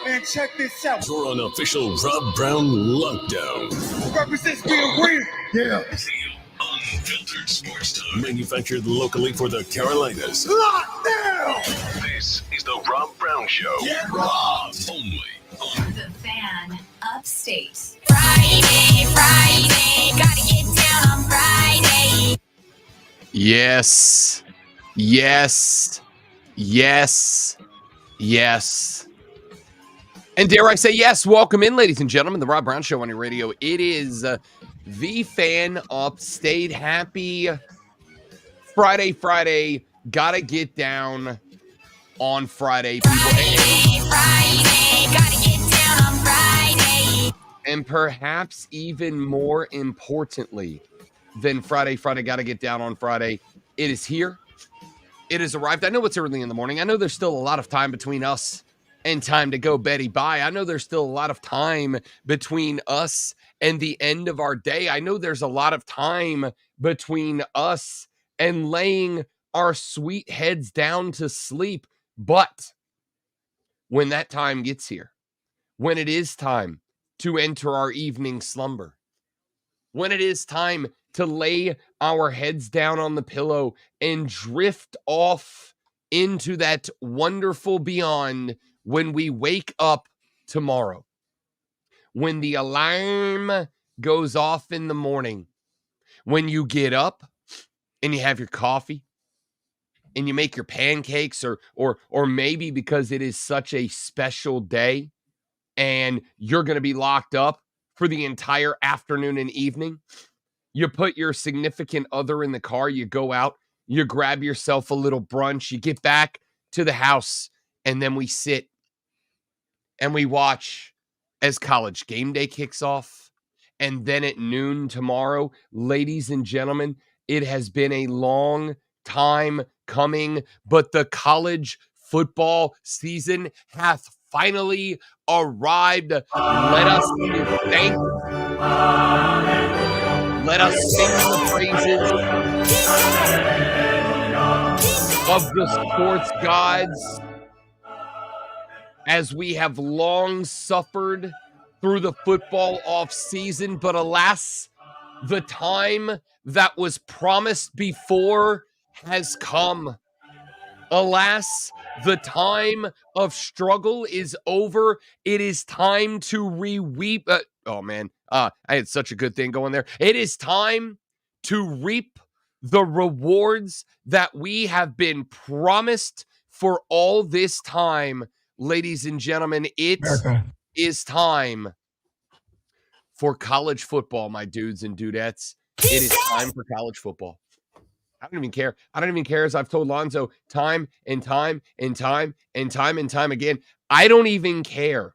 Man, check this out. You're on official Rob Brown lockdown. Represents being real. Yeah. Unfiltered sports talk. Manufactured locally for the Carolinas. Lockdown. This is the Rob Brown Show. Get robbed. Only on The Fan Upstate. Friday, gotta get down on Friday. Yes. And dare I say yes, welcome in, ladies and gentlemen, the Rob Brown Show on your radio. It is the Fan Upstate. Happy Friday. Gotta get down on Friday, people. Friday, gotta get down on Friday. And perhaps even more importantly than Friday, gotta get down on Friday, it is here. It has arrived. I know it's early in the morning. I know there's still a lot of time between us and time to go Betty bye. I know there's still a lot of time between us and the end of our day. I know there's a lot of time between us and laying our sweet heads down to sleep. But when that time gets here, when it is time to enter our evening slumber, when it is time to lay our heads down on the pillow and drift off into that wonderful beyond, when we wake up tomorrow, when the alarm goes off in the morning, when you get up and you have your coffee and you make your pancakes, or maybe because it is such a special day and you're going to be locked up for the entire afternoon and evening, you put your significant other in the car, you go out, you grab yourself a little brunch, you get back to the house, and then we sit and we watch as College Game Day kicks off. And then at noon tomorrow, ladies and gentlemen, it has been a long time coming, but the college football season hath finally arrived. Let us thank. Let us sing the praises of the sports gods, as we have long suffered through the football off season. But alas, the time that was promised before has come. Alas, the time of struggle is over. It is time to re-weep. I had such a good thing going there. It is time to reap the rewards that we have been promised for all this time. Ladies and gentlemen, it is time for college football, my dudes and dudettes. It is time for college football. I don't even care. I don't even care, as I've told Lonzo time and time again. I don't even care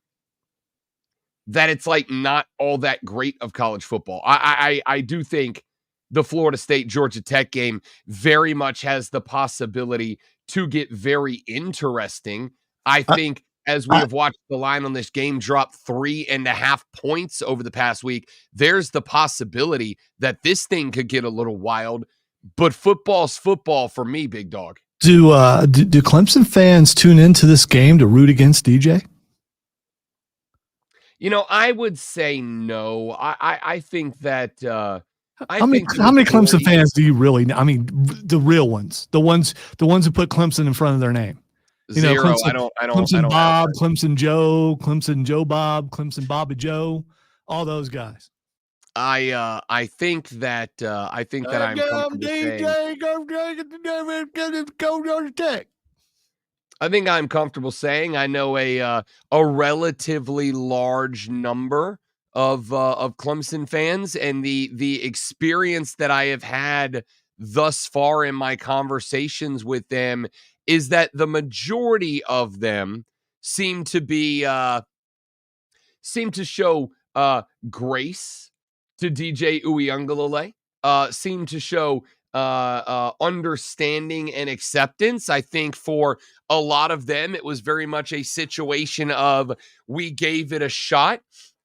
that it's like not all that great of college football. I do think the Florida State-Georgia Tech game very much has the possibility to get very interesting. I think as we have watched the line on this game drop 3.5 points over the past week, there's the possibility that this thing could get a little wild. But football's football for me, big dog. Do Clemson fans tune into this game to root against DJ? You know, I would say no. I think that how many Clemson fans do you really know? I mean, the real ones, the ones who put Clemson in front of their name. You know, Zero. Clemson, I don't. Clemson Bob, Clemson Joe, Clemson Joe Bob, Clemson Bobby Joe, all those guys. I think that I'm comfortable saying. I think I'm comfortable saying I know a relatively large number of Clemson fans, and the experience that I have had thus far in my conversations with them is that the majority of them seem to show grace to DJ Uiagalelei, seem to show understanding and acceptance. I think for a lot of them, it was very much a situation of, we gave it a shot,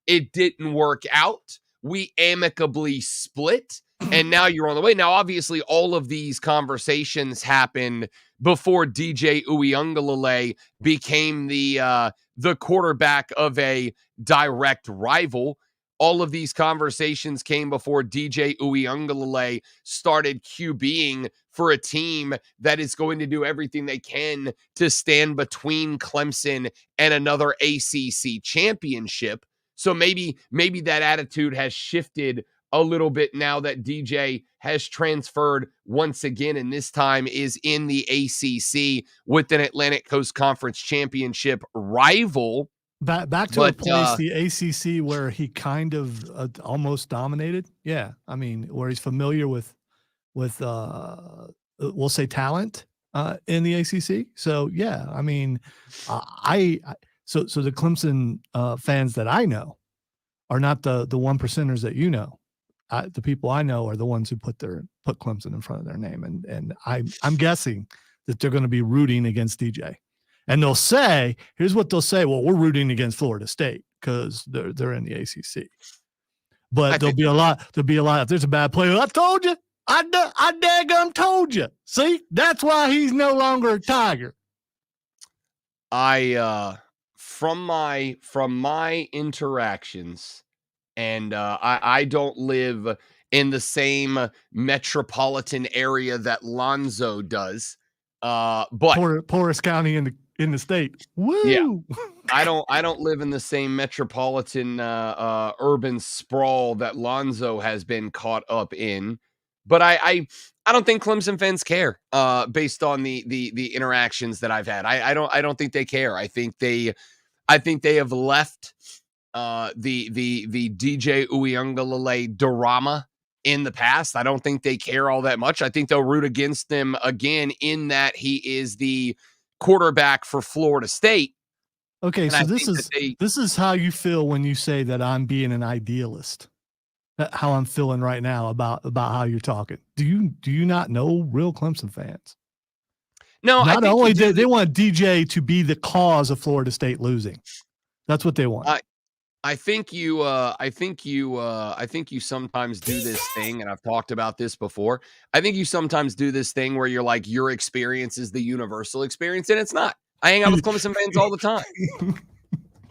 it didn't work out, we amicably split, and now you're on the way. Now, obviously, all of these conversations happened before DJ Uiagalelei became the quarterback of a direct rival. All of these conversations came before DJ Uiagalelei started QBing for a team that is going to do everything they can to stand between Clemson and another ACC championship. So maybe that attitude has shifted a little bit now that DJ has transferred once again, and this time is in the ACC with an Atlantic Coast Conference Championship rival. Back to a place, the ACC, where he kind of almost dominated. Yeah, I mean, where he's familiar with we'll say talent in the ACC. So yeah, I mean, so the Clemson fans that I know are not the one percenters that you know. The people I know are the ones who put Clemson in front of their name, and I'm guessing that they're going to be rooting against DJ. And they'll say, here's what they'll say: well, we're rooting against Florida State because they're in the ACC. But there'll be a lot. If there's a bad player, I told you. I daggum told you. See, that's why he's no longer a Tiger. From my interactions, and I don't live in the same metropolitan area that Lonzo does. But poorest county in the state. Woo! Yeah. I don't live in the same metropolitan urban sprawl that Lonzo has been caught up in. But I don't think Clemson fans care based on the interactions that I've had. I don't think they care. I think they have left the DJ Uiagalelei drama in the past. I don't think they care all that much. I think they'll root against them again in that he is the quarterback for Florida State. Okay, so this is how you feel when you say that I'm being an idealist. How I'm feeling right now about how you're talking. Do you not know real Clemson fans? No, not only they want DJ to be the cause of Florida State losing. That's what they want. I think you sometimes do this thing, and I've talked about this before. I think you sometimes do this thing where you're like, your experience is the universal experience, and it's not. I hang out with Clemson fans all the time.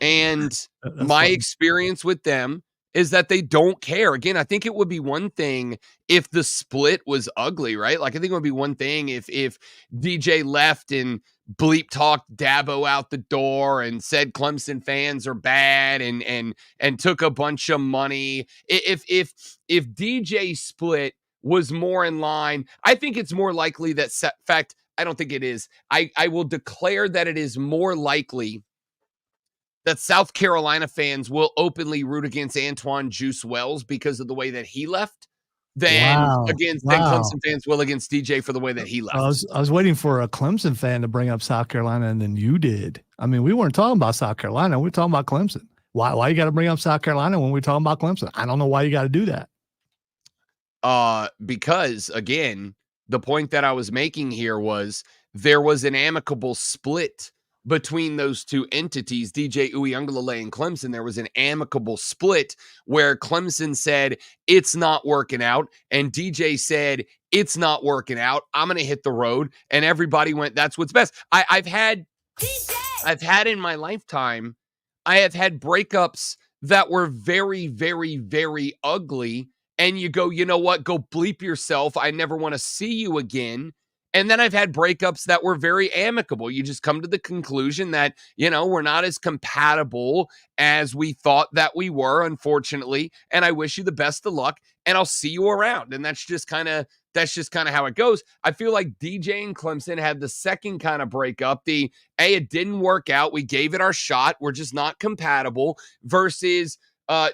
And my experience with them is that they don't care. Again, I think it would be one thing if the split was ugly, right? Like, I think it would be one thing if DJ left and bleep talked Dabo out the door and said Clemson fans are bad and took a bunch of money. If DJ split was more in line, I think it's more likely that fact, I don't think it is. I will declare that it is more likely that South Carolina fans will openly root against Antoine Juice Wells because of the way that he left than Clemson fans will against DJ for the way that he left. I was waiting for a Clemson fan to bring up South Carolina, and then you did. I mean, we weren't talking about South Carolina. We were talking about Clemson. Why you got to bring up South Carolina when we're talking about Clemson? I don't know why you got to do that. Because, again, the point that I was making here was there was an amicable split between those two entities, DJ Uiagalelei and Clemson. There was an amicable split where Clemson said, it's not working out, and DJ said, it's not working out. I'm going to hit the road, and everybody went, that's what's best. I've had in my lifetime, I have had breakups that were very, very, very ugly, and you go, you know what? Go bleep yourself. I never want to see you again. And then I've had breakups that were very amicable. You just come to the conclusion that, we're not as compatible as we thought that we were, unfortunately. And I wish you the best of luck, and I'll see you around. And that's just kind of how it goes. I feel like DJ and Clemson had the second kind of breakup. It didn't work out. We gave it our shot. We're just not compatible versus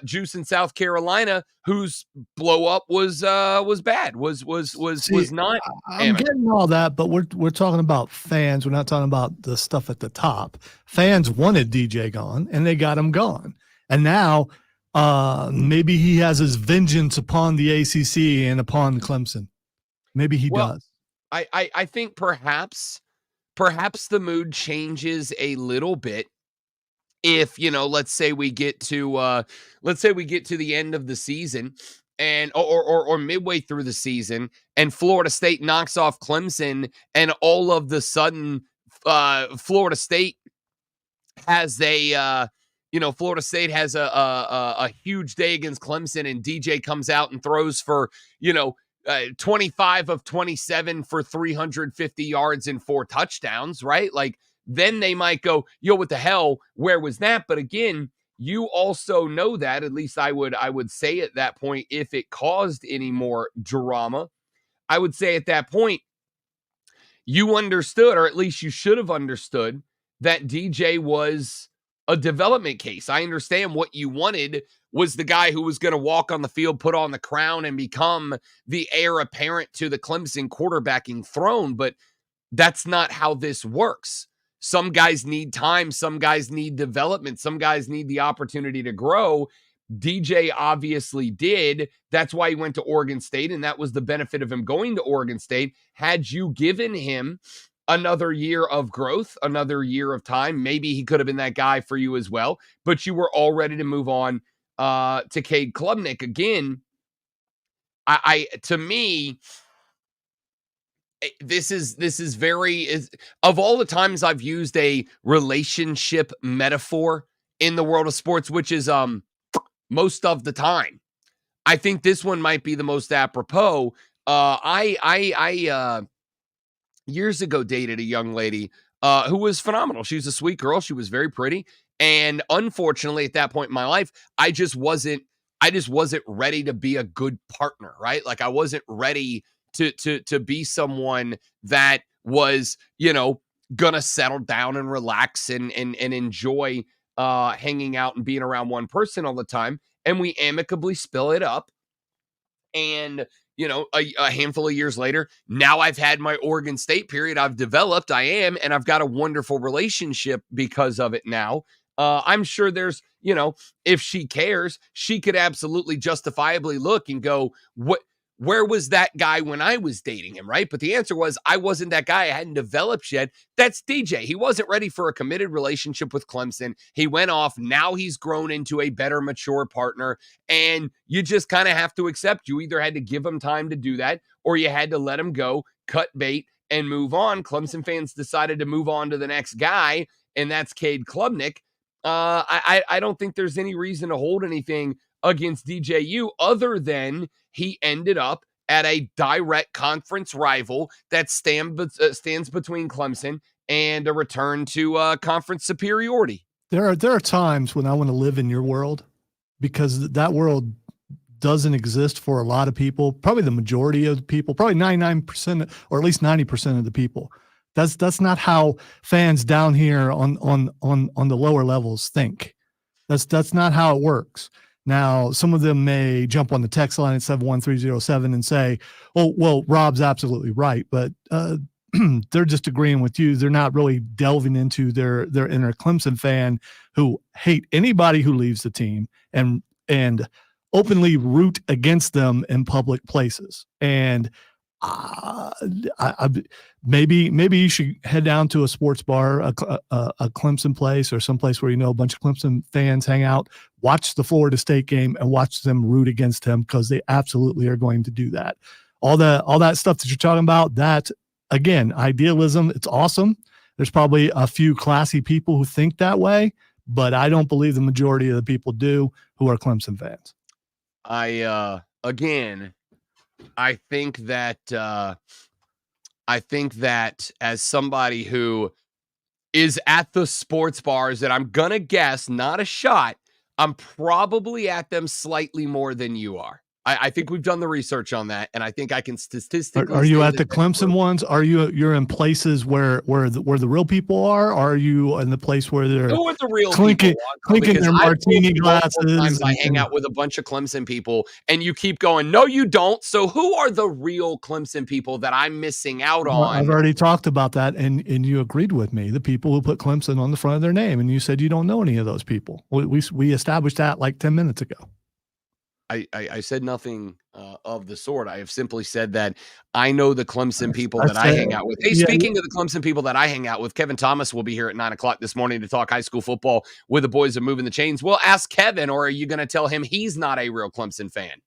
Juice in South Carolina, whose blow up was bad, was not. I'm getting all that, but we're talking about fans. We're not talking about the stuff at the top. Fans wanted DJ gone, and they got him gone, and now maybe he has his vengeance upon the ACC and upon Clemson. Maybe he does. I think perhaps the mood changes a little bit. If, let's say we get to the end of the season and or midway through the season, and Florida State knocks off Clemson, and all of the sudden, Florida State has Florida State has a huge day against Clemson, and DJ comes out and throws for 25 of 27 for 350 yards and 4 touchdowns, right? Like, then they might go, yo, what the hell? Where was that? But again, you also know that, at least I would say at that point, if it caused any more drama, I would say at that point, you understood, or at least you should have understood, that DJ was a development case. I understand what you wanted was the guy who was going to walk on the field, put on the crown, and become the heir apparent to the Clemson quarterbacking throne, but that's not how this works. Some guys need time. Some guys need development. Some guys need the opportunity to grow. DJ obviously did. That's why he went to Oregon State, and that was the benefit of him going to Oregon State. Had you given him another year of growth, another year of time, maybe he could have been that guy for you as well, but you were all ready to move on to Cade Klubnik. Again, to me, this is of all the times I've used a relationship metaphor in the world of sports, which is most of the time, I think this one might be the most apropos. I years ago dated a young lady who was phenomenal. She was a sweet girl. She was very pretty. And unfortunately, at that point in my life, I just wasn't ready to be a good partner, right? Like, I wasn't ready to be someone that was, gonna settle down and relax and enjoy hanging out and being around one person all the time. And we amicably spill it up. And, a handful of years later, now I've had my Oregon State period. I've developed, and I've got a wonderful relationship because of it now. I'm sure there's, if she cares, she could absolutely justifiably look and go, where was that guy when I was dating him, right? But the answer was, I wasn't that guy. I hadn't developed yet. That's DJ. He wasn't ready for a committed relationship with Clemson. He went off. Now he's grown into a better, mature partner. And you just kind of have to accept, you either had to give him time to do that, or you had to let him go, cut bait, and move on. Clemson fans decided to move on to the next guy, and that's Cade Klubnik. I don't think there's any reason to hold anything against DJU other than he ended up at a direct conference rival that stands between Clemson and a return to conference superiority. There are times when I want to live in your world, because that world doesn't exist for a lot of people, probably the majority of the people, probably 99% or at least 90% of the people. That's not how fans down here on the lower levels think. That's not how it works. Now, some of them may jump on the text line at 71307 and say, "Oh, well, Rob's absolutely right," but they're just agreeing with you. They're not really delving into their inner Clemson fan who hate anybody who leaves the team and openly root against them in public places. And maybe you should head down to a sports bar, a Clemson place, or someplace where a bunch of Clemson fans hang out, watch the Florida State game, and watch them root against him, because they absolutely are going to do that. All that stuff that you're talking about, that, again, idealism, it's awesome. There's probably a few classy people who think that way, but I don't believe the majority of the people do who are Clemson fans. I think that as somebody who is at the sports bars, and I'm gonna guess, not a shot, I'm probably at them slightly more than you are. I think we've done the research on that, and I think I can statistically. Are you at the Clemson ones? You're in places where the real people are? Or are you in the place where they're the real clinking their martini glasses? I hang and out with a bunch of Clemson people, and you keep going, no, you don't. So who are the real Clemson people that I'm missing out on? Well, I've already talked about that, and you agreed with me. The people who put Clemson on the front of their name, and you said you don't know any of those people. We established that like 10 minutes ago. I said nothing of the sort. I have simply said that I know the Clemson people that I hang out with. Hey, speaking of the Clemson people that I hang out with, Kevin Thomas will be here at 9:00 this morning to talk high school football with the boys of Moving the Chains. We'll ask Kevin, or are you going to tell him he's not a real Clemson fan?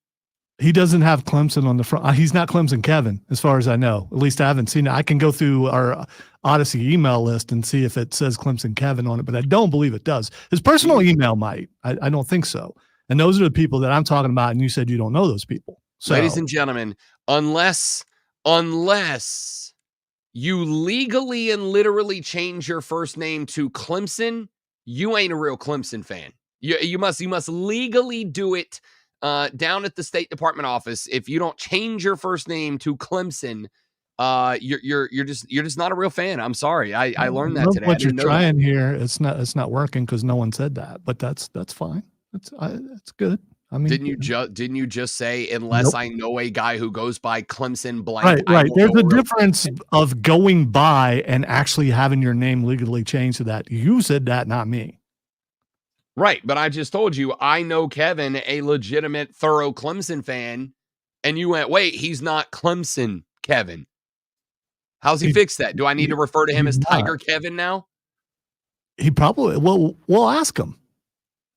He doesn't have Clemson on the front. He's not Clemson Kevin, as far as I know. At least I haven't seen it. I can go through our Odyssey email list and see if it says Clemson Kevin on it, but I don't believe it does. His personal email might. I don't think so. And those are the people that I'm talking about, and you said you don't know those people. So, ladies and gentlemen, unless you legally and literally change your first name to Clemson, you ain't a real Clemson fan. You must legally do it down at the State Department office. If you don't change your first name to Clemson, you're just not a real fan. I'm sorry. I learned that today. What you're trying here, it's not working because no one said that. But that's fine. That's good. I mean, didn't you just say unless nope. I know a guy who goes by Clemson blank? Right. There's a difference of going by and actually having your name legally changed to that. You said that, not me. Right, but I just told you I know Kevin, a legitimate, thorough Clemson fan, and you went, wait, he's not Clemson Kevin. How's he fix that? Do I need to refer to him as Tiger Kevin now? He probably we'll ask him.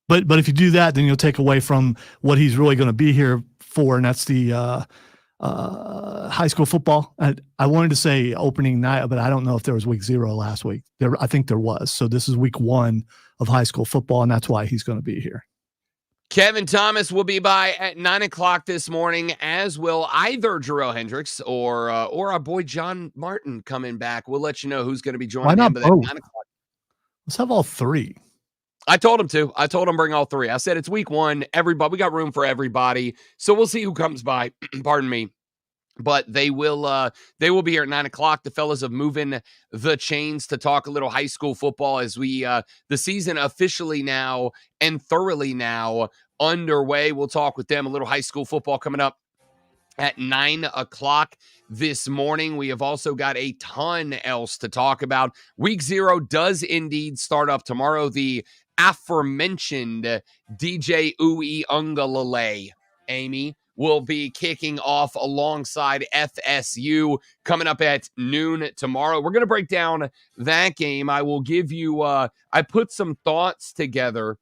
But if you do that, then you'll take away from what he's really going to be here for, and that's the high school football. I wanted to say opening night, but I don't know if there was week 0 last week. I think there was. So this is week 1 of high school football, and that's why he's going to be here. Kevin Thomas will be by at 9:00 this morning, as will either Jarrell Hendricks or our boy John Martin coming back. We'll let you know who's going to be joining him. But at 9:00. Let's have all 3. I told him to. I told him bring all 3. I said it's week 1. Everybody, we got room for everybody. So we'll see who comes by. Pardon me. But they will be here at 9:00. The fellas of Moving the Chains to talk a little high school football as we the season officially now and thoroughly now underway. We'll talk with them a little high school football coming up at 9:00 this morning. We have also got a ton else to talk about. Week 0 does indeed start up tomorrow. The aforementioned DJ Uwe Ungalale, Amy, will be kicking off alongside FSU coming up at noon tomorrow. We're going to break down that game. I will give you, I put some thoughts together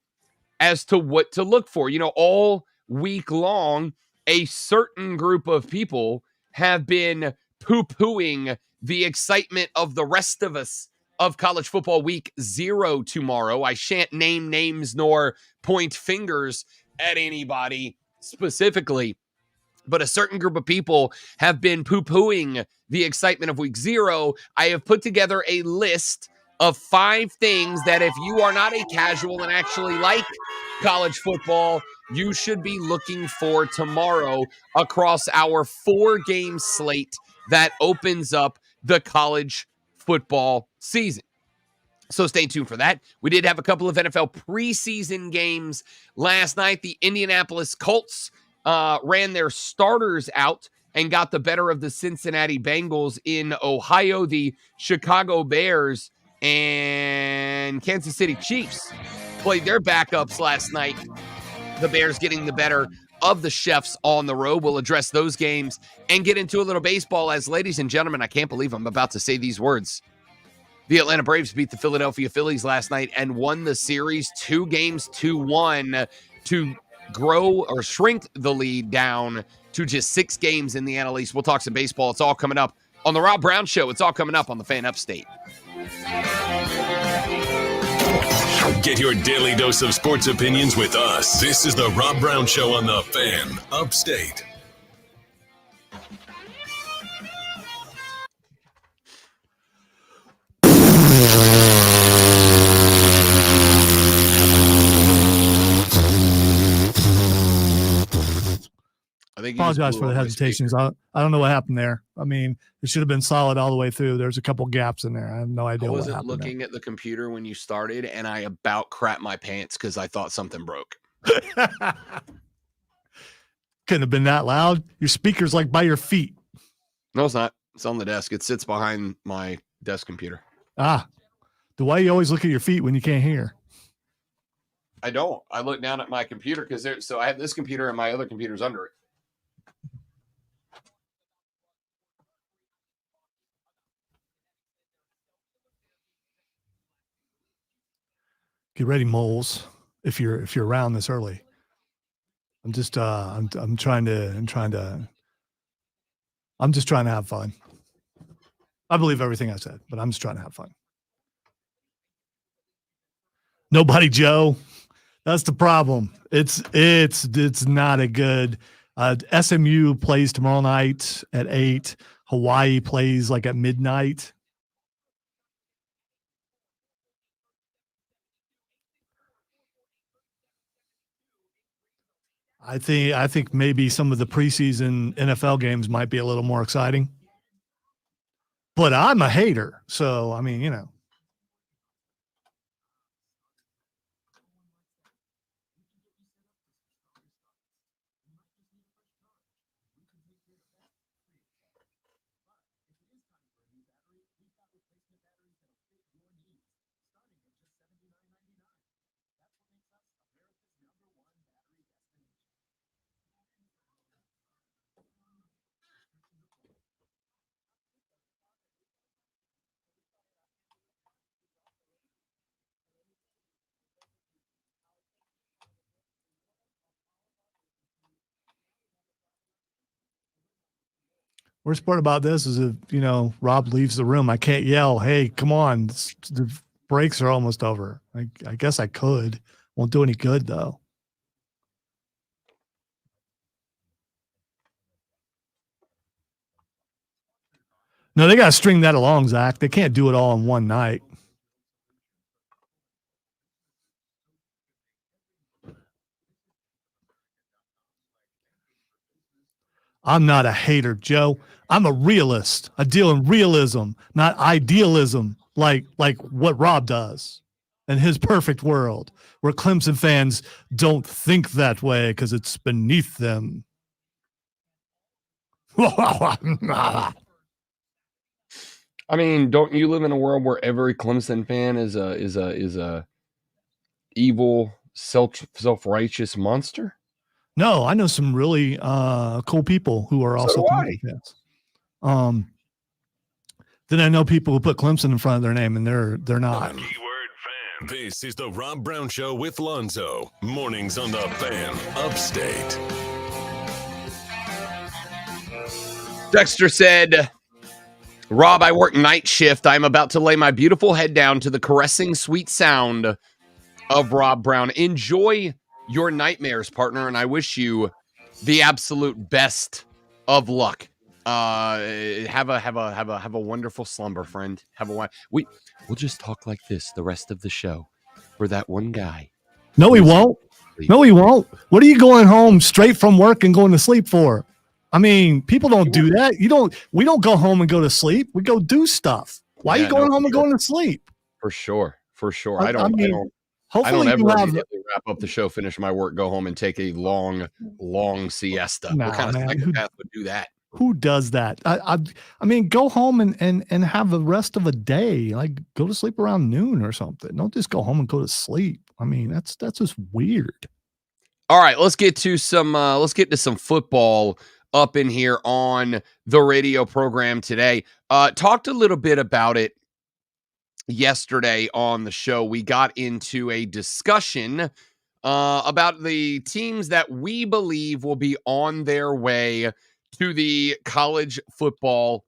as to what to look for. You know, all week long, a certain group of people have been poo-pooing the excitement of the rest of us of college football week 0 tomorrow. I shan't name names nor point fingers at anybody specifically, but a certain group of people have been poo-pooing the excitement of week 0. I have put together a list of 5 things that if you are not a casual and actually like college football, you should be looking for tomorrow across our 4-game slate that opens up the college football season. So stay tuned for that. We did have a couple of NFL preseason games last night. The Indianapolis Colts ran their starters out and got the better of the Cincinnati Bengals in Ohio. The Chicago Bears and Kansas City Chiefs played their backups last night. The Bears getting the better of the Chefs on the road. We'll address those games and get into a little baseball as, ladies and gentlemen, I can't believe I'm about to say these words. The Atlanta Braves beat the Philadelphia Phillies last night and won the series 2-1 to grow or shrink the lead down to just 6 games in the NL East. We'll talk some baseball. It's all coming up on the Rob Brown Show. It's all coming up on the Fan Upstate. Get your daily dose of sports opinions with us. This is the Rob Brown Show on the Fan Upstate. I apologize for the hesitations. I don't know what happened there. I mean, it should have been solid all the way through. There's a couple gaps in there. I have no idea what happened. I wasn't looking at the computer when you started, and I about crapped my pants because I thought something broke. Couldn't have been that loud. Your speaker's like by your feet. No, it's not. It's on the desk. It sits behind my desk computer. The way you always look at your feet when you can't hear. I don't. I look down at my computer because so I have this computer and my other computer's under it. Get ready, moles, if you're around this early. I'm just I'm trying to have fun. I believe everything I said, but I'm just trying to have fun. Nobody, Joe. That's the problem. It's not a good. SMU plays tomorrow night at 8. Hawaii plays like at midnight. I think maybe some of the preseason NFL games might be a little more exciting. But I'm a hater, so I mean, you know. Worst part about this is if, you know, Rob leaves the room, I can't yell, hey, come on, the breaks are almost over. I guess I could. Won't do any good, though. No, they got to string that along, Zach. They can't do it all in one night. I'm not a hater, Joe. I'm a realist. I deal in realism, not idealism, like what Rob does in his perfect world, where Clemson fans don't think that way because it's beneath them. I mean, don't you live in a world where every Clemson fan is a evil, self-righteous monster? No, I know some really cool people who are also Clemson fans. Then I know people who put Clemson in front of their name, and they're not. Keyword fan. This is the Rob Brown Show with Lonzo. Mornings on the Fan Upstate. Dexter said, Rob, I work night shift. I'm about to lay my beautiful head down to the caressing sweet sound of Rob Brown. Enjoy your nightmares, partner, and I wish you the absolute best of luck. Have a wonderful slumber, friend. We'll just talk like this the rest of the show for that one guy. No, he won't. No, he won't. What are you going home straight from work and going to sleep for? I mean, people don't do that. We don't go home and go to sleep. We go do stuff. Why are you going home and going to sleep? For sure. I don't ever immediately wrap up the show, finish my work, go home and take a long siesta. Nah, what kind of psychopath would do that? Who does that? I mean, go home and have the rest of a day. Like, go to sleep around noon or something. Don't just go home and go to sleep. I mean, that's just weird. All right, let's get to some football up in here on the radio program today. Talked a little bit about it yesterday on the show. We got into a discussion about the teams that we believe will be on their way to the college football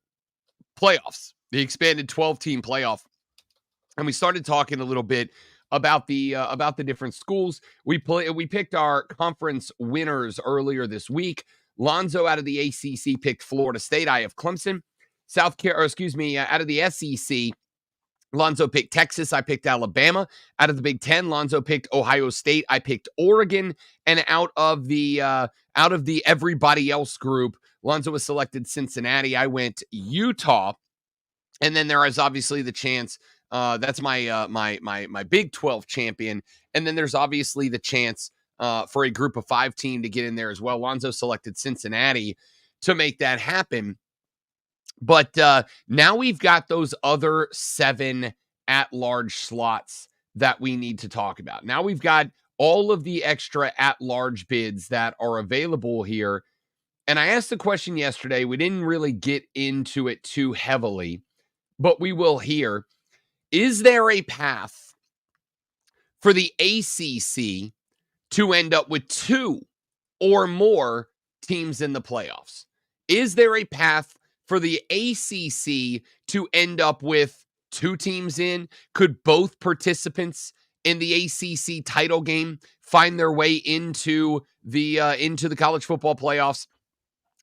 playoffs, the expanded 12-team playoff. And we started talking a little bit about the different schools. We picked our conference winners earlier this week. Lonzo out of the ACC picked Florida State. I have Clemson. Out of the SEC, Lonzo picked Texas. I picked Alabama. Out of the Big Ten, Lonzo picked Ohio State. I picked Oregon. And out of the everybody else group, Lonzo was selected Cincinnati. I went Utah. And then there is obviously the chance. That's my Big 12 champion. And then there's obviously the chance for a group of 5 team to get in there as well. Lonzo selected Cincinnati to make that happen. But now we've got those other 7 at-large slots that we need to talk about. Now we've got all of the extra at-large bids that are available here. And I asked the question yesterday. We didn't really get into it too heavily, but we will here. Is there a path for the ACC to end up with 2 or more teams in the playoffs? Is there a path for the ACC to end up with 2 teams in? Could both participants in the ACC title game find their way into the college football playoffs?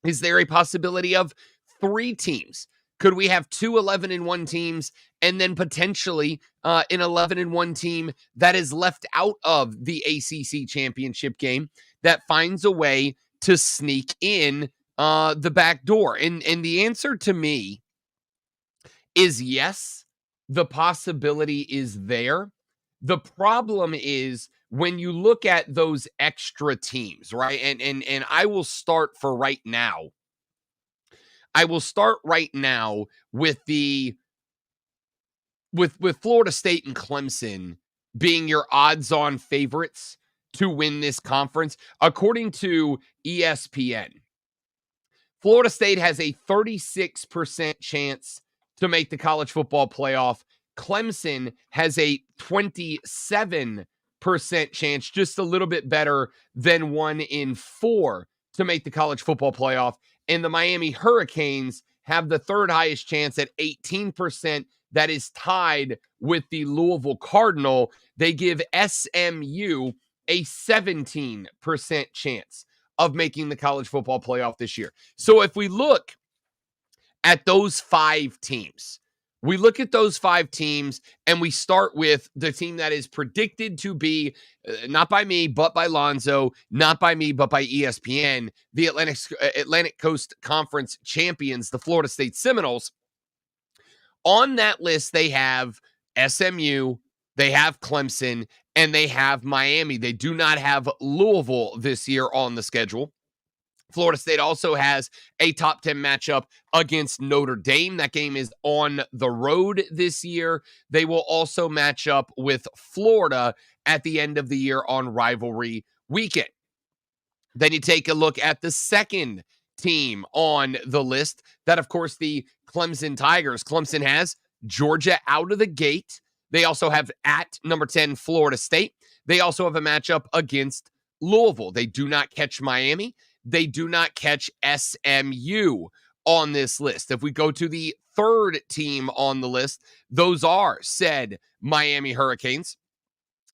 Is there a possibility of 3 teams? Could we have 2 11-1 teams and then potentially an 11-1 team that is left out of the ACC championship game that finds a way to sneak in the back door? And the answer to me is yes, the possibility is there. The problem is when you look at those extra teams, right? And I will start for right now. I will start right now with with Florida State and Clemson being your odds-on favorites to win this conference. According to ESPN, Florida State has a 36% chance to make the college football playoff. Clemson has a 27% chance, just a little bit better than 1 in 4 to make the college football playoff. And the Miami Hurricanes have the 3rd highest chance at 18%. That is tied with the Louisville Cardinal. They give SMU a 17% chance of making the college football playoff this year. So if we look at those 5 teams, we look at those 5 teams and we start with the team that is predicted to be, not by me, but by Lonzo, not by me, but by ESPN, the Atlantic Coast Conference champions, the Florida State Seminoles. On that list, they have SMU, they have Clemson, and they have Miami. They do not have Louisville this year on the schedule. Florida State also has a top 10 matchup against Notre Dame. That game is on the road this year. They will also match up with Florida at the end of the year on rivalry weekend. Then you take a look at the second team on the list. That, of course, the Clemson Tigers. Clemson has Georgia out of the gate. They also have at number 10 Florida State. They also have a matchup against Louisville. They do not catch Miami. They do not catch SMU on this list. If we go to the third team on the list, those are said Miami Hurricanes.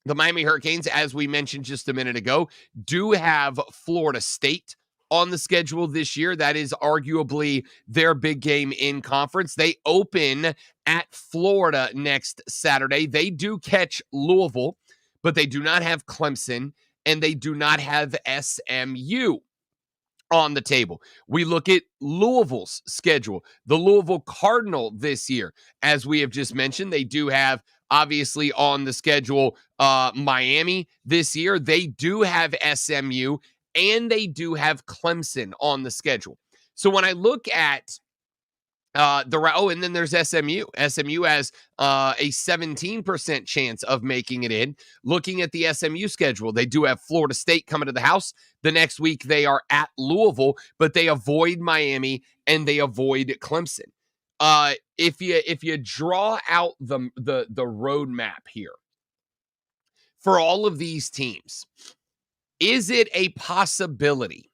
The Miami Hurricanes, as we mentioned just a minute ago, do have Florida State on the schedule this year. That is arguably their big game in conference. They open at Florida next Saturday. They do catch Louisville, but they do not have Clemson, and they do not have SMU on the table. We look at Louisville's schedule. The Louisville Cardinal this year, as we have just mentioned, they do have obviously on the schedule Miami this year. They do have SMU and they do have Clemson on the schedule. So when I look at and then there's SMU. SMU has a 17% chance of making it in. Looking at the SMU schedule, they do have Florida State coming to the house. The next week they are at Louisville, but they avoid Miami and they avoid Clemson. If you draw out the roadmap here for all of these teams, is it a possibility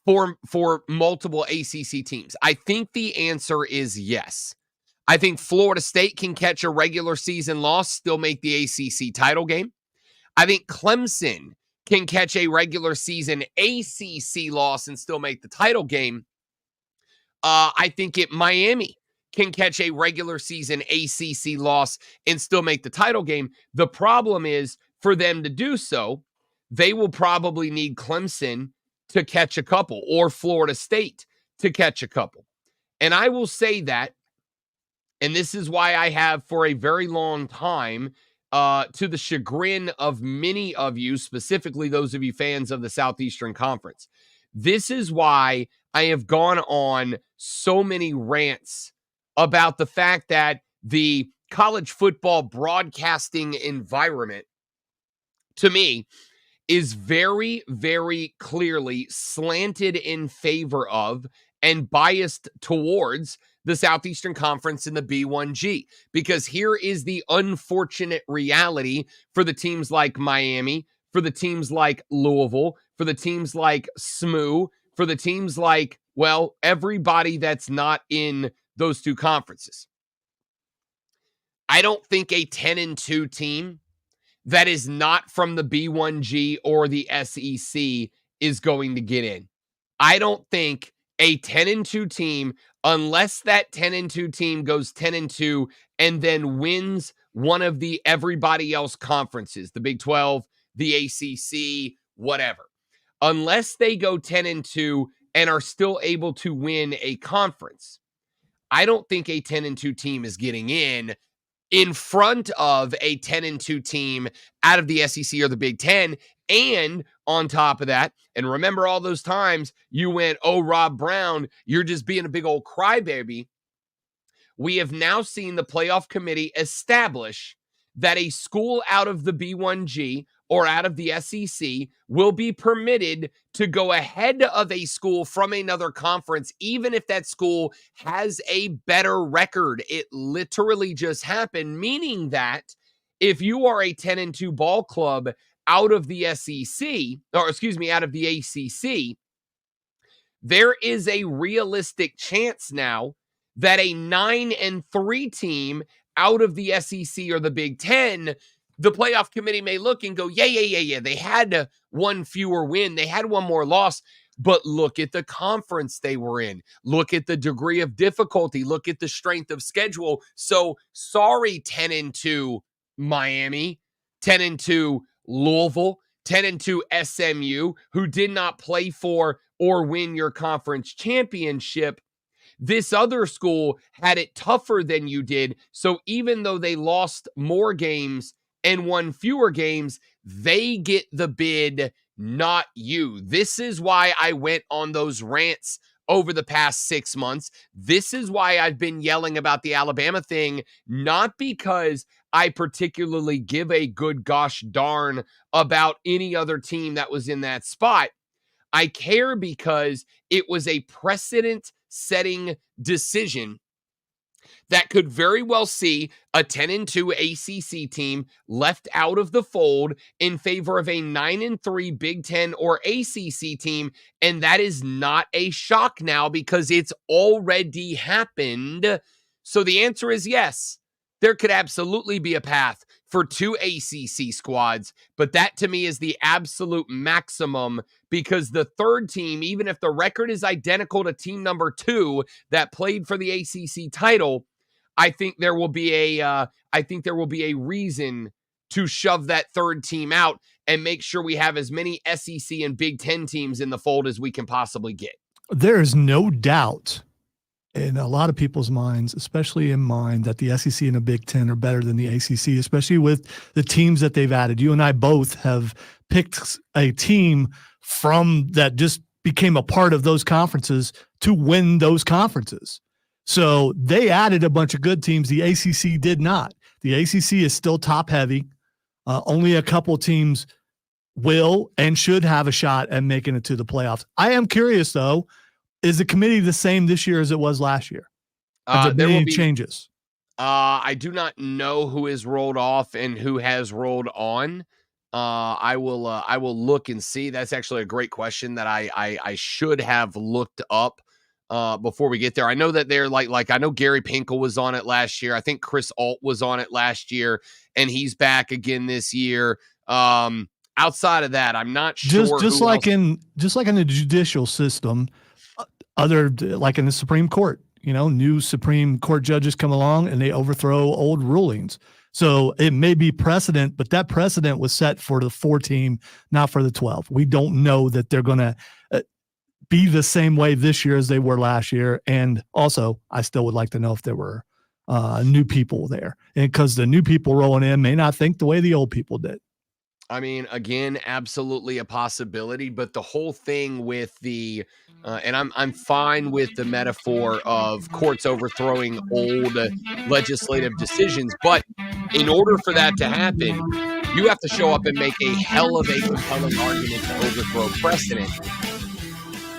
for multiple ACC teams? I think the answer is yes. I think Florida State can catch a regular season loss, still make the ACC title game. I think Clemson can catch a regular season ACC loss and still make the title game. I think Miami can catch a regular season ACC loss and still make the title game. The problem is, for them to do so, they will probably need Clemson to catch a couple or Florida State to catch a couple. And I will say that, and this is why I have for a very long time, to the chagrin of many of you, specifically those of you fans of the Southeastern Conference, this is why I have gone on so many rants about the fact that the college football broadcasting environment, to me, is very, very clearly slanted in favor of and biased towards the Southeastern Conference and the B1G. Because here is the unfortunate reality for the teams like Miami, for the teams like Louisville, for the teams like SMU, for the teams like, well, everybody that's not in those two conferences. I don't think a 10-2 team that is not from the B1G or the SEC is going to get in. I don't think a 10-2 team, unless that 10-2 team goes 10-2 and then wins one of the everybody else conferences, the Big 12, the ACC, whatever. Unless they go 10-2 and are still able to win a conference, I don't think a 10-2 team is getting in front of a 10-2 team out of the SEC or the Big Ten. And on top of that, and remember all those times you went, oh, Rob Brown, you're just being a big old crybaby. We have now seen the playoff committee establish that a school out of the B1G or out of the SEC will be permitted to go ahead of a school from another conference, even if that school has a better record. It literally just happened, meaning that if you are a 10-2 ball club out of the SEC, or excuse me, out of the ACC, there is a realistic chance now that a 9-3 team out of the SEC or the Big Ten, the playoff committee may look and go, yeah. They had one fewer win. They had one more loss. But look at the conference they were in. Look at the degree of difficulty. Look at the strength of schedule. So sorry, 10-2 Miami, 10-2 Louisville, 10-2 SMU, who did not play for or win your conference championship. This other school had it tougher than you did. So even though they lost more games and won fewer games, they get the bid, not you. This is why I went on those rants over the past 6 months. This is why I've been yelling about the Alabama thing, not because I particularly give a good gosh darn about any other team that was in that spot. I care because it was a precedent-setting decision that could very well see a 10-2 ACC team left out of the fold in favor of a 9-3 Big Ten or ACC team. And that is not a shock now because it's already happened. So the answer is yes. There could absolutely be a path for 2 ACC squads, but that to me is the absolute maximum because the third team, even if the record is identical to team number 2 that played for the ACC title, I think there will be a reason to shove that third team out and make sure we have as many SEC and Big Ten teams in the fold as we can possibly get. There is no doubt in a lot of people's minds, especially in mine, that the SEC and the Big Ten are better than the ACC, especially with the teams that they've added. You and I both have picked a team from that just became a part of those conferences to win those conferences. So they added a bunch of good teams. The ACC did not. The ACC is still top heavy. Only a couple teams will and should have a shot at making it to the playoffs. I am curious, though, is the committee the same this year as it was last year? There will be changes. I do not know who is rolled off and who has rolled on. I will look and see. That's actually a great question that I should have looked up before we get there. I know that they're like I know Gary Pinkel was on it last year. I think Chris Alt was on it last year, and he's back again this year. Outside of that, I'm not sure. Just like in the judicial system, like in the Supreme Court, new Supreme Court judges come along and they overthrow old rulings. So it may be precedent, but that precedent was set for the 4 team, not for the 12. We don't know that they're going to be the same way this year as they were last year. And also, I still would like to know if there were new people there, and because the new people rolling in may not think the way the old people did. I mean, again, absolutely a possibility, but the whole thing with the, and I'm fine with the metaphor of courts overthrowing old legislative decisions, but in order for that to happen, you have to show up and make a hell of a compelling argument to overthrow precedent.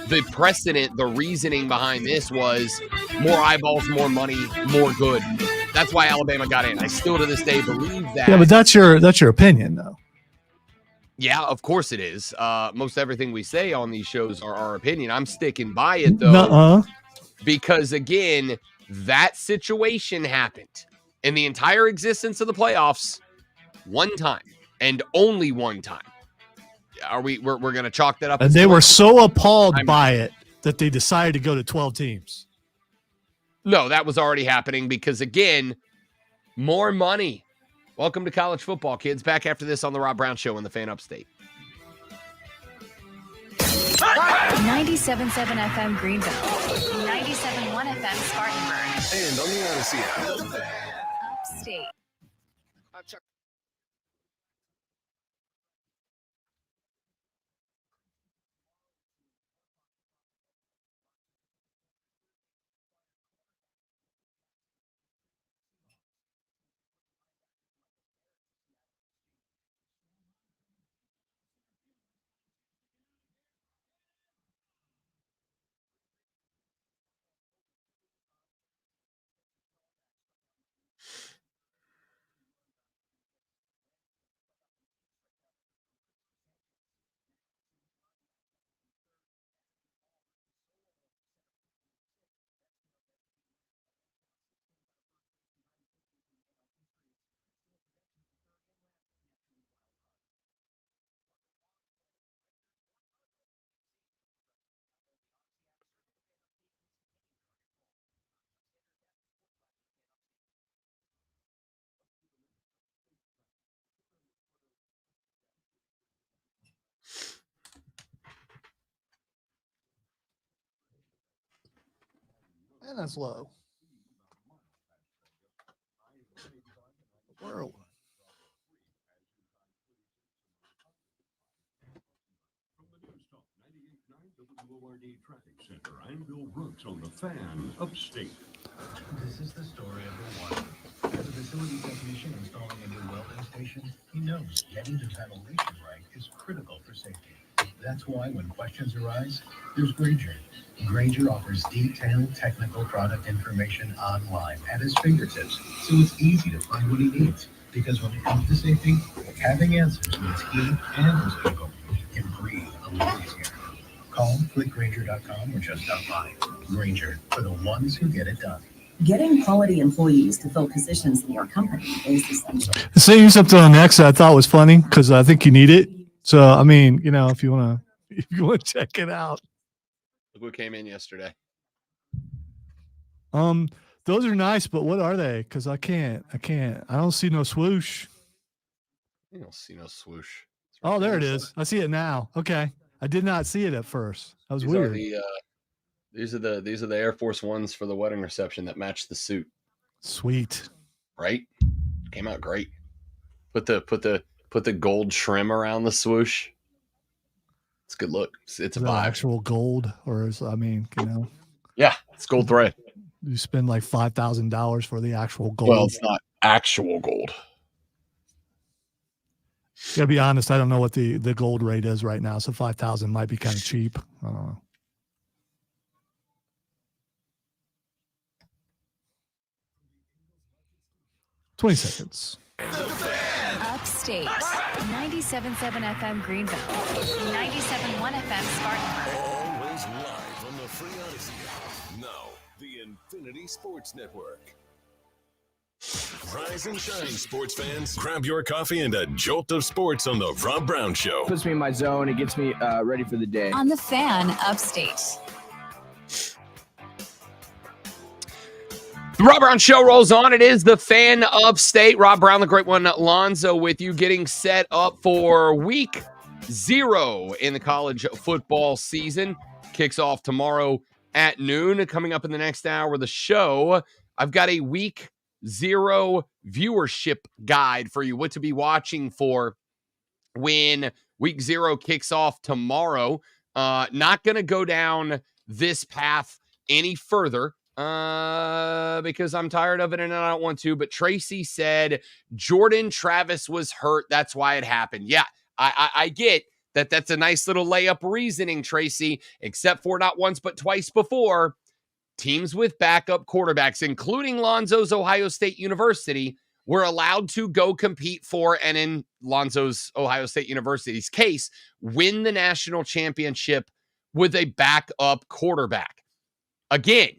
The precedent, the reasoning behind this was more eyeballs, more money, more good. That's why Alabama got in. I still to this day believe that. Yeah, but that's your opinion, though. Yeah, of course it is. Most everything we say on these shows are our opinion. I'm sticking by it, though, Nuh-uh. because, again, that situation happened in the entire existence of the playoffs one time and only one time. We're going to chalk that up? And as they were coincidence? so appalled I'm- by it that they decided to go to 12 teams. No, that was already happening because, again, more money. Welcome to college football, kids. Back after this on the Rob Brown Show in the Fan Upstate. 97.7 FM Greenville. 97.1 FM Spartanburg. And on the Odyssey app. Upstate. And that's low. World. WORD Traffic Center. I'm Bill Brooks on the Fan Upstate. This is the story of the one. As a facility technician installing a new welding station, he knows getting the ventilation right is critical for safety. That's why when questions arise, there's Granger. Granger offers detailed technical product information online at his fingertips, so it's easy to find what he needs. Because when it comes to safety, having answers means he and his people can breathe a little easier. Call clickgranger.com or just stop by. Granger, for the ones who get it done. Getting quality employees to fill positions in your company is essential. Saying something on X that I thought was funny because I think you need it. So I mean, you know, if you want to check it out. Look what came in yesterday. Those are nice, but what are they? Because I don't see no swoosh. You don't see no swoosh. Oh, there it is. I see it now. Okay. I did not see it at first. That was weird. These are the Air Force Ones for the wedding reception that match the suit. Sweet. Right? Came out great. Put the gold trim around the swoosh. It's a good look. It's a vibe. Actual gold, or is Yeah, it's gold thread. You spend like $5,000 for the actual gold. Well, it's not actual gold. Gotta be honest, I don't know what the gold rate is right now, so 5,000 might be kind of cheap. I don't know. $20 seconds. Upstate. 97.7 FM Greenville. 97.1 FM Spartanburg. Always live on the free Odyssey app. Now, the Infinity Sports Network. Rise and shine, sports fans. Grab your coffee and a jolt of sports on the Rob Brown Show. Puts me in my zone. It gets me ready for the day. On the Fan Upstate. The Rob Brown Show rolls on. It is the Fan Upstate. Rob Brown, the great one, Lonzo, with you, getting set up for week 0 in the college football season. Kicks off tomorrow at noon. Coming up in the next hour of the show, I've got a week 0 viewership guide for you, what to be watching for when week 0 kicks off tomorrow. Not going to go down this path any further because I'm tired of it and I don't want to. But Tracy said Jordan Travis was hurt. That's why it happened. Yeah, I get that. That's a nice little layup reasoning, Tracy, except for not once but twice before. Teams with backup quarterbacks, including Lonzo's Ohio State University, were allowed to go compete for, and in Lonzo's Ohio State University's case, win the national championship with a backup quarterback. Again,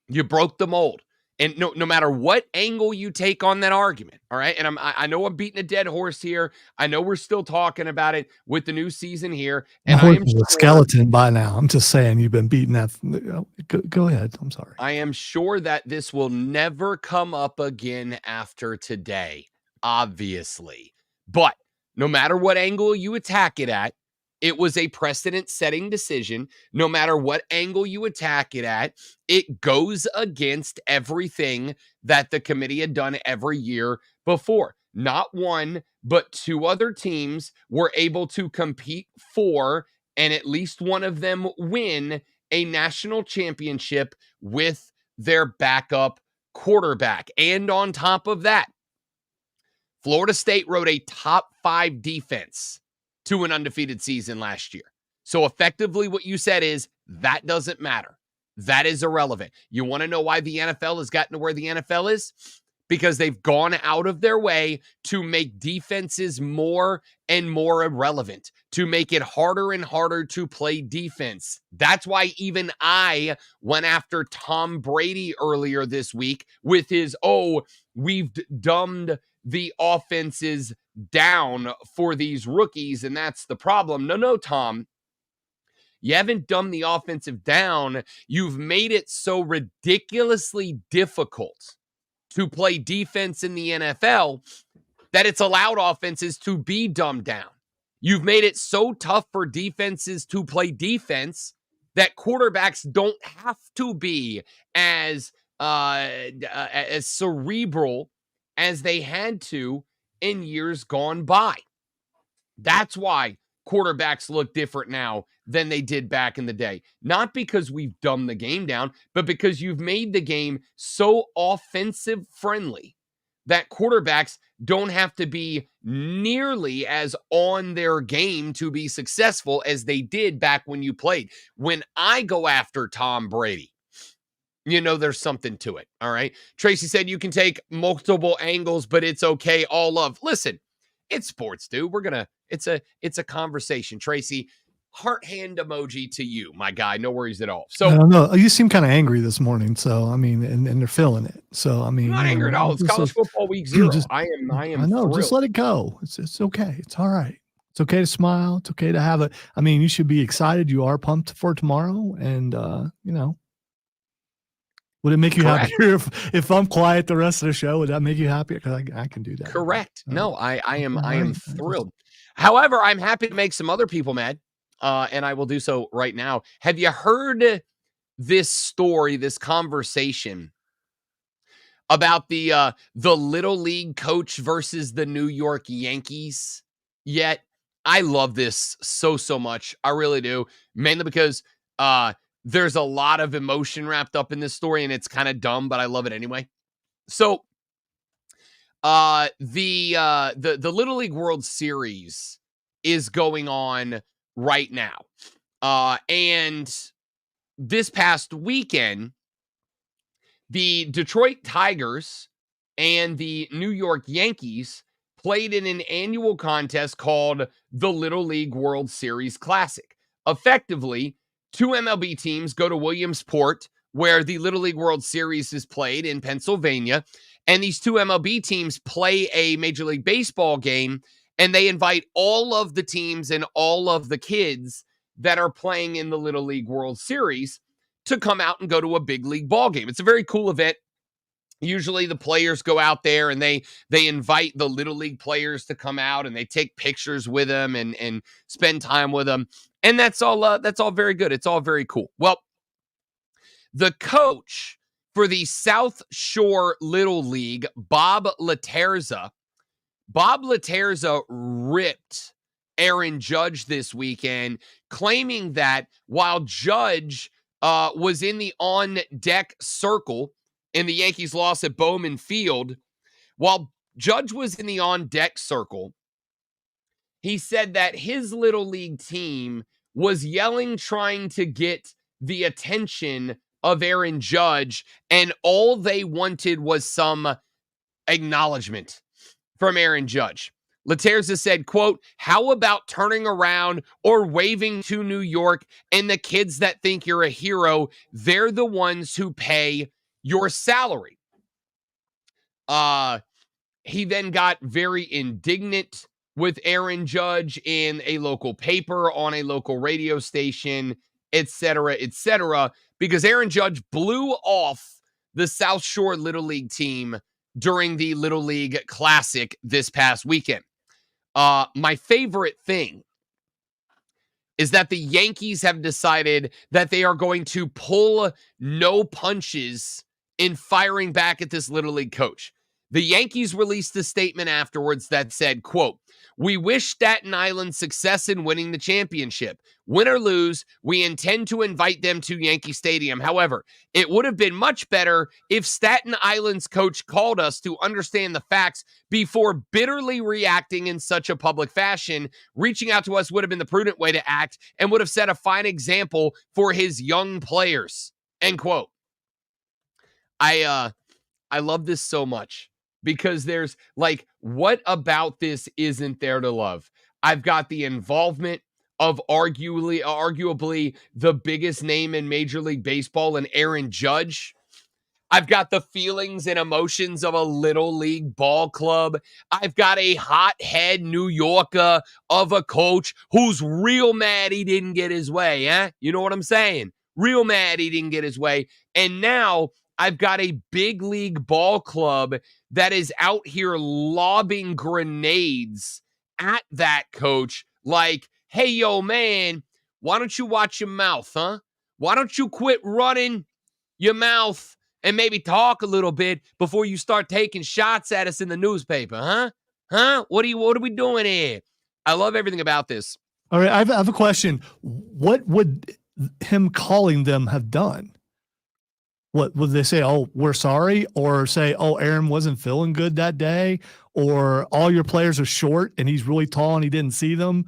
you broke the mold. And no matter what angle you take on that argument, all right? And I know I'm beating a dead horse here. I know we're still talking about it with the new season here. And The I horse am is a skeleton by now. I'm just saying you've been beating that. Go ahead. I'm sorry. I am sure that this will never come up again after today, obviously. But no matter what angle you attack it at, it was a precedent-setting decision. No matter what angle you attack it at, it goes against everything that the committee had done every year before. Not one, but two other teams were able to compete for, and at least one of them win, a national championship with their backup quarterback. And on top of that, Florida State rode a top 5 defense to an undefeated season last year. So effectively what you said is that doesn't matter. That is irrelevant. You want to know why the NFL has gotten to where the NFL is? Because they've gone out of their way to make defenses more and more irrelevant, to make it harder and harder to play defense. That's why even I went after Tom Brady earlier this week with his, we've dumbed the offenses down for these rookies, and that's the problem. No, Tom. You haven't dumbed the offensive down. You've made it so ridiculously difficult to play defense in the NFL that it's allowed offenses to be dumbed down. You've made it so tough for defenses to play defense that quarterbacks don't have to be as cerebral as they had to in years gone by. That's why quarterbacks look different now than they did back in the day. Not because we've dumbed the game down, but because you've made the game so offensive friendly that quarterbacks don't have to be nearly as on their game to be successful as they did back when you played. When I go after Tom Brady, you know there's something to it, all right? Tracy said you can take multiple angles, but it's okay, all love. Listen, it's sports, dude. It's a conversation. Tracy, heart hand emoji to you, my guy. No worries at all. So I don't know. You seem kind of angry this morning. So, I mean, and they're feeling it. So, I mean, I'm not angry at all. It's college football week 0. I am I know. thrilled. Just let it go. It's okay. It's all right. It's okay to smile. It's okay to have I mean, you should be excited. You are pumped for tomorrow. And, would it make you happier if I'm quiet the rest of the show? Would that make you happier? Because I can do that. Correct. No, I am thrilled. However, I'm happy to make some other people mad, and I will do so right now. Have you heard this story, this conversation about the Little League coach versus the New York Yankees yet? I love this so much. I really do, mainly because there's a lot of emotion wrapped up in this story, and it's kind of dumb, but I love it anyway. So, the Little League World Series is going on right now. And this past weekend, the Detroit Tigers and the New York Yankees played in an annual contest called the Little League World Series Classic. Effectively, 2 MLB teams go to Williamsport, where the Little League World Series is played in Pennsylvania, and these 2 MLB teams play a Major League Baseball game, and they invite all of the teams and all of the kids that are playing in the Little League World Series to come out and go to a big league ball game. It's a very cool event. Usually the players go out there and they invite the Little League players to come out, and they take pictures with them and spend time with them. And that's all very good. It's all very cool. Well, the coach for the South Shore Little League, Bob Laterza ripped Aaron Judge this weekend, claiming that while Judge was in the on-deck circle in the Yankees' loss at Bowman Field, while Judge was in the on-deck circle, he said that his Little League team was yelling, trying to get the attention of Aaron Judge, and all they wanted was some acknowledgement from Aaron Judge. Laterza said, quote, how about turning around or waving to New York and the kids that think you're a hero, they're the ones who pay your salary. He then got very indignant with Aaron Judge in a local paper, on a local radio station, etc., because Aaron Judge blew off the South Shore Little League team during the Little League Classic this past weekend. My favorite thing is that the Yankees have decided that they are going to pull no punches in firing back at this Little League coach. The Yankees released a statement afterwards that said, quote, we wish Staten Island success in winning the championship. Win or lose, we intend to invite them to Yankee Stadium. However, it would have been much better if Staten Island's coach called us to understand the facts before bitterly reacting in such a public fashion. Reaching out to us would have been the prudent way to act and would have set a fine example for his young players. End quote. I love this so much. Because there's like, what about this isn't there to love? I've got the involvement of arguably the biggest name in Major League Baseball and Aaron Judge. I've got the feelings and emotions of a Little League ball club. I've got a hothead New Yorker of a coach who's real mad he didn't get his way. You know what I'm saying? Real mad he didn't get his way. And now I've got a big league ball club that is out here lobbing grenades at that coach like, hey, yo, man, why don't you watch your mouth, huh? Why don't you quit running your mouth and maybe talk a little bit before you start taking shots at us in the newspaper, huh? Huh? What are we doing here? I love everything about this. All right, I have a question. What would him calling them have done? What would they say? Oh, we're sorry, or say, oh, Aaron wasn't feeling good that day, or all your players are short and he's really tall and he didn't see them.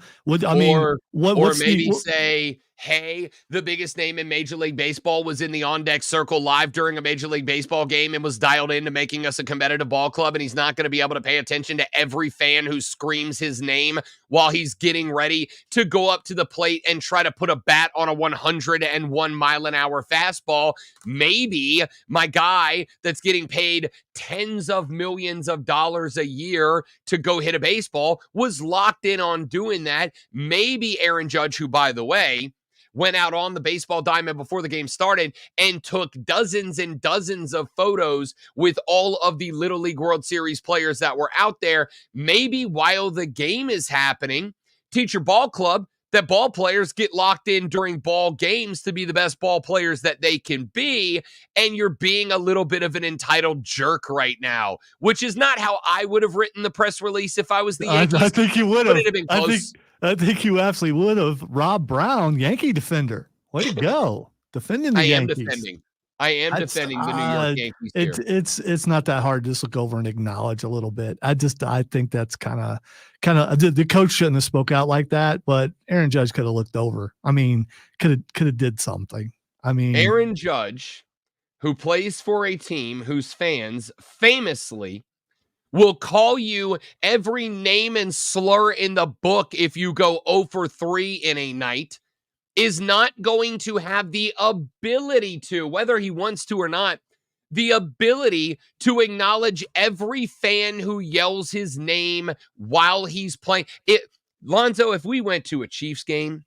Say, hey, the biggest name in Major League Baseball was in the On Deck Circle live during a Major League Baseball game and was dialed into making us a competitive ball club, and he's not going to be able to pay attention to every fan who screams his name while he's getting ready to go up to the plate and try to put a bat on a 101 mile an hour fastball. Maybe my guy that's getting paid tens of millions of dollars a year to go hit a baseball was locked in on doing that. Maybe Aaron Judge, who, by the way, went out on the baseball diamond before the game started and took dozens and dozens of photos with all of the Little League World Series players that were out there. Maybe while the game is happening, teach your ball club that ball players get locked in during ball games to be the best ball players that they can be, and you're being a little bit of an entitled jerk right now, which is not how I would have written the press release if I was the Yankees. I think you would have. It'd have been close. I think you absolutely would have. Rob Brown, Yankee defender. Way to go. Defending the Yankees. I am defending the New York Yankees here. It's not that hard to just look over and acknowledge a little bit. I think that's kind of the coach shouldn't have spoke out like that, but Aaron Judge could have looked over. I mean, could have did something. I mean, Aaron Judge, who plays for a team whose fans famously will call you every name and slur in the book if you go 0 for 3 in a night, is not going to have the ability to, whether he wants to or not, the ability to acknowledge every fan who yells his name while he's playing. Lonzo, if we went to a Chiefs game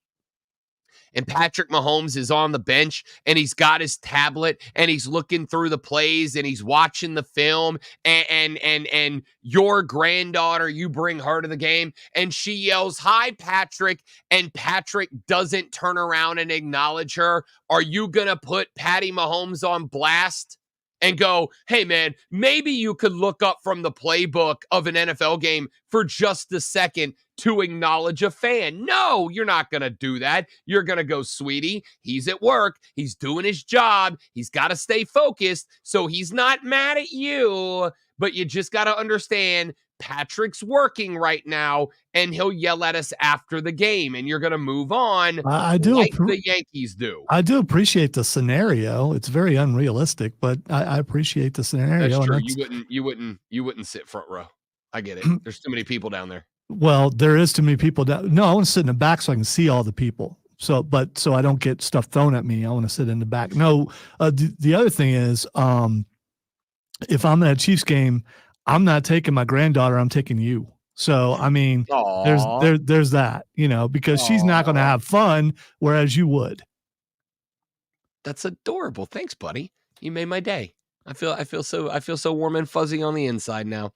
and Patrick Mahomes is on the bench and he's got his tablet and he's looking through the plays and he's watching the film, and your granddaughter, you bring her to the game and she yells, "Hi, Patrick," and Patrick doesn't turn around and acknowledge her, are you going to put Patty Mahomes on blast and go, hey, man, maybe you could look up from the playbook of an NFL game for just a second to acknowledge a fan? No, you're not going to do that. You're going to go, sweetie, he's at work. He's doing his job. He's got to stay focused. So he's not mad at you, but you just got to understand Patrick's working right now, and he'll yell at us after the game, and you're going to move on I do. like the Yankees do. I do appreciate the scenario. It's very unrealistic, but I appreciate the scenario. That's true. And You wouldn't sit front row. I get it. There's too many people down there. well, there is too many people down. No, I want to sit in the back so I can see all the people. So I don't get stuff thrown at me. I want to sit in the back. No, the other thing is, if I'm at a Chiefs game, I'm not taking my granddaughter. I'm taking you. So I mean, there's that, because she's not going to have fun, whereas you would. That's adorable. Thanks, buddy. You made my day. I feel so warm and fuzzy on the inside now.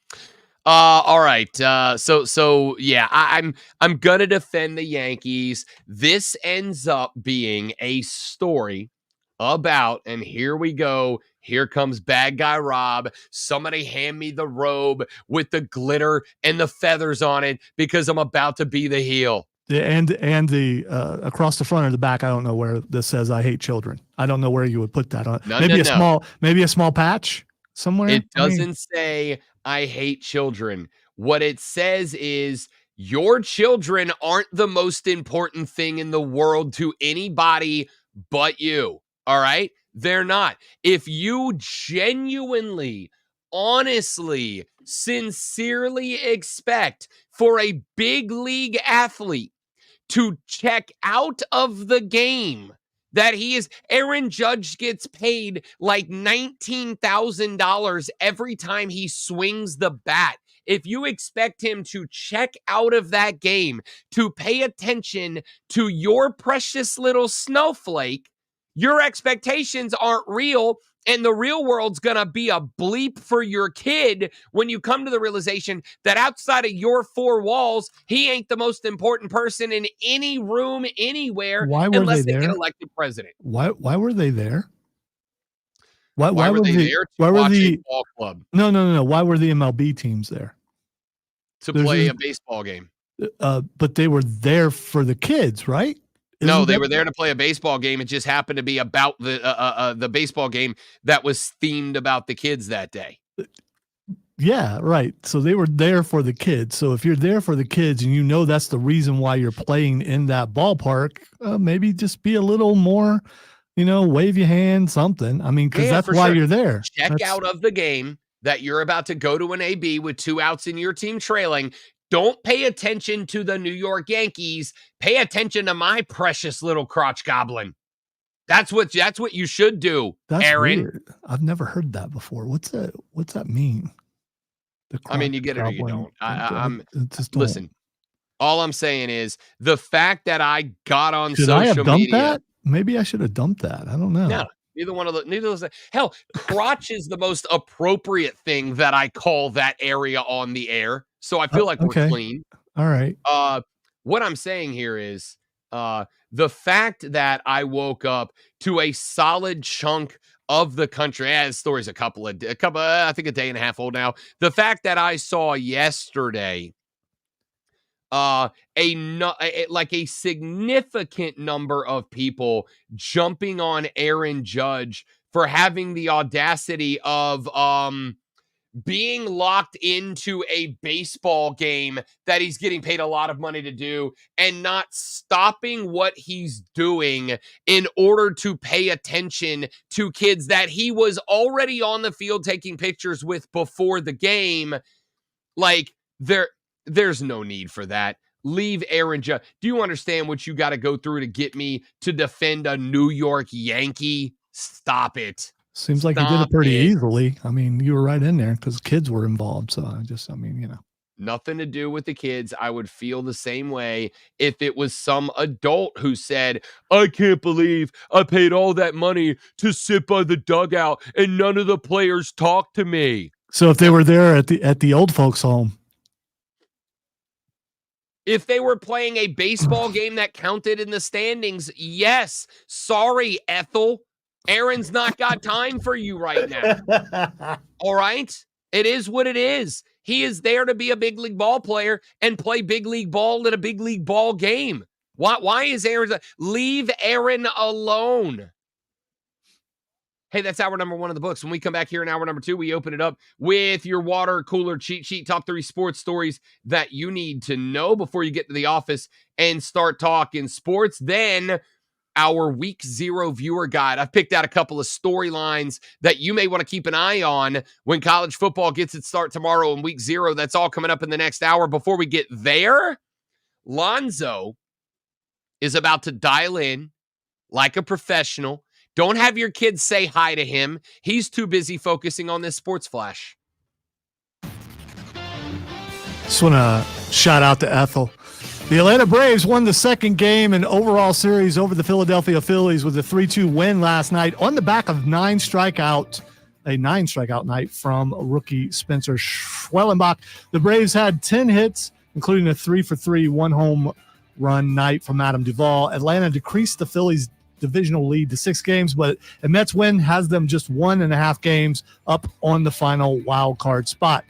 All right. So yeah, I'm gonna defend the Yankees. This ends up being a story about, and here we go. Here comes bad guy Rob. Somebody hand me the robe with the glitter and the feathers on it because I'm about to be the heel. And the across the front or the back, I don't know where this says "I hate children." I don't know where you would put that on. Maybe a small patch somewhere. It doesn't say "I hate children." What it says is your children aren't the most important thing in the world to anybody but you. All right? They're not. If you genuinely, honestly, sincerely expect for a big league athlete to check out of the game that Aaron Judge gets paid like $19,000 every time he swings the bat. If you expect him to check out of that game to pay attention to your precious little snowflake, your expectations aren't real, and the real world's going to be a bleep for your kid when you come to the realization that outside of your four walls, he ain't the most important person in any room anywhere unless they get elected president. Why were they there? Why were they there to watch a ball club? No. Why were the MLB teams there? To play a baseball game. But they were there for the kids, right? No, they were there to play a baseball game. It just happened to be about the baseball game that was themed about the kids that day. Yeah, right. So they were there for the kids. So if you're there for the kids and that's the reason why you're playing in that ballpark, maybe just be a little more, wave your hand, something. I mean, because that's why you're there. Check out of the game that you're about to go to an AB with 2 outs in your team trailing. Don't pay attention to the New York Yankees. Pay attention to my precious little crotch goblin. That's what you should do, Aaron. Weird. I've never heard that before. What's that mean? I mean, you get it or you don't. Listen. All I'm saying is the fact that I got on social media. That? Maybe I should have dumped that. I don't know. No. Neither of those. Hell, crotch is the most appropriate thing that I call that area on the air. So I feel like we're clean. All right. What I'm saying here is the fact that I woke up to a solid chunk of the country. The story's a couple, I think a day and a half old now. The fact that I saw yesterday a significant number of people jumping on Aaron Judge for having the audacity of being locked into a baseball game that he's getting paid a lot of money to do and not stopping what he's doing in order to pay attention to kids that he was already on the field taking pictures with before the game. Like, there's no need for that. Leave Aaron Judge. Do you understand what you got to go through to get me to defend a New York Yankee? Stop it. Seems like you did it pretty easily. I mean, you were right in there because kids were involved. So Nothing to do with the kids. I would feel the same way if it was some adult who said, I can't believe I paid all that money to sit by the dugout and none of the players talked to me. So if they were there at the old folks' home. If they were playing a baseball game that counted in the standings, yes. Sorry, Ethel. Aaron's not got time for you right now. All right? It is what it is. He is there to be a big league ball player and play big league ball at a big league ball game. Why is Aaron? Leave Aaron alone. Hey, that's hour number 1 of the books. When we come back here in hour number 2, we open it up with your water cooler cheat sheet, top 3 sports stories that you need to know before you get to the office and start talking sports. Then our week 0 viewer guide. I've picked out a couple of storylines that you may want to keep an eye on when college football gets its start tomorrow in week 0. That's all coming up in the next hour. Before we get there, Lonzo is about to dial in like a professional. Don't have your kids say hi to him. He's too busy focusing on this sports flash. Just want to shout out to Ethel. The Atlanta Braves won the second game in overall series over the Philadelphia Phillies with a 3-2 win last night on the back of a 9-strikeout night from rookie Spencer Schwellenbach. The Braves had 10 hits, including a 3-for-3 one-home run night from Adam Duvall. Atlanta decreased the Phillies' divisional lead to 6 games, but a Mets win has them just 1.5 games up on the final wild card spot.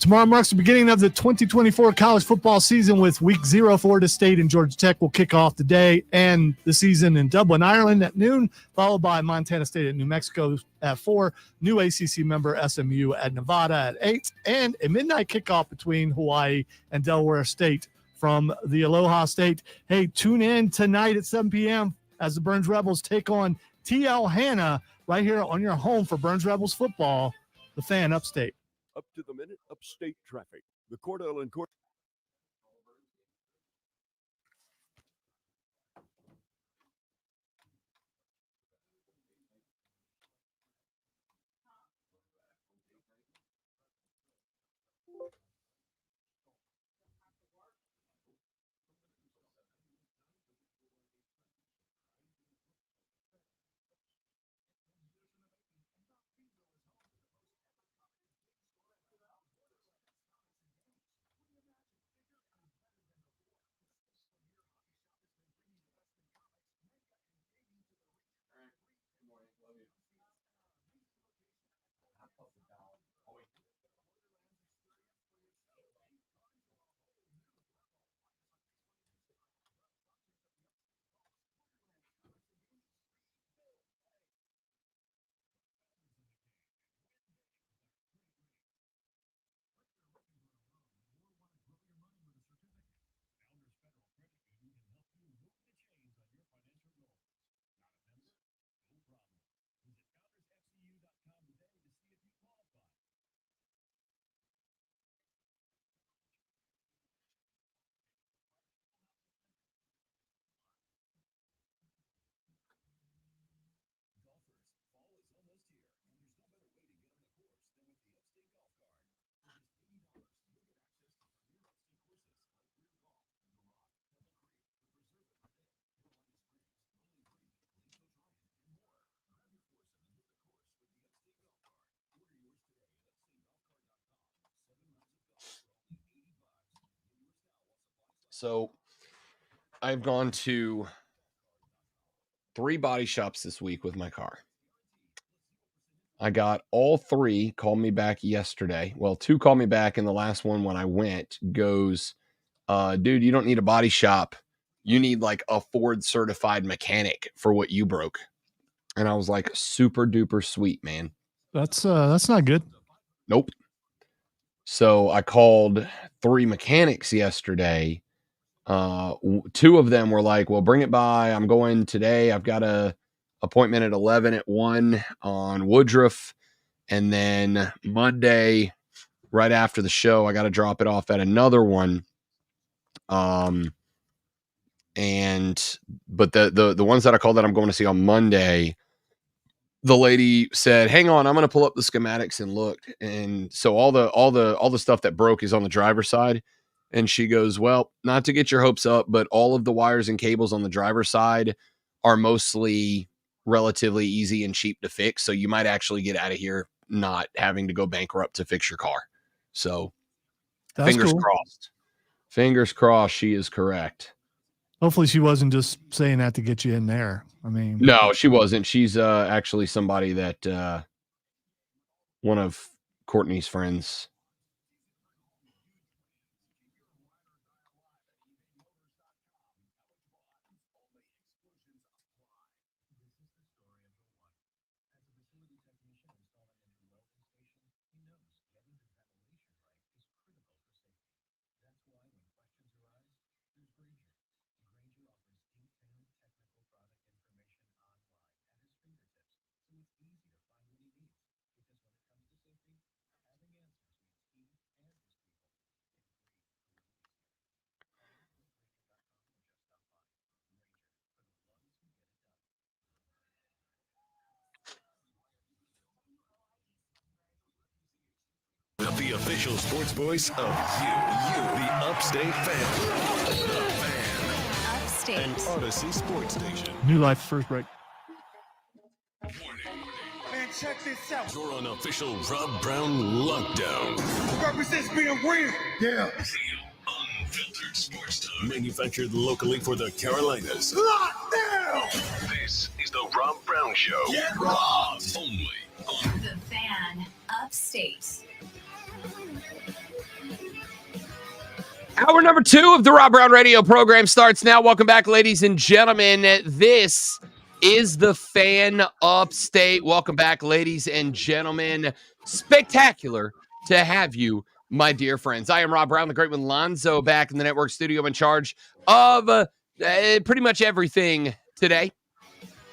Tomorrow marks the beginning of the 2024 college football season with week 0. Florida State and Georgia Tech will kick off the day and the season in Dublin, Ireland at noon, followed by Montana State at New Mexico at 4, new ACC member SMU at Nevada at 8, and a midnight kickoff between Hawaii and Delaware State from the Aloha State. Hey, tune in tonight at 7 p.m. as the Burns Rebels take on TL Hanna right here on your home for Burns Rebels football, the Fan Upstate. Up to the minute upstate traffic. The Cordell and So I've gone to 3 body shops this week with my car. I got all 3 call me back yesterday. Well, 2 called me back, and the last one when I went goes, dude, you don't need a body shop. You need like a Ford certified mechanic for what you broke. And I was like, super duper sweet, man. That's not good. Nope. So I called 3 mechanics yesterday. 2 of them were like, well, bring it by. I'm going today. I've got a appointment at 11 at 1 on Woodruff. And then Monday, right after the show, I got to drop it off at another one. But the ones that I called that I'm going to see on Monday, the lady said, hang on, I'm going to pull up the schematics and look. And so all the stuff that broke is on the driver's side. And she goes, well, not to get your hopes up, but all of the wires and cables on the driver's side are mostly relatively easy and cheap to fix. So you might actually get out of here not having to go bankrupt to fix your car. So That's fingers cool. crossed. Fingers crossed she is correct. Hopefully she wasn't just saying that to get you in there. I mean, No, she wasn't. She's actually somebody that one of Courtney's friends. The official sports voice of the Upstate Fan. The Fan. Upstate. An Odyssey sports station. New Life first break. Man, check this out. You're on official Rob Brown lockdown. Represents being real. Yeah. Unfiltered sports talk. Manufactured locally for the Carolinas. Locked down. This is the Rob Brown Show. Get robbed. Only on The Fan. Upstate. Hour number 2 of the Rob Brown Radio program starts now. Welcome back, ladies and gentlemen. This is the Fan Upstate. Welcome back, ladies and gentlemen. Spectacular to have you, my dear friends. I am Rob Brown, the great one, Lonzo, back in the network studio in charge of pretty much everything today.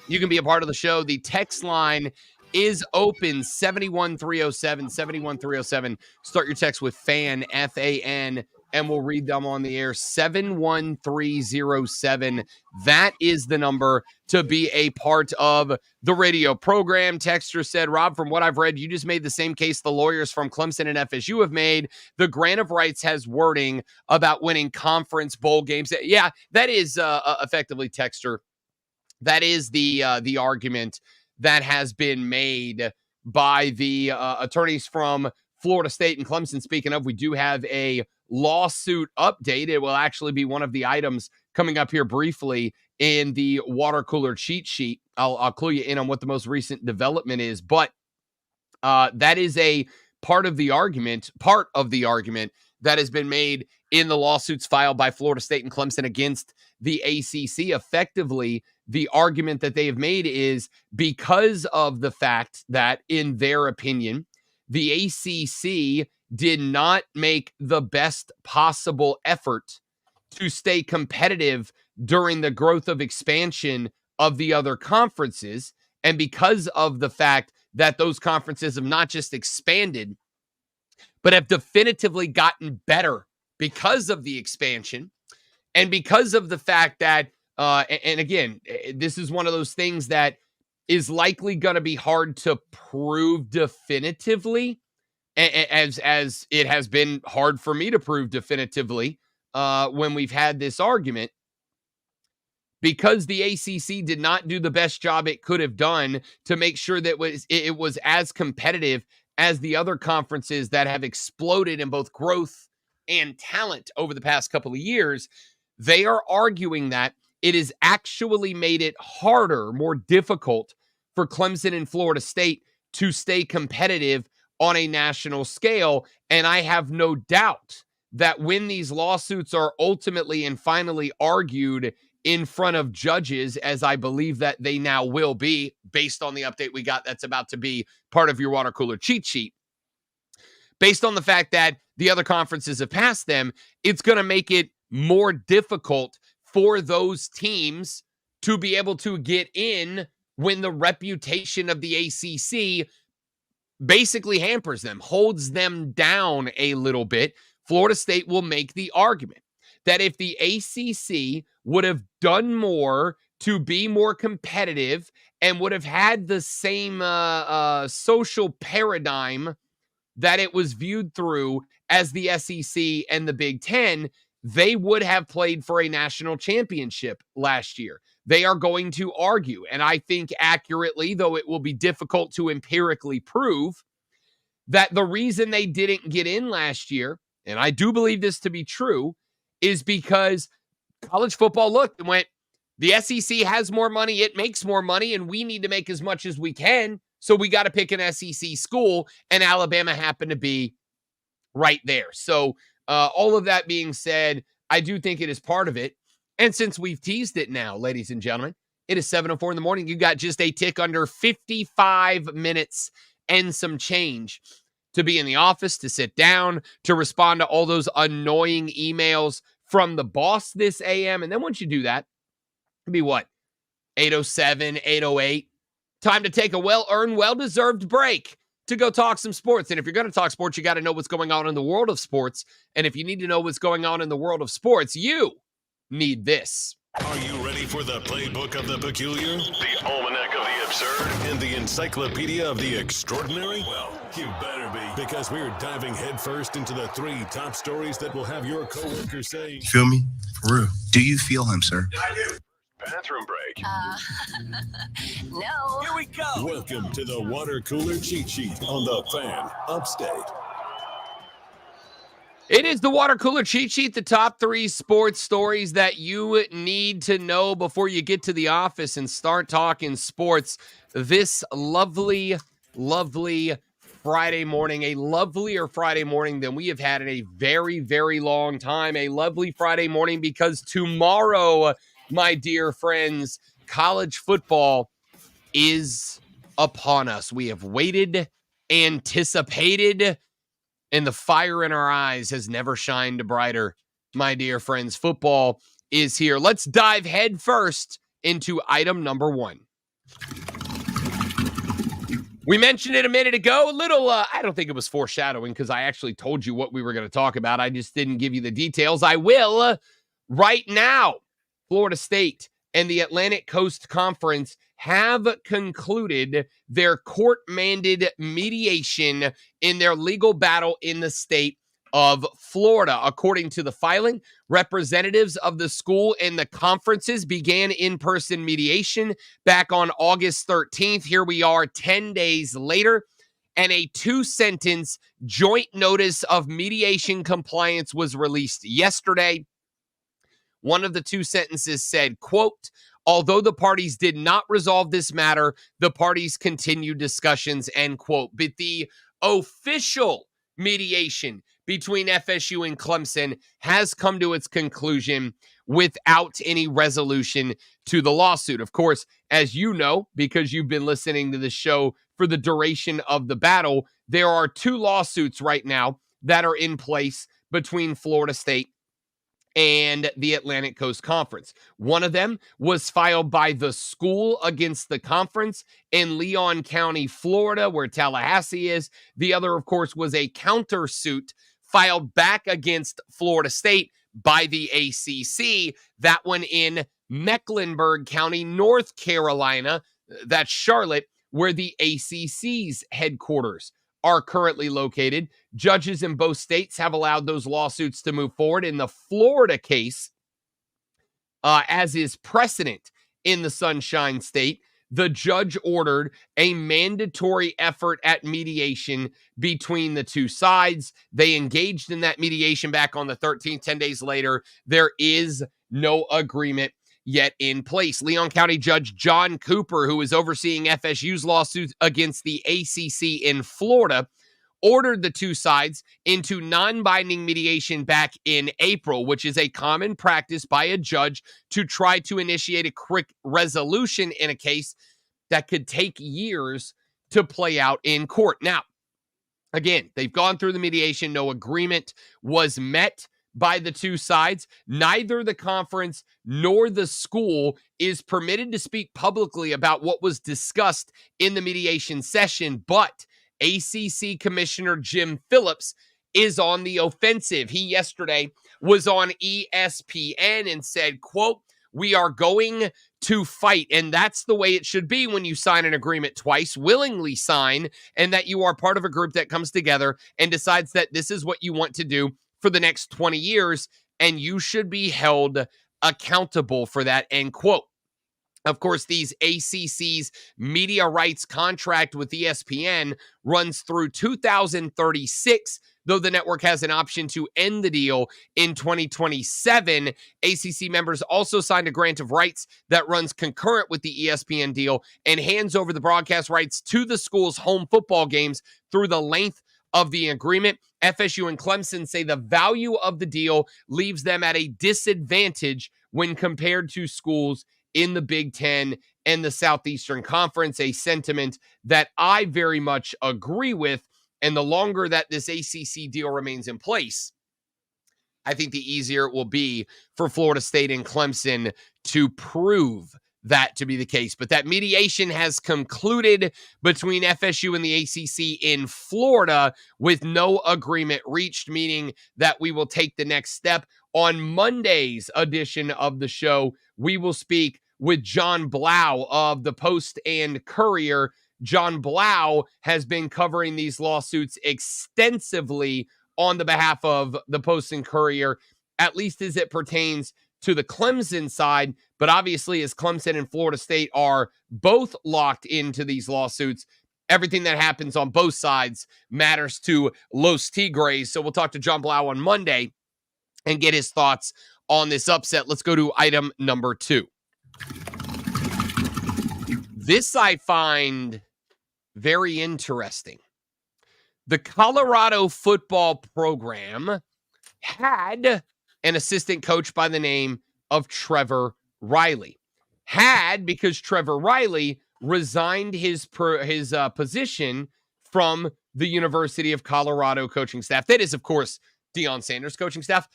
You can be a part of the show. The text line is open, 71307, 71307. Start your text with FAN, F-A-N, and we'll read them on the air, 71307. That is the number to be a part of the radio program. Texter said, Rob, from what I've read, you just made the same case the lawyers from Clemson and FSU have made. The grant of rights has wording about winning conference bowl games. Yeah, that is effectively, Texter. That is the argument that has been made by the attorneys from Florida State and Clemson. Speaking of, we do have a lawsuit update. It will actually be one of the items coming up here briefly in the water cooler cheat sheet. I'll clue you in on what the most recent development is, but that is a part of the argument that has been made in the lawsuits filed by Florida State and Clemson against the ACC. Effectively, the argument that they have made is because of the fact that, in their opinion, the ACC did not make the best possible effort to stay competitive during the growth of expansion of the other conferences. And because of the fact that those conferences have not just expanded, but have definitively gotten better because of the expansion, and because of the fact that, and again, this is one of those things that is likely going to be hard to prove definitively, as it has been hard for me to prove definitively when we've had this argument, because the ACC did not do the best job it could have done to make sure that it was as competitive as the other conferences that have exploded in both growth and talent over the past couple of years. They are arguing that it has actually made it harder, more difficult for Clemson and Florida State to stay competitive on a national scale. And I have no doubt that when these lawsuits are ultimately and finally argued in front of judges, as I believe that they now will be, based on the update we got that's about to be part of your water cooler cheat sheet, based on the fact that the other conferences have passed them, it's going to make it more difficult for those teams to be able to get in when the reputation of the ACC basically hampers them, holds them down a little bit. Florida State will make the argument that if the ACC would have done more to be more competitive and would have had the same social paradigm that it was viewed through as the SEC and the Big Ten, they would have played for a national championship last year. They are going to argue, and I think accurately, though it will be difficult to empirically prove, that the reason they didn't get in last year, and I do believe this to be true, is because college football looked and went, the SEC has more money, it makes more money, and we need to make as much as we can, so we got to pick an SEC school, and Alabama happened to be right there. So all of that being said, I do think it is part of it. And since we've teased it now, ladies and gentlemen, it is 7:04 in the morning. You got just a tick under 55 minutes and some change to be in the office, to sit down, to respond to all those annoying emails from the boss this AM. And then once you do that, it'll be what? 8:07, 8:08. Time to take a well-earned, well-deserved break to go talk some sports. And if you're going to talk sports, you got to know what's going on in the world of sports. And if you need to know what's going on in the world of sports, you need this. Are you ready for the playbook of the peculiar? The almanac of the absurd, and the encyclopedia of the extraordinary? Well, you better be, because we're diving headfirst into the 3 top stories that will have your coworkers saying, Feel me? For real. Do you feel him, sir? I do. Bathroom break. No. Here we go. Welcome to the water cooler cheat sheet on the Fan Upstate. It is the water cooler cheat sheet, the top 3 sports stories that you need to know before you get to the office and start talking sports this lovely, lovely Friday morning. A lovelier Friday morning than we have had in a very, very long time. A lovely Friday morning because tomorrow, my dear friends, college football is upon us. We have waited, anticipated, and the fire in our eyes has never shined brighter. My dear friends, football is here. Let's dive head first into item number 1. We mentioned it a minute ago, a little, I don't think it was foreshadowing because I actually told you what we were going to talk about. I just didn't give you the details. I will right now. Florida State and the Atlantic Coast Conference have concluded their court-mandated mediation in their legal battle in the state of Florida. According to the filing, representatives of the school and the conferences began in-person mediation back on August 13th. Here we are 10 days later, and a 2-sentence joint notice of mediation compliance was released yesterday. One of the 2 sentences said, quote, although the parties did not resolve this matter, the parties continued discussions, end quote. But the official mediation between FSU and Clemson has come to its conclusion without any resolution to the lawsuit. Of course, as you know, because you've been listening to the show for the duration of the battle, there are 2 lawsuits right now that are in place between Florida State and the Atlantic Coast Conference. One of them was filed by the school against the conference in Leon County, Florida, where Tallahassee is. The other, of course, was a countersuit filed back against Florida State by the ACC. That one in Mecklenburg County, North Carolina. That's Charlotte, where the ACC's headquarters are currently located. Judges in both states have allowed those lawsuits to move forward. In the Florida case, as is precedent in the Sunshine State, the judge ordered a mandatory effort at mediation between the 2 sides. They engaged in that mediation back on the 13th. 10 days later, there is no agreement yet in place. Leon County Judge John Cooper, who is overseeing FSU's lawsuit against the ACC in Florida, ordered the 2 sides into non-binding mediation back in April, which is a common practice by a judge to try to initiate a quick resolution in a case that could take years to play out in court. Now, again, they've gone through the mediation. No agreement was met by the 2 sides. Neither the conference nor the school is permitted to speak publicly about what was discussed in the mediation session, but ACC Commissioner Jim Phillips is on the offensive. He yesterday was on ESPN and said, quote, we are going to fight. And that's the way it should be when you sign an agreement twice, willingly sign, and that you are part of a group that comes together and decides that this is what you want to do for the next 20 years, and you should be held accountable for that, end quote. Of course, these ACC's media rights contract with ESPN runs through 2036, though the network has an option to end the deal in 2027. ACC members also signed a grant of rights that runs concurrent with the ESPN deal and hands over the broadcast rights to the school's home football games through the length of the agreement. FSU and Clemson say the value of the deal leaves them at a disadvantage when compared to schools in the Big Ten and the Southeastern Conference, a sentiment that I very much agree with. And the longer that this ACC deal remains in place, I think the easier it will be for Florida State and Clemson to prove that to be the case. But that mediation has concluded between FSU and the ACC in Florida with no agreement reached, meaning that we will take the next step. On Monday's edition of the show, we will speak with John Blau of the Post and Courier. John Blau has been covering these lawsuits extensively on the behalf of the Post and Courier, at least as it pertains to the Clemson side. But obviously, as Clemson and Florida State are both locked into these lawsuits, everything that happens on both sides matters to Los Tigres. So we'll talk to John Blau on Monday and get his thoughts on this upset. Let's go to item number 2. This I find very interesting. The Colorado football program had an assistant coach by the name of Trevor Riley. Had because Trevor Riley resigned his position from the University of Colorado coaching staff. That is, of course, Deion Sanders' coaching staff.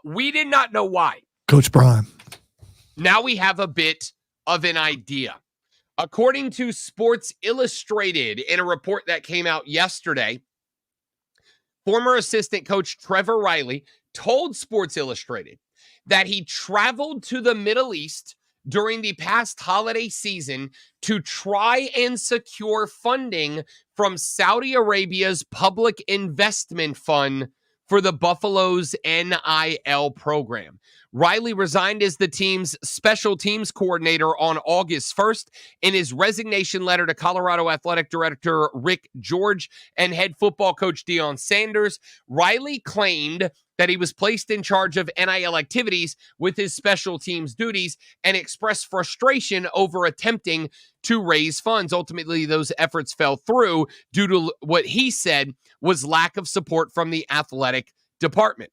We did not know why. Coach Prime. Now we have a bit of an idea. According to Sports Illustrated, in a report that came out yesterday, former assistant coach Trevor Riley told Sports Illustrated that he traveled to the Middle East during the past holiday season to try and secure funding from Saudi Arabia's public investment fund for the Buffalo's NIL program. Riley resigned as the team's special teams coordinator on August 1st. In his resignation letter to Colorado Athletic Director Rick George and head football coach Deion Sanders, Riley claimed that he was placed in charge of NIL activities with his special teams duties and expressed frustration over attempting to raise funds. Ultimately, those efforts fell through due to what he said was lack of support from the athletic department.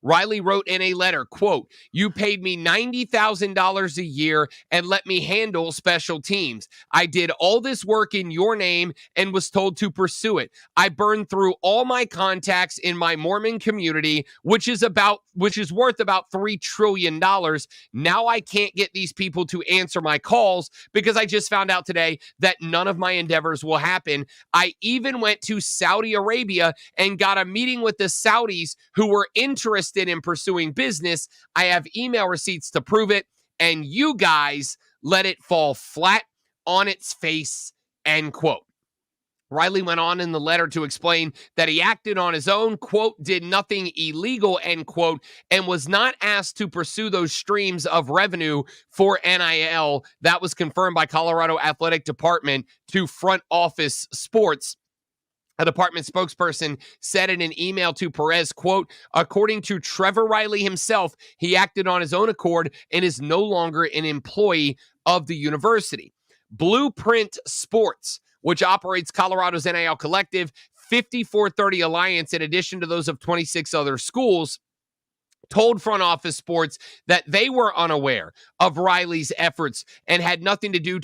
Riley wrote in a letter, quote, "You paid me $90,000 a year and let me handle special teams. I did all this work in your name and was told to pursue it. I burned through all my contacts in my Mormon community, which is worth about $3 trillion. Now I can't get these people to answer my calls because I just found out today that none of my endeavors will happen. I even went to Saudi Arabia and got a meeting with the Saudis who were interested in pursuing business. I have email receipts to prove it, and you guys let it fall flat on its face," end quote. Riley went on in the letter to explain that he acted on his own, quote, "did nothing illegal," end quote, and was not asked to pursue those streams of revenue for NIL. That was confirmed by Colorado Athletic Department to Front Office Sports. A department spokesperson said in an email to Perez, quote, "According to Trevor Riley himself, he acted on his own accord and is no longer an employee of the university." Blueprint Sports, which operates Colorado's NIL Collective, 5430 Alliance, in addition to those of 26 other schools, told Front Office Sports that they were unaware of Riley's efforts and had nothing to do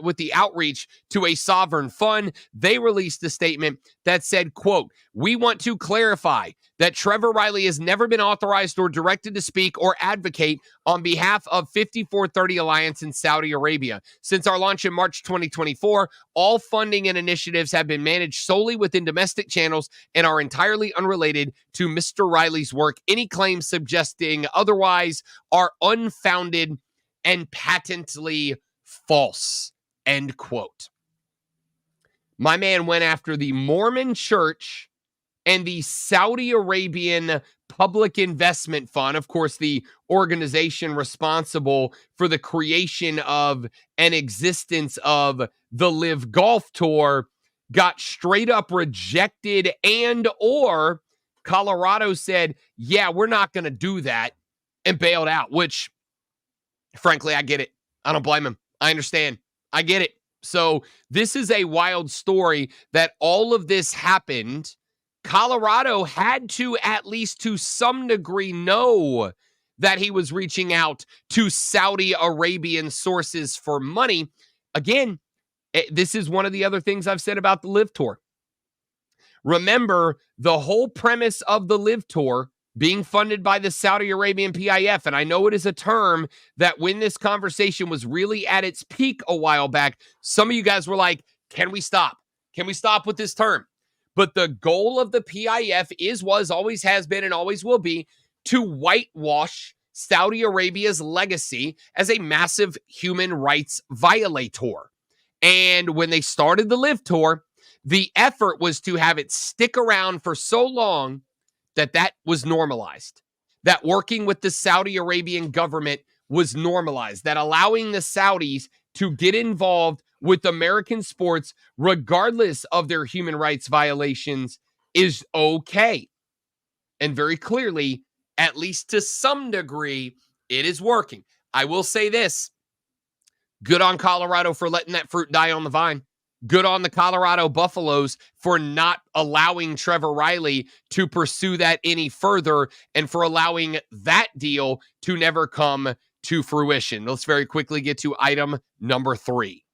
with the outreach to a sovereign fund. They released a statement that said, quote, "We want to clarify that Trevor Riley has never been authorized or directed to speak or advocate on behalf of 5430 Alliance in Saudi Arabia. Since our launch in March 2024, all funding and initiatives have been managed solely within domestic channels and are entirely unrelated to Mr. Riley's work. Any claims suggesting otherwise are unfounded and patently false," end quote. My man went after the Mormon Church and the Saudi Arabian Public Investment Fund, of course, the organization responsible for the creation of and existence of the Live Golf Tour, got straight up rejected, and or Colorado said, "Yeah, we're not going to do that," and bailed out, which, frankly, I get it. I don't blame him. I understand. I get it. So this is a wild story that all of this happened. Colorado had to, at least to some degree, know that he was reaching out to Saudi Arabian sources for money. Again, this is one of the other things I've said about the Live Tour. Remember, the whole premise of the Live Tour being funded by the Saudi Arabian PIF, and I know it is a term that when this conversation was really at its peak a while back, some of you guys were like, can we stop? Can we stop with this term? But the goal of the PIF was, always has been, and always will be to whitewash Saudi Arabia's legacy as a massive human rights violator. And when they started the Live Tour, the effort was to have it stick around for so long that was normalized, that working with the Saudi Arabian government was normalized, that allowing the Saudis to get involved with American sports, regardless of their human rights violations, is okay. And very clearly, at least to some degree, it is working. I will say this. Good on Colorado for letting that fruit die on the vine. Good on the Colorado Buffaloes for not allowing Trevor Riley to pursue that any further and for allowing that deal to never come to fruition. Let's very quickly get to item number 3.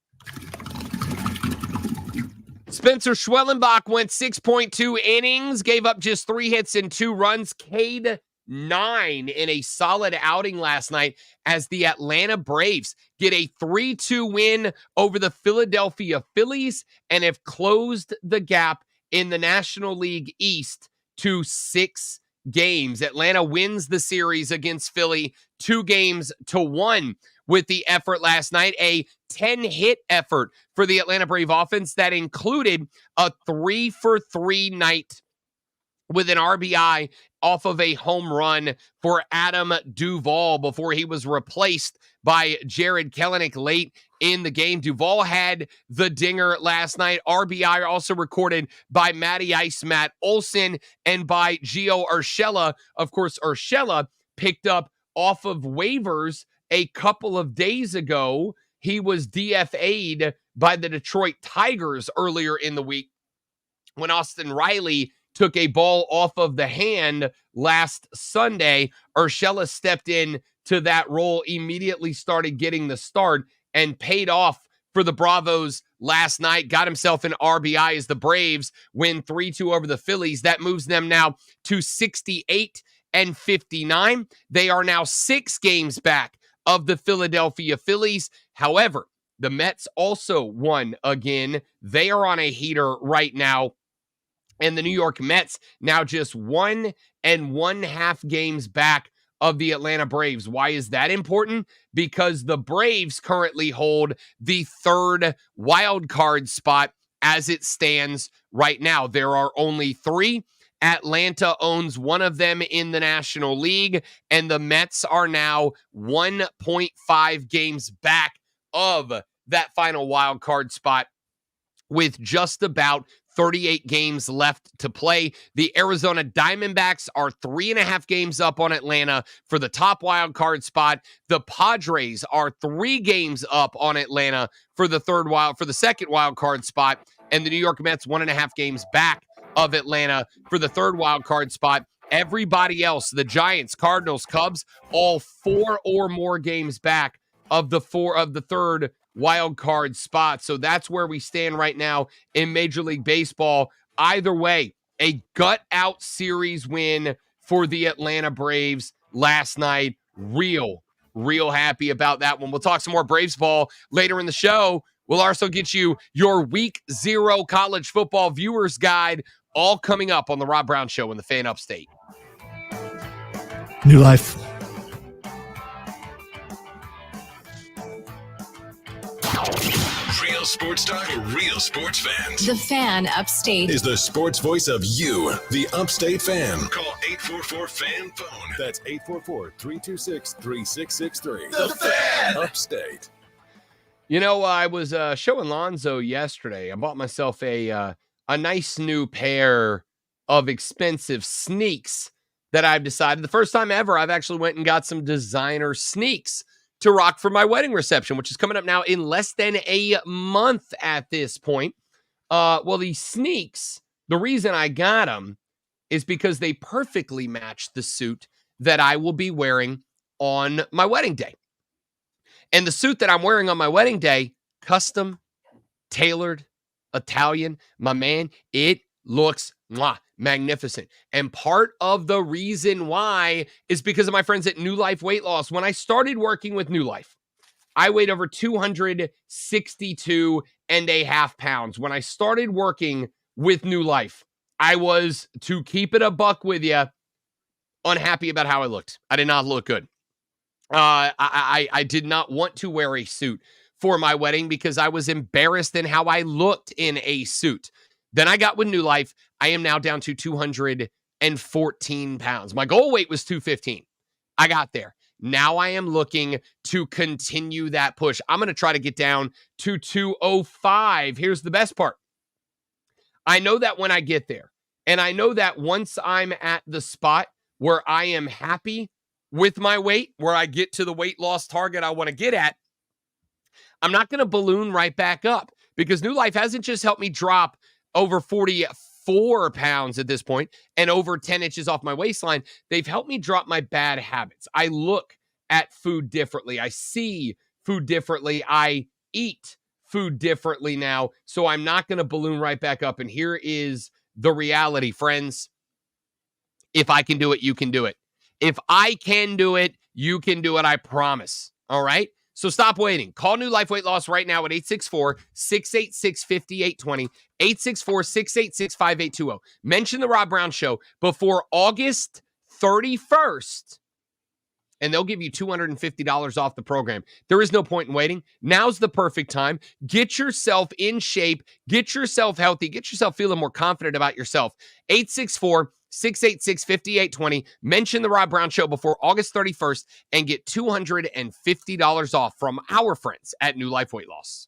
Spencer Schwellenbach went 6.2 innings, gave up just 3 hits and 2 runs, K'd 9 in a solid outing last night as the Atlanta Braves get a 3-2 win over the Philadelphia Phillies and have closed the gap in the National League East to 6 games. Atlanta wins the series against Philly 2-1 with the effort last night, a 10-hit effort for the Atlanta Brave offense that included a 3-for-3 night with an RBI off of a home run for Adam Duvall before he was replaced by Jared Kelenic late in the game. Duvall had the dinger last night. RBI also recorded by Matty Ice, Matt Olson, and by Gio Urshela. Of course, Urshela picked up off of waivers a couple of days ago. He was DFA'd by the Detroit Tigers earlier in the week when Austin Riley took a ball off of the hand last Sunday. Urshela stepped in to that role, immediately started getting the start, and paid off for the Bravos last night. Got himself an RBI as the Braves win 3-2 over the Phillies. That moves them now to 68 and 59. They are now 6 games back of the Philadelphia Phillies. However, the Mets also won again. They are on a heater right now. And the New York Mets now just 1 1/2 games back of the Atlanta Braves. Why is that important? Because the Braves currently hold the 3rd wild card spot as it stands right now. There are only 3. Atlanta owns one of them in the National League, and the Mets are now 1.5 games back of that final wild card spot with just about 38 games left to play. The Arizona Diamondbacks are 3.5 games up on Atlanta for the top wild card spot. The Padres are 3 games up on Atlanta for the second wild card spot, and the New York Mets 1.5 games back of Atlanta for the 3rd wild card spot. Everybody else, the Giants, Cardinals, Cubs, all 4 or more games back of the 3rd wild card spot. So that's where we stand right now in Major League Baseball. Either way, a gut out series win for the Atlanta Braves last night. Real happy about that one. We'll talk some more Braves ball later in the show. We'll also get you your Week 0 college football viewers guide, all coming up on the Rob Brown Show in the Fan Upstate. New life. Real sports talk, real sports fans. The Fan Upstate Is the sports voice of you, the Upstate fan. Call 844-FAN-PHONE. That's 844-326-3663. The Fan Upstate. You know, I was showing Lonzo yesterday. I bought myself a nice new pair of expensive sneaks that I've decided, the first time ever, I've actually went and got some designer sneaks to rock for my wedding reception, which is coming up now in less than a month at this point. Well, these sneaks, the reason I got them is because they perfectly match the suit that I will be wearing on my wedding day. And the suit that I'm wearing on my wedding day, custom, tailored, Italian, my man, it looks magnificent. And part of the reason why is because of my friends at New Life Weight Loss. When I started working with New Life, I weighed over 262.5 pounds. When I started working with New Life, I was, to keep it a buck with you, unhappy about how I looked. I did not look good. I did not want to wear a suit for my wedding because I was embarrassed in how I looked in a suit. Then I got with New Life. I am now down to 214 pounds. My goal weight was 215. I got there. Now I am looking to continue that push. I'm going to try to get down to 205. Here's the best part. I know that when I get there, and I know that once I'm at the spot where I am happy with my weight, where I get to the weight loss target I want to get at, I'm not going to balloon right back up because New Life hasn't just helped me drop over 44 pounds at this point and over 10 inches off my waistline. They've helped me drop my bad habits. I look at food differently. I see food differently. I eat food differently now. So I'm not going to balloon right back up. And here is the reality, friends. If I can do it, you can do it. If I can do it, you can do it. I promise. All right. So stop waiting. Call New Life Weight Loss right now at 864-686-5820, 864-686-5820. Mention the Rob Brown Show before August 31st, and they'll give you $250 off the program. There is no point in waiting. Now's the perfect time. Get yourself in shape. Get yourself healthy. Get yourself feeling more confident about yourself. 864-686-5820. Mention the Rob Brown Show before August 31st and get $250 off from our friends at New Life Weight Loss.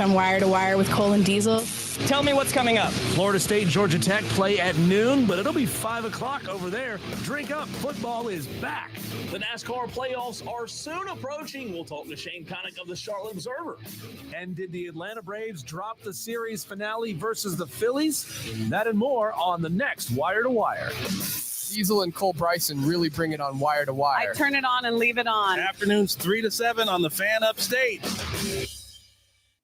I'm Wire to Wire with Cole and Diesel. Tell me what's coming up. Florida State and Georgia Tech play at noon, but it'll be 5 o'clock over there. Drink up. Football is back. The NASCAR playoffs are soon approaching. We'll talk to Shane Connick of the Charlotte Observer. And did the Atlanta Braves drop the series finale versus the Phillies? That and more on the next Wire to Wire. Diesel and Cole Bryson really bring it on Wire to Wire. I turn it on and leave it on. Afternoons 3 to 7 on the Fan Upstate.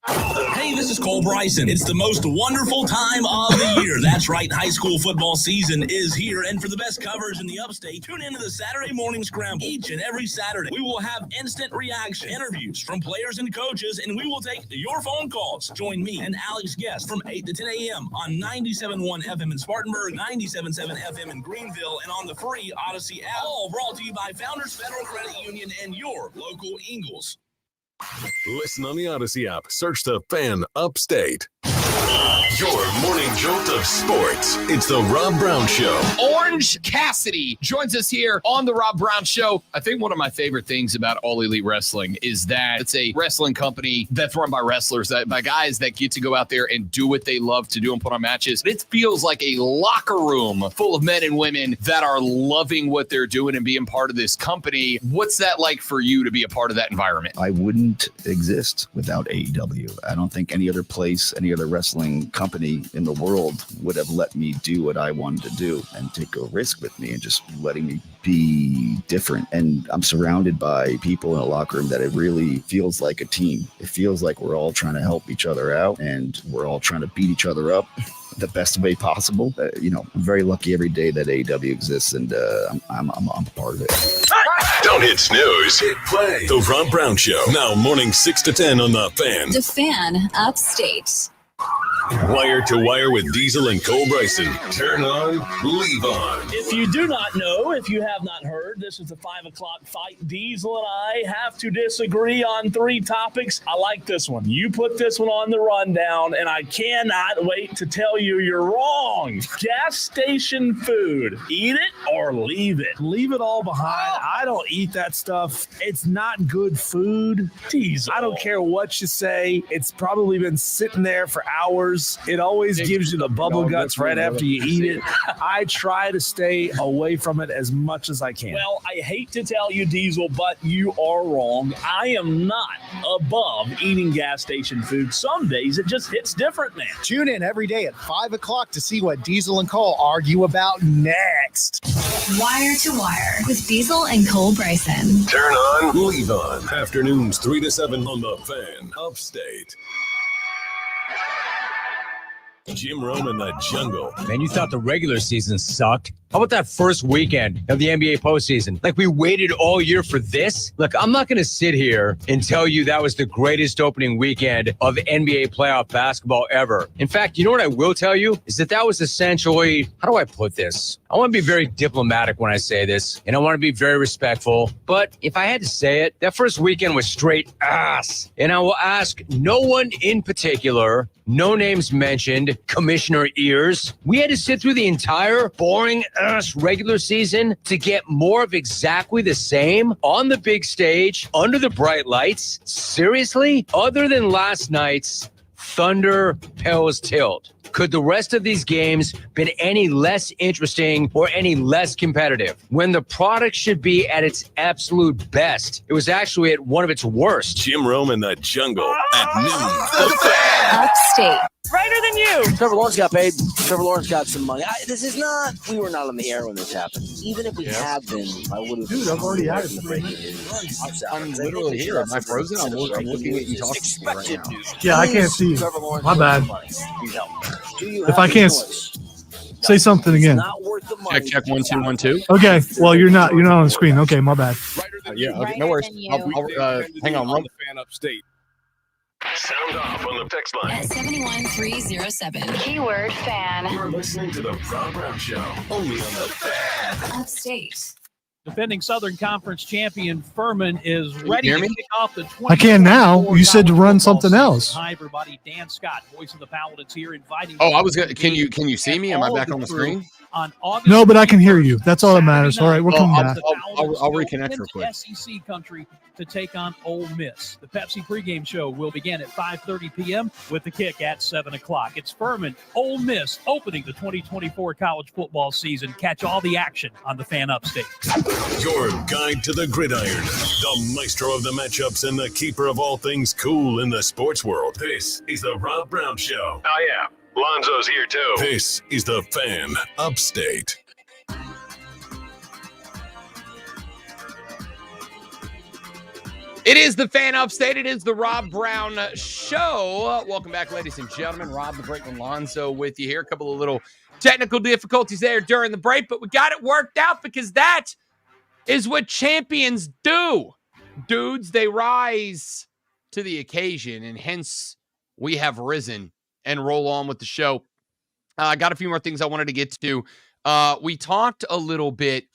Hey, this is Cole Bryson. It's the most wonderful time of the year. That's right, high school football season is here, and for the best coverage in the upstate, tune into the Saturday Morning Scramble. Each and every Saturday, we will have instant reaction interviews from players and coaches, and we will take your phone calls. Join me and Alex Guest from 8 to 10 a.m. on 97.1 FM in Spartanburg, 97.7 FM in Greenville, and on the free Odyssey app. All brought to you by Founders Federal Credit Union and your local Eagles. Listen on the Odyssey app. Search the Fan Upstate. Your morning jolt of sports. It's the Rob Brown Show. Orange Cassidy joins us here on the Rob Brown Show. I think one of my favorite things about All Elite Wrestling is that it's a wrestling company that's run by wrestlers, by guys that get to go out there and do what they love to do and put on matches. It feels like a locker room full of men and women that are loving what they're doing and being part of this company. What's that like for you to be a part of that environment? I wouldn't exist without AEW. I don't think any other place, any other wrestling company in the world would have let me do what I wanted to do and take a risk with me and just letting me be different. And I'm surrounded by people in a locker room that it really feels like a team. It feels like we're all trying to help each other out and we're all trying to beat each other up the best way possible. I'm very lucky every day that AEW exists, and I'm a part of it. Don't hit snooze. Hit play. The Rob Brown Show. Now morning 6 to 10 on The Fan. The Fan Upstate. Wire to wire with Diesel and Cole Bryson. Turn on, leave on. If you do not know, if you have not heard, this is the 5 o'clock fight. Diesel and I have to disagree on 3 topics. I like this one. You put this one on the rundown, and I cannot wait to tell you you're wrong. Gas station food. Eat it or leave it. Leave it all behind. I don't eat that stuff. It's not good food. Diesel. I don't care what you say. It's probably been sitting there for hours. It always gives you the bubble guts right after you eat it. I try to stay away from it as much as I can. Well, I hate to tell you, Diesel, but you are wrong. I am not above eating gas station food. Some days it just hits different, man. Tune in every day at 5 o'clock to see what Diesel and Cole argue about next. Wire to Wire with Diesel and Cole Bryson. Turn on, leave on. Afternoons 3 to 7 on The Fan. Upstate. Jim Rome in the jungle. Man, you thought the regular season sucked. How about that first weekend of the NBA postseason? Like, we waited all year for this? Look, I'm not going to sit here and tell you that was the greatest opening weekend of NBA playoff basketball ever. In fact, you know what I will tell you? Is that was essentially, how do I put this? I want to be very diplomatic when I say this, and I want to be very respectful. But if I had to say it, that first weekend was straight ass. And I will ask no one in particular, no names mentioned, Commissioner Ears. We had to sit through the entire boring ass regular season to get more of exactly the same on the big stage under the bright lights. Seriously? Other than last night's Thunder Pels tilt, could the rest of these games been any less interesting or any less competitive? When the product should be at its absolute best, it was actually at one of its worst. Jim Rome in the jungle at noon. The Fan. Upstate. Brighter than you. Trevor Lawrence got paid. Trevor Lawrence got some money. We were not on the air when this happened. Even if we had been, I would have. Dude, I've already had it. I'm literally here. Am I frozen? I'm looking at you talking to me right now. Yeah, I can't see you. My bad. If I can't say something again. Check 1 2 1 2. Okay. Well, you're not on the screen. Okay, my bad. Yeah. Okay, no worries. Hang on. The Fan Upstate. Sound off on the text line. At 71307. Keyword fan. You're listening to the Rob Brown Show. Only on The Fan. Upstate. Defending Southern Conference champion Furman is ready to kick off the 20. I can now. You said to run something else. Hi, everybody. Dan Scott, voice of the Paladins here, inviting. Oh, I was gonna. Can you see me? Am I back on the screen? On August No, but I can hear you. That's all that matters. All right, we're coming back. I'll reconnect real quick. SEC country to take on Ole Miss. The Pepsi pregame show will begin at 5:30 p.m. with the kick at 7 o'clock. It's Furman, Ole Miss, opening the 2024 college football season. Catch all the action on the Fan Upstate. Your guide to the gridiron, the maestro of the matchups and the keeper of all things cool in the sports world. This is the Rob Brown Show. Oh, yeah. Lonzo's here, too. This is the Fan Upstate. It is the Fan Upstate. It is the Rob Brown Show. Welcome back, ladies and gentlemen. Rob the Brakeman Lonzo with you here. A couple of little technical difficulties there during the break, but we got it worked out because that is what champions do. Dudes, they rise to the occasion, and hence we have risen and roll on with the show. I got a few more things I wanted to get to. We talked a little bit.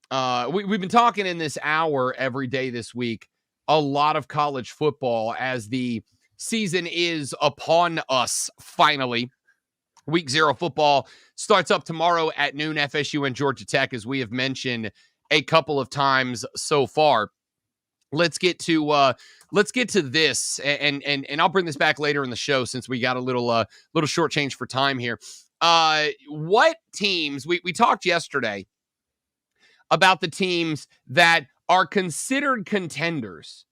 We've been talking in this hour every day this week, a lot of college football as the season is upon us finally. Week 0 football starts up tomorrow at noon, FSU and Georgia Tech, as we have mentioned a couple of times so far. Let's get to this, and I'll bring this back later in the show since we got a little short change for time here. What teams we talked yesterday about the teams that are considered contenders,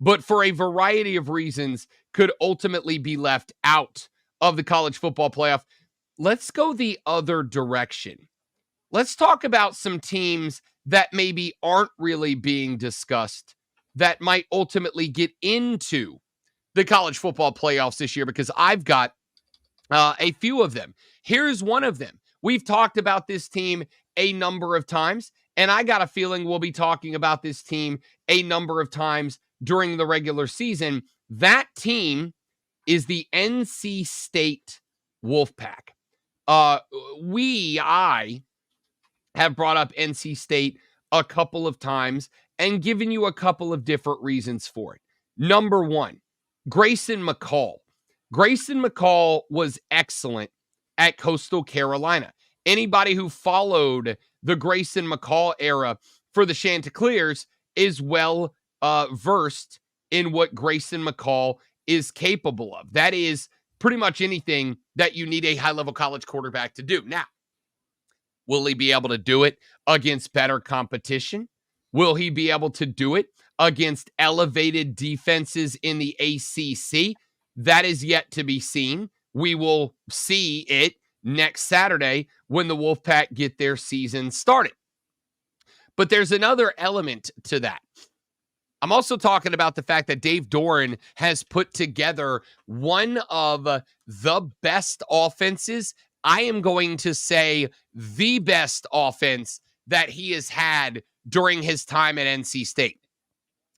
but for a variety of reasons could ultimately be left out of the college football playoff. Let's go the other direction. Let's talk about some teams that maybe aren't really being discussed that might ultimately get into the college football playoffs this year, because I've got a few of them. Here's one of them. We've talked about this team a number of times, and I got a feeling we'll be talking about this team a number of times during the regular season. That team is the NC State Wolfpack. I have brought up NC State a couple of times and given you a couple of different reasons for it. Number one, Grayson McCall. Grayson McCall was excellent at Coastal Carolina. Anybody who followed the Grayson McCall era for the Chanticleers is well versed in what Grayson McCall is capable of. That is pretty much anything that you need a high-level college quarterback to do. Now, will he be able to do it against better competition? Will he be able to do it against elevated defenses in the ACC? That is yet to be seen. We will see it next Saturday when the Wolfpack get their season started. But there's another element to that. I'm also talking about the fact that Dave Doran has put together one of the best offenses. I am going to say the best offense that he has had during his time at NC State.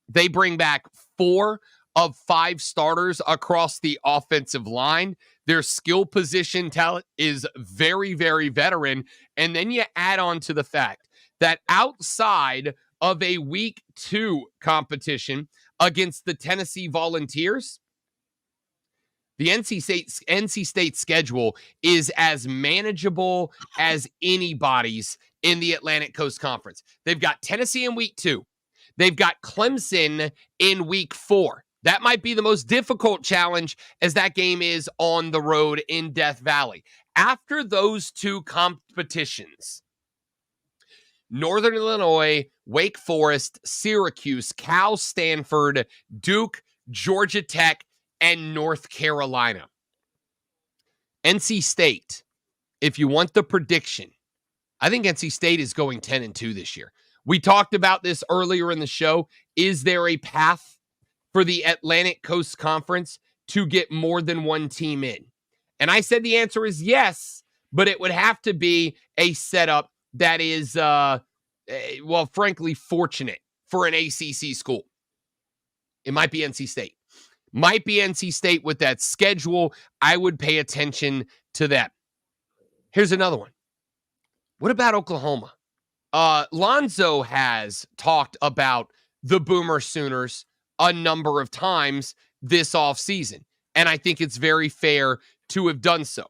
They bring back 4 of 5 starters across the offensive line. Their skill position talent is very, very veteran. And then you add on to the fact that outside of a week 2 competition against the Tennessee Volunteers, the NC State schedule is as manageable as anybody's in the Atlantic Coast Conference. They've got Tennessee in week 2. They've got Clemson in week 4. That might be the most difficult challenge, as that game is on the road in Death Valley. After those 2 competitions, Northern Illinois, Wake Forest, Syracuse, Cal, Stanford, Duke, Georgia Tech, and North Carolina. NC State, if you want the prediction, I think NC State is going 10-2 this year. We talked about this earlier in the show. Is there a path for the Atlantic Coast Conference to get more than one team in? And I said the answer is yes, but it would have to be a setup that is, frankly, fortunate for an ACC school. It might be NC State. Might be NC State with that schedule. I would pay attention to that. Here's another one. What about Oklahoma? Lonzo has talked about the Boomer Sooners a number of times this offseason, and I think it's very fair to have done so.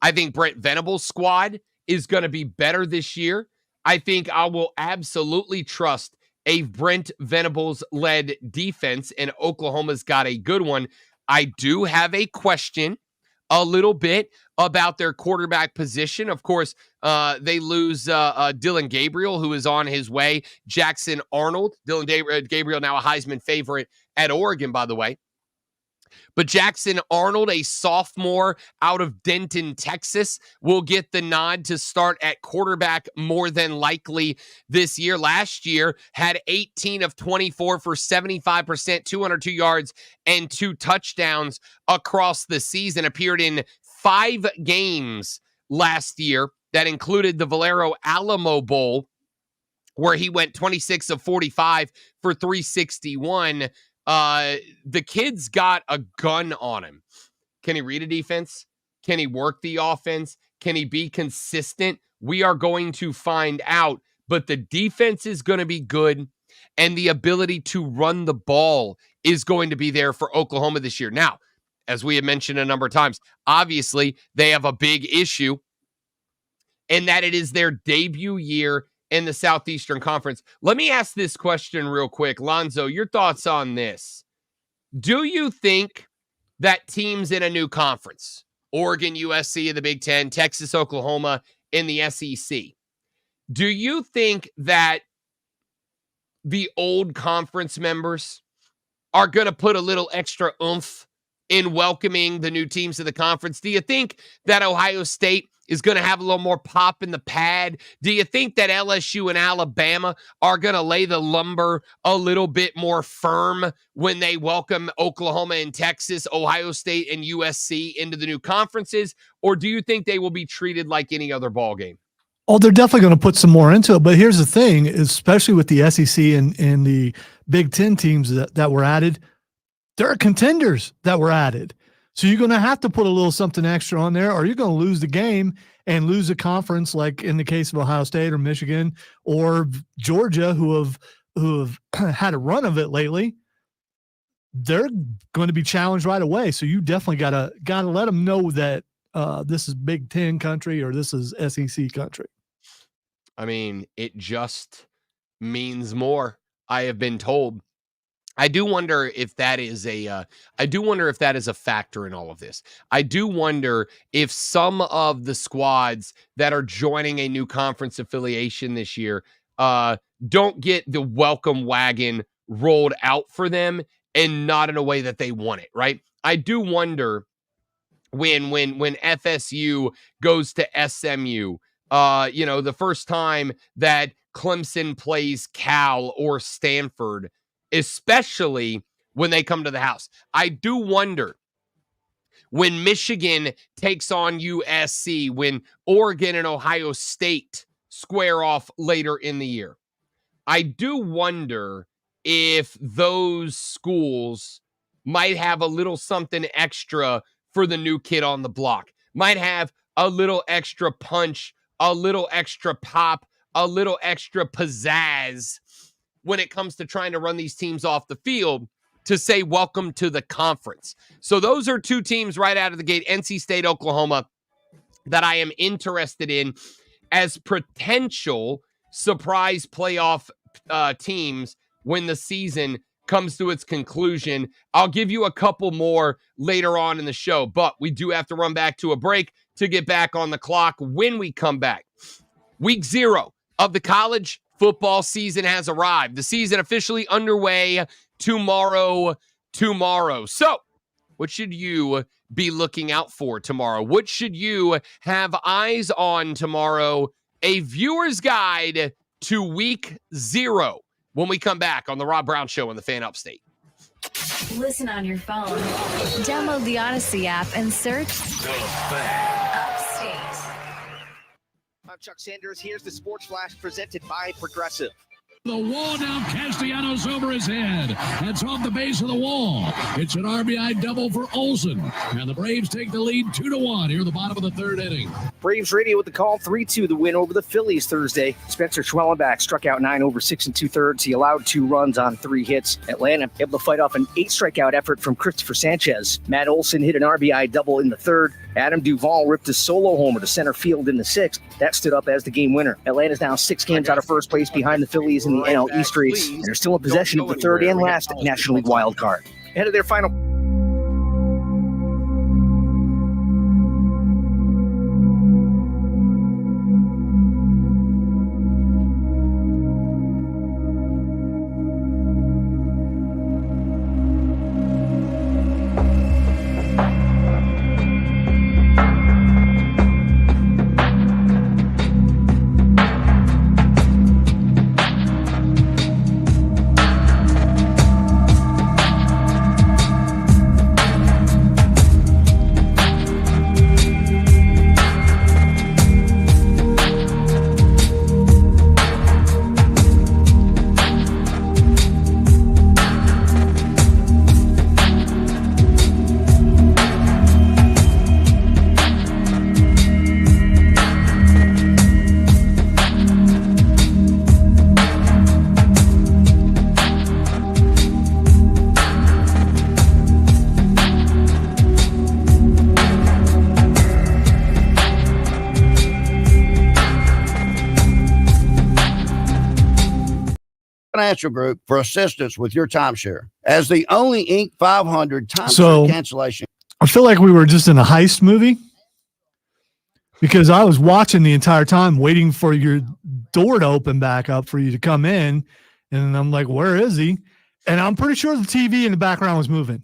I think Brent Venables' squad is going to be better this year. I think I will absolutely trust a Brent Venables-led defense, and Oklahoma's got a good one. I do have a question a little bit about their quarterback position. Of course, they lose Dillon Gabriel, who is on his way. Jackson Arnold. Dillon Gabriel, now a Heisman favorite at Oregon, by the way. But Jackson Arnold, a sophomore out of Denton, Texas, will get the nod to start at quarterback more than likely this year. Last year, had 18 of 24 for 75%, 202 yards, and 2 touchdowns across the season. Appeared in 5 games last year. That included the Valero Alamo Bowl, where he went 26 of 45 for 361. The kid's got a gun on him. Can he read a defense? Can he work the offense? Can he be consistent? We are going to find out, but the defense is going to be good, and the ability to run the ball is going to be there for Oklahoma this year. Now, as we have mentioned a number of times. Obviously, they have a big issue in that it is their debut year in the Southeastern Conference. Let me ask this question real quick. Lonzo, your thoughts on this. Do you think that teams in a new conference, Oregon, USC in the Big Ten, Texas, Oklahoma in the SEC, do you think that the old conference members are going to put a little extra oomph in welcoming the new teams to the conference? Do you think that Ohio State is going to have a little more pop in the pad? Do you think that LSU and Alabama are going to lay the lumber a little bit more firm when they welcome Oklahoma and Texas, Ohio State and USC into the new conferences? Or do you think they will be treated like any other ball game? Oh, they're definitely going to put some more into it. But here's the thing, especially with the SEC and the Big Ten teams that were added, there are contenders that were added. So you're going to have to put a little something extra on there, or you're going to lose the game and lose a conference, like in the case of Ohio State or Michigan or Georgia, who have had a run of it lately. They're going to be challenged right away. So you definitely gotta let them know that this is Big Ten country or this is SEC country. I mean, it just means more, I have been told. I do wonder if that is a factor in all of this. I do wonder if some of the squads that are joining a new conference affiliation this year don't get the welcome wagon rolled out for them, and not in a way that they want it, right? I do wonder when FSU goes to SMU, the first time that Clemson plays Cal or Stanford, especially when they come to the house. I do wonder when Michigan takes on USC, when Oregon and Ohio State square off later in the year. I do wonder if those schools might have a little something extra for the new kid on the block, might have a little extra punch, a little extra pop, a little extra pizzazz when it comes to trying to run these teams off the field to say, welcome to the conference. So those are two teams right out of the gate, NC State, Oklahoma, that I am interested in as potential surprise playoff teams when the season comes to its conclusion. I'll give you a couple more later on in the show, but we do have to run back to a break to get back on the clock. When we come back, week 0 of the college football season has arrived. The season officially underway tomorrow. So what should you be looking out for tomorrow? What should you have eyes on tomorrow? A viewer's guide to week 0 when we come back on the Rob Brown Show on the Fan Upstate. Listen on your phone. Download the Odyssey app and search The Fan Upstate. I'm Chuck Sanders. Here's the Sports Flash presented by Progressive. The wall now, Castellanos over his head. That's off the base of the wall. It's an RBI double for Olsen. And the Braves take the lead 2-1 here at the bottom of the 3rd inning. Braves radio with the call, 3-2 the win over the Phillies Thursday. Spencer Schwellenbach struck out 9 over 6 2/3. He allowed 2 runs on 3 hits. Atlanta able to fight off an 8 strikeout effort from Christopher Sanchez. Matt Olson hit an RBI double in the 3rd. Adam Duvall ripped a solo homer to center field in the 6th. That stood up as the game winner. Atlanta's now 6 games out of first place behind the Phillies in the NL East race, and they're still in possession of the 3rd and last National League wild card. Ahead of their final. Financial Group for assistance with your timeshare. As the only Inc. 500 timeshare cancellation. I feel like we were just in a heist movie because I was watching the entire time, waiting for your door to open back up for you to come in. And I'm like, where is he? And I'm pretty sure the TV in the background was moving.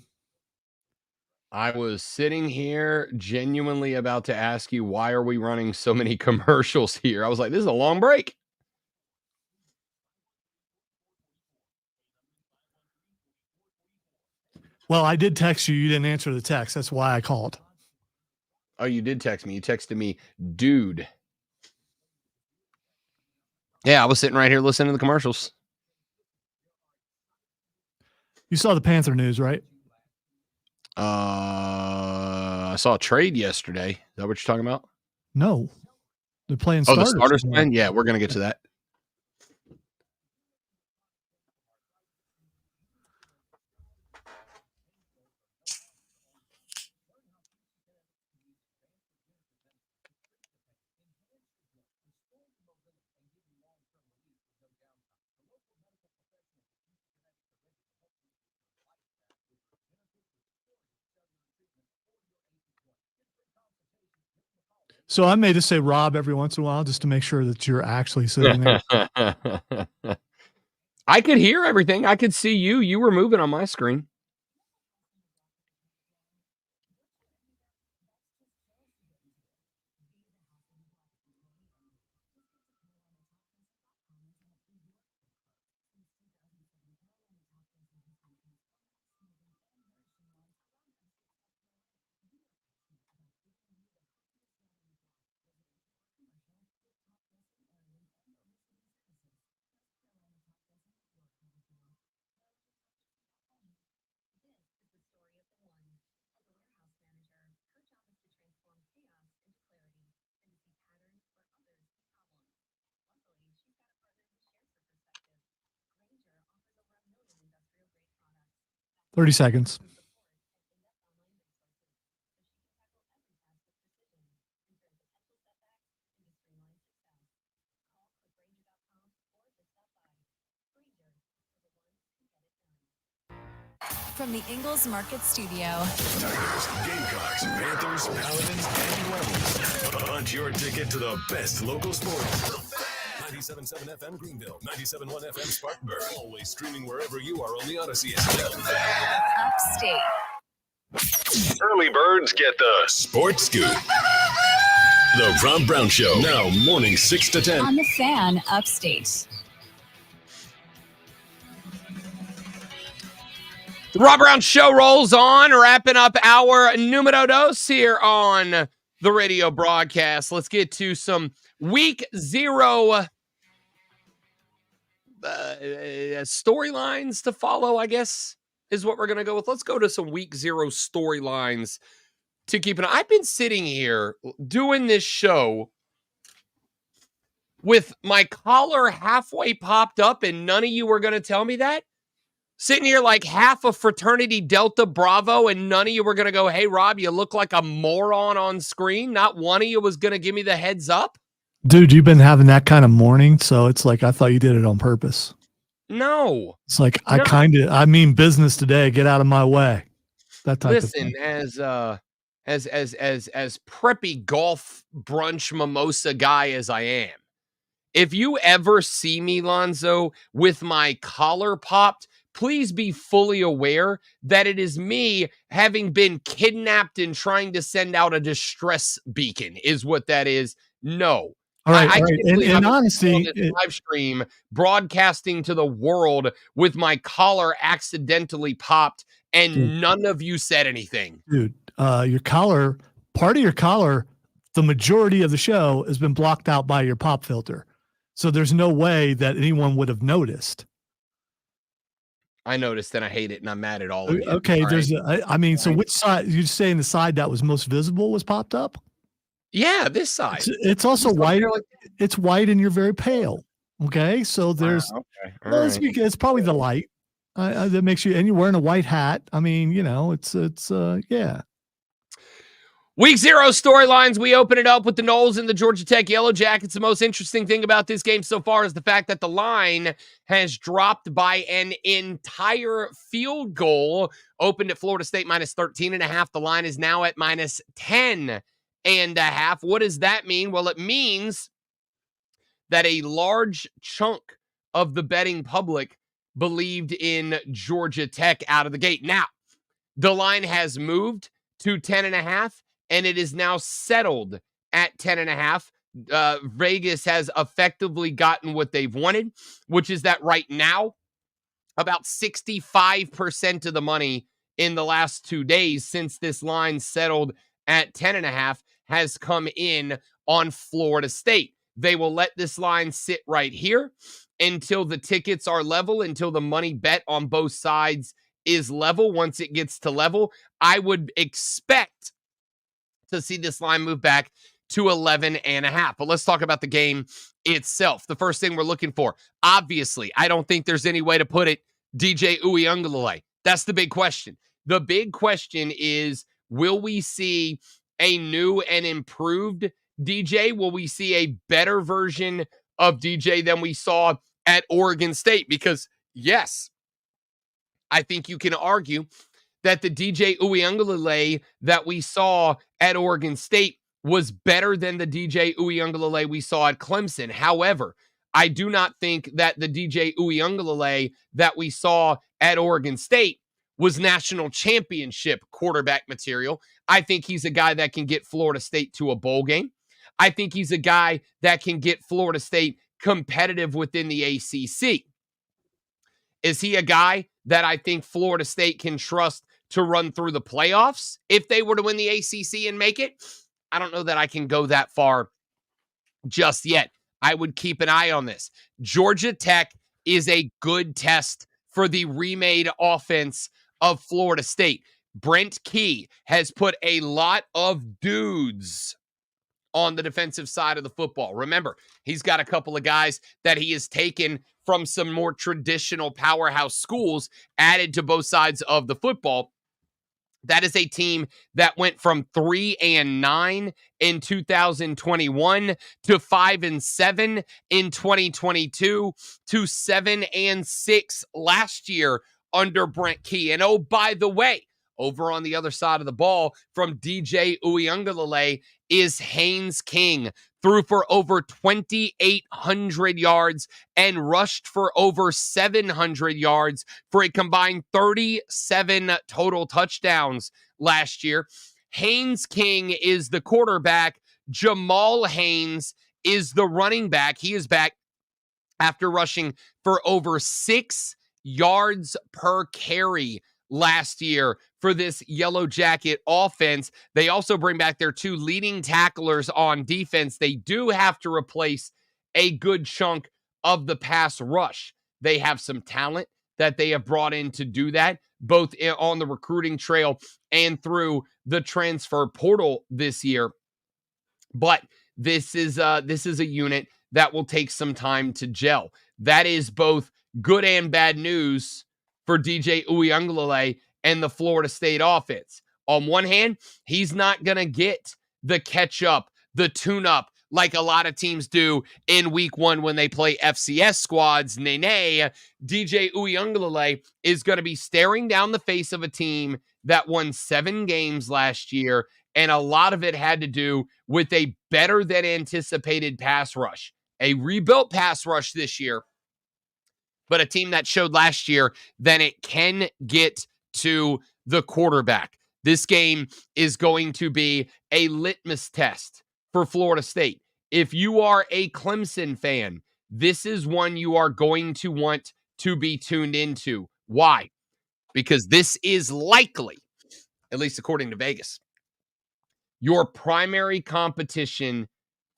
I was sitting here genuinely about to ask you, why are we running so many commercials here? I was like, this is a long break. Well, I did text you. You didn't answer the text. That's why I called. Oh, you did text me. You texted me, dude. Yeah, I was sitting right here listening to the commercials. You saw the Panther news, right? I saw a trade yesterday. Is that what you're talking about? No. They're playing starters. starters. Oh, the starters plan? Yeah, we're going to get to that. So I may just say Rob every once in a while just to make sure that you're actually sitting there. I could hear everything. I could see you. You were moving on my screen. – 30 seconds. From the Ingles Market Studio. Tigers, Gamecocks, Panthers, Paladins, and Rebels. Hunt your ticket to the best local sports. 97.7 FM Greenville, 97.1 FM Spartanburg. Always streaming wherever you are on the Odyssey app. Upstate. Early birds get the sports scoop. The Rob Brown Show, now morning 6 to 10. On the Fan, Upstate. The Rob Brown Show rolls on, wrapping up our numero dos here on the radio broadcast. Let's get to some week 0 storylines to follow, I guess, is what we're going to go with. Let's go to some week 0 storylines to keep an eye. I've been sitting here doing this show with my collar halfway popped up, and none of you were going to tell me that. Sitting here like half a fraternity Delta Bravo, and none of you were going to go, hey, Rob, you look like a moron on screen. Not one of you was going to give me the heads up. Dude, you've been having that kind of morning, so it's like I thought you did it on purpose. No. It's like I mean business today. Get out of my way. That type of thing. Listen, as preppy golf brunch mimosa guy as I am, if you ever see me, Lonzo, with my collar popped, please be fully aware that it is me having been kidnapped and trying to send out a distress beacon is what that is. No. All right. I all right. And honestly, live stream broadcasting to the world with my collar accidentally popped, and none of you said anything. Dude, your collar, part of your collar, the majority of the show has been blocked out by your pop filter. So there's no way that anyone would have noticed. I noticed and I hate it and I'm mad at all of you. Okay, all there's right? I mean, so which side you saying the side that was most visible was popped up? Yeah, this side. It's also white. It's white and you're very pale. Okay, so there's it's probably the light that makes you, and you're wearing a white hat. I mean, you know, it's yeah. Week 0 storylines. We open it up with the Noles and the Georgia Tech Yellow Jackets. The most interesting thing about this game so far is the fact that the line has dropped by an entire field goal. Opened at Florida State minus 13.5. The line is now at minus 10.5. What does that mean? Well, it means that a large chunk of the betting public believed in Georgia Tech out of the gate. Now, the line has moved to 10.5. And it is now settled at 10.5. Vegas has effectively gotten what they've wanted, which is that right now, about 65% of the money in the last 2 days since this line settled at 10.5 has come in on Florida State. They will let this line sit right here until the tickets are level, until the money bet on both sides is level. Once it gets to level, I would expect to see this line move back to 11.5. But let's talk about the game itself. The first thing we're looking for, obviously, I don't think there's any way to put it, DJ Uiagalelei. That's the big question. The big question is, will we see a new and improved DJ? Will we see a better version of DJ than we saw at Oregon State? Because, yes, I think you can argue that the DJ Uiagalelei that we saw at Oregon State was better than the DJ Uiagalelei we saw at Clemson. However, I do not think that the DJ Uiagalelei that we saw at Oregon State was national championship quarterback material. I think he's a guy that can get Florida State to a bowl game. I think he's a guy that can get Florida State competitive within the ACC. Is he a guy that I think Florida State can trust to run through the playoffs if they were to win the ACC and make it? I don't know that I can go that far just yet. I would keep an eye on this. Georgia Tech is a good test for the remade offense of Florida State. Brent Key has put a lot of dudes on the defensive side of the football. Remember, he's got a couple of guys that he has taken from some more traditional powerhouse schools, added to both sides of the football. That is a team that went from 3-9 in 2021 to 5-7 in 2022 to 7-6 last year under Brent Key. And oh, by the way, over on the other side of the ball from DJ Uiagalelei is Haynes King. Threw for over 2,800 yards and rushed for over 700 yards for a combined 37 total touchdowns last year. Haynes King is the quarterback. Jamal Haynes is the running back. He is back after rushing for over 6 yards per carry last year for this Yellow Jacket offense. They also bring back their 2 leading tacklers on defense. They do have to replace a good chunk of the pass rush. They have some talent that they have brought in to do that, both on the recruiting trail and through the transfer portal this year. But this is a unit that will take some time to gel. That is both good and bad news for DJ Uiagalelei and the Florida State offense. On one hand, he's not going to get the catch-up, the tune-up, like a lot of teams do in week 1 when they play FCS squads. Nay, DJ Uiagalelei is going to be staring down the face of a team that won 7 games last year, and a lot of it had to do with a better-than-anticipated pass rush. A rebuilt pass rush this year, but a team that showed last year that it can get to the quarterback. This game is going to be a litmus test for Florida State. If you are a Clemson fan, this is one you are going to want to be tuned into. Why? Because this is likely, at least according to Vegas, your primary competition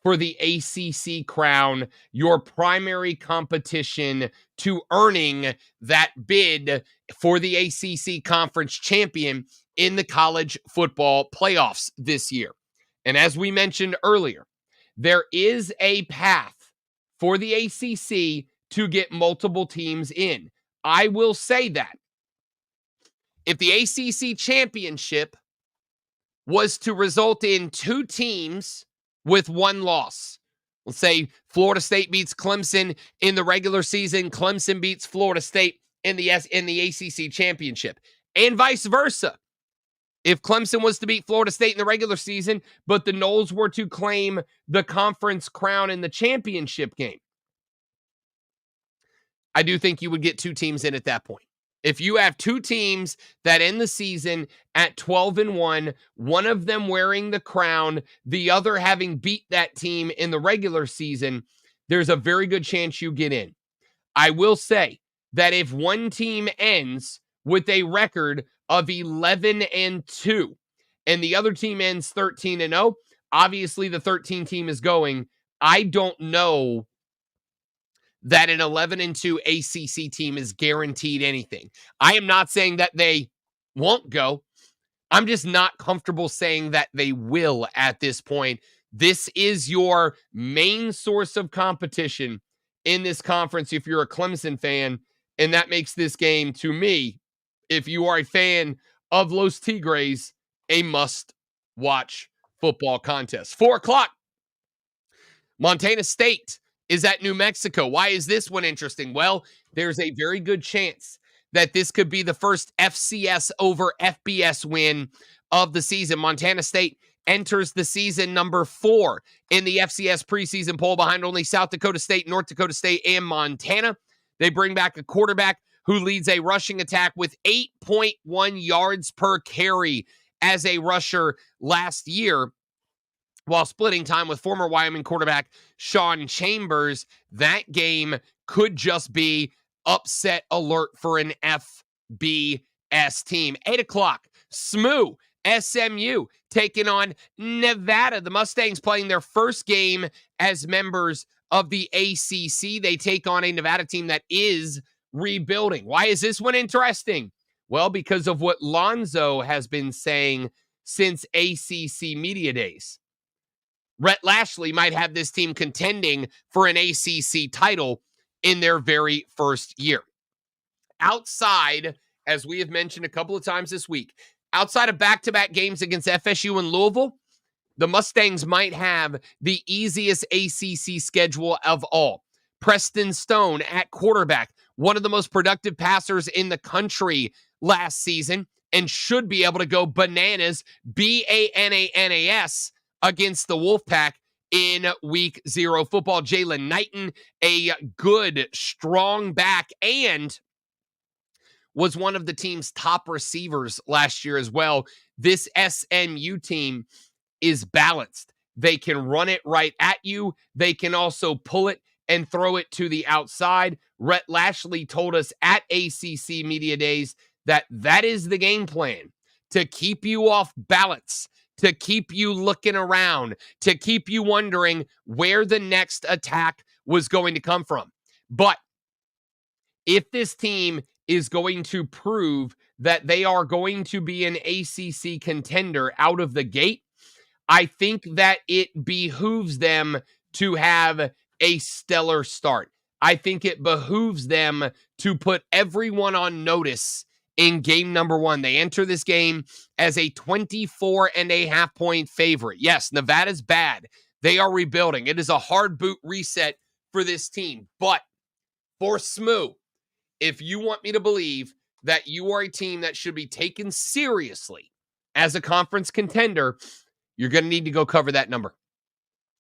for the ACC crown, your primary competition to earning that bid for the ACC conference champion in the college football playoffs this year. And as we mentioned earlier, there is a path for the ACC to get multiple teams in. I will say that if the ACC championship was to result in 2 teams with 1 loss. Let's say Florida State beats Clemson in the regular season, Clemson beats Florida State in the ACC championship, and vice versa. If Clemson was to beat Florida State in the regular season, but the Noles were to claim the conference crown in the championship game, I do think you would get 2 teams in at that point. If you have 2 teams that end the season at 12-1, one of them wearing the crown, the other having beat that team in the regular season, there's a very good chance you get in. I will say that if one team ends with a record of 11-2 and the other team ends 13-0, obviously the 13 team is going. I don't know that an 11-2 ACC team is guaranteed anything. I am not saying that they won't go. I'm just not comfortable saying that they will at this point. This is your main source of competition in this conference if you're a Clemson fan, and that makes this game, to me, if you are a fan of Los Tigres, a must-watch football contest. 4 o'clock, Montana State is at New Mexico. Why is this one interesting? Well, there's a very good chance that this could be the first FCS over FBS win of the season. Montana State enters the season number 4 in the FCS preseason poll behind only South Dakota State, North Dakota State, and Montana. They bring back a quarterback who leads a rushing attack with 8.1 yards per carry as a rusher last year, while splitting time with former Wyoming quarterback Sean Chambers. That game could just be upset alert for an FBS team. 8 o'clock, SMU, taking on Nevada. The Mustangs playing their first game as members of the ACC. They take on a Nevada team that is rebuilding. Why is this one interesting? Well, because of what Lonzo has been saying since ACC Media Days. Rhett Lashley might have this team contending for an ACC title in their very first year. Outside, as we have mentioned a couple of times this week, outside of back-to-back games against FSU and Louisville, the Mustangs might have the easiest ACC schedule of all. Preston Stone at quarterback, one of the most productive passers in the country last season, and should be able to go bananas, BANANAS, against the Wolfpack in week 0 football. Jalen Knighton, a good, strong back, and was one of the team's top receivers last year as well. This SMU team is balanced. They can run it right at you. They can also pull it and throw it to the outside. Rhett Lashley told us at ACC Media Days that that is the game plan, to keep you off balance, to keep you looking around, to keep you wondering where the next attack was going to come from. But if this team is going to prove that they are going to be an ACC contender out of the gate, I think that it behooves them to have a stellar start. I think it behooves them to put everyone on notice in game number 1. They enter this game as a 24.5 point favorite. Yes, Nevada's bad. They are rebuilding. It is a hard boot reset for this team. But for SMU, if you want me to believe that you are a team that should be taken seriously as a conference contender, you're going to need to go cover that number.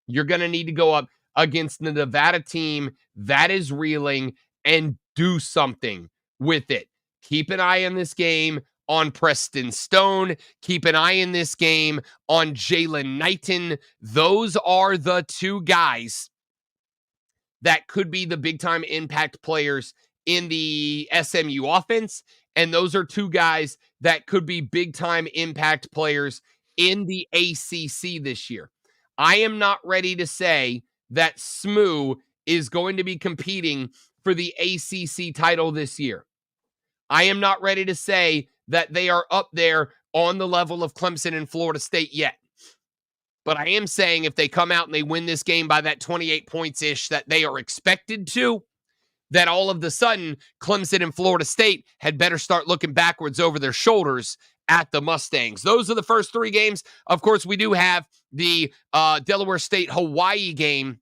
You're going to need to go up against the Nevada team that is reeling and do something with it. Keep an eye on this game on Preston Stone. Keep an eye in this game on Jalen Knighton. Those are the 2 guys that could be the big-time impact players in the SMU offense, and those are 2 guys that could be big-time impact players in the ACC this year. I am not ready to say that SMU is going to be competing for the ACC title this year. I am not ready to say that they are up there on the level of Clemson and Florida State yet. But I am saying if they come out and they win this game by that 28 points-ish that they are expected to, that all of the sudden Clemson and Florida State had better start looking backwards over their shoulders at the Mustangs. Those are the first 3 games. Of course, we do have the Delaware State-Hawaii game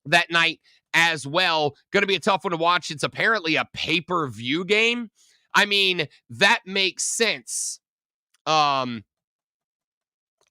that night as well. Going to be a tough one to watch. It's apparently a pay-per-view game. I mean, that makes sense. All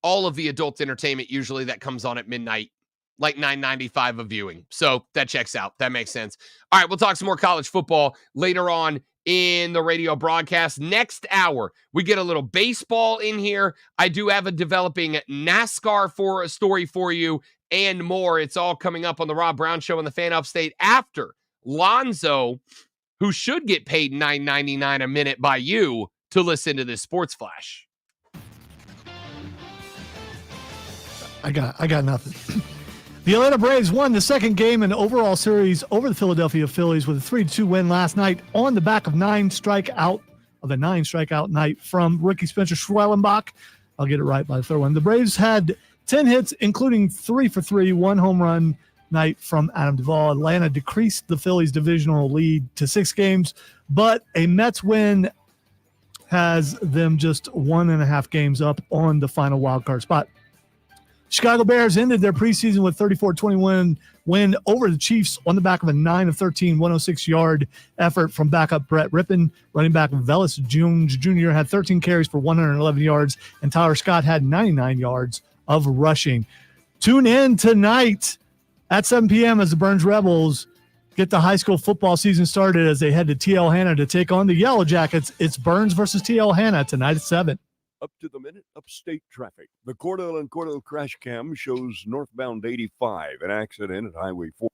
of the adult entertainment usually that comes on at midnight, like $9.95 a viewing. So that checks out. That makes sense. All right, we'll talk some more college football later on in the radio broadcast. Next hour, we get a little baseball in here. I do have a developing NASCAR for a story for you and more. It's all coming up on the Rob Brown Show on the Fan Upstate after Lonzo, who should get paid $9.99 a minute by you to listen to this Sports Flash. I got nothing. The Atlanta Braves won the second game in the overall series over the Philadelphia Phillies with a 3-2 win last night on the back of a 9 strikeout night from rookie Spencer Schwellenbach. I'll get it right by the third one. The Braves had 10 hits, including 3 for 3, 1 home run night from Adam Duvall. Atlanta decreased the Phillies' divisional lead to 6 games, but a Mets win has them just 1.5 games up on the final wildcard spot. Chicago Bears ended their preseason with 34-21 win over the Chiefs on the back of a 9 of 13, 106-yard effort from backup Brett Rippon. Running back Velus Jones Jr. had 13 carries for 111 yards, and Tyler Scott had 99 yards of rushing. Tune in tonight at 7 p.m. as the Burns Rebels get the high school football season started as they head to T.L. Hanna to take on the Yellow Jackets. It's Burns versus T.L. Hanna tonight at 7. Up to the minute, upstate traffic. The Cordell and Cordell crash cam shows northbound 85, an accident at Highway 4.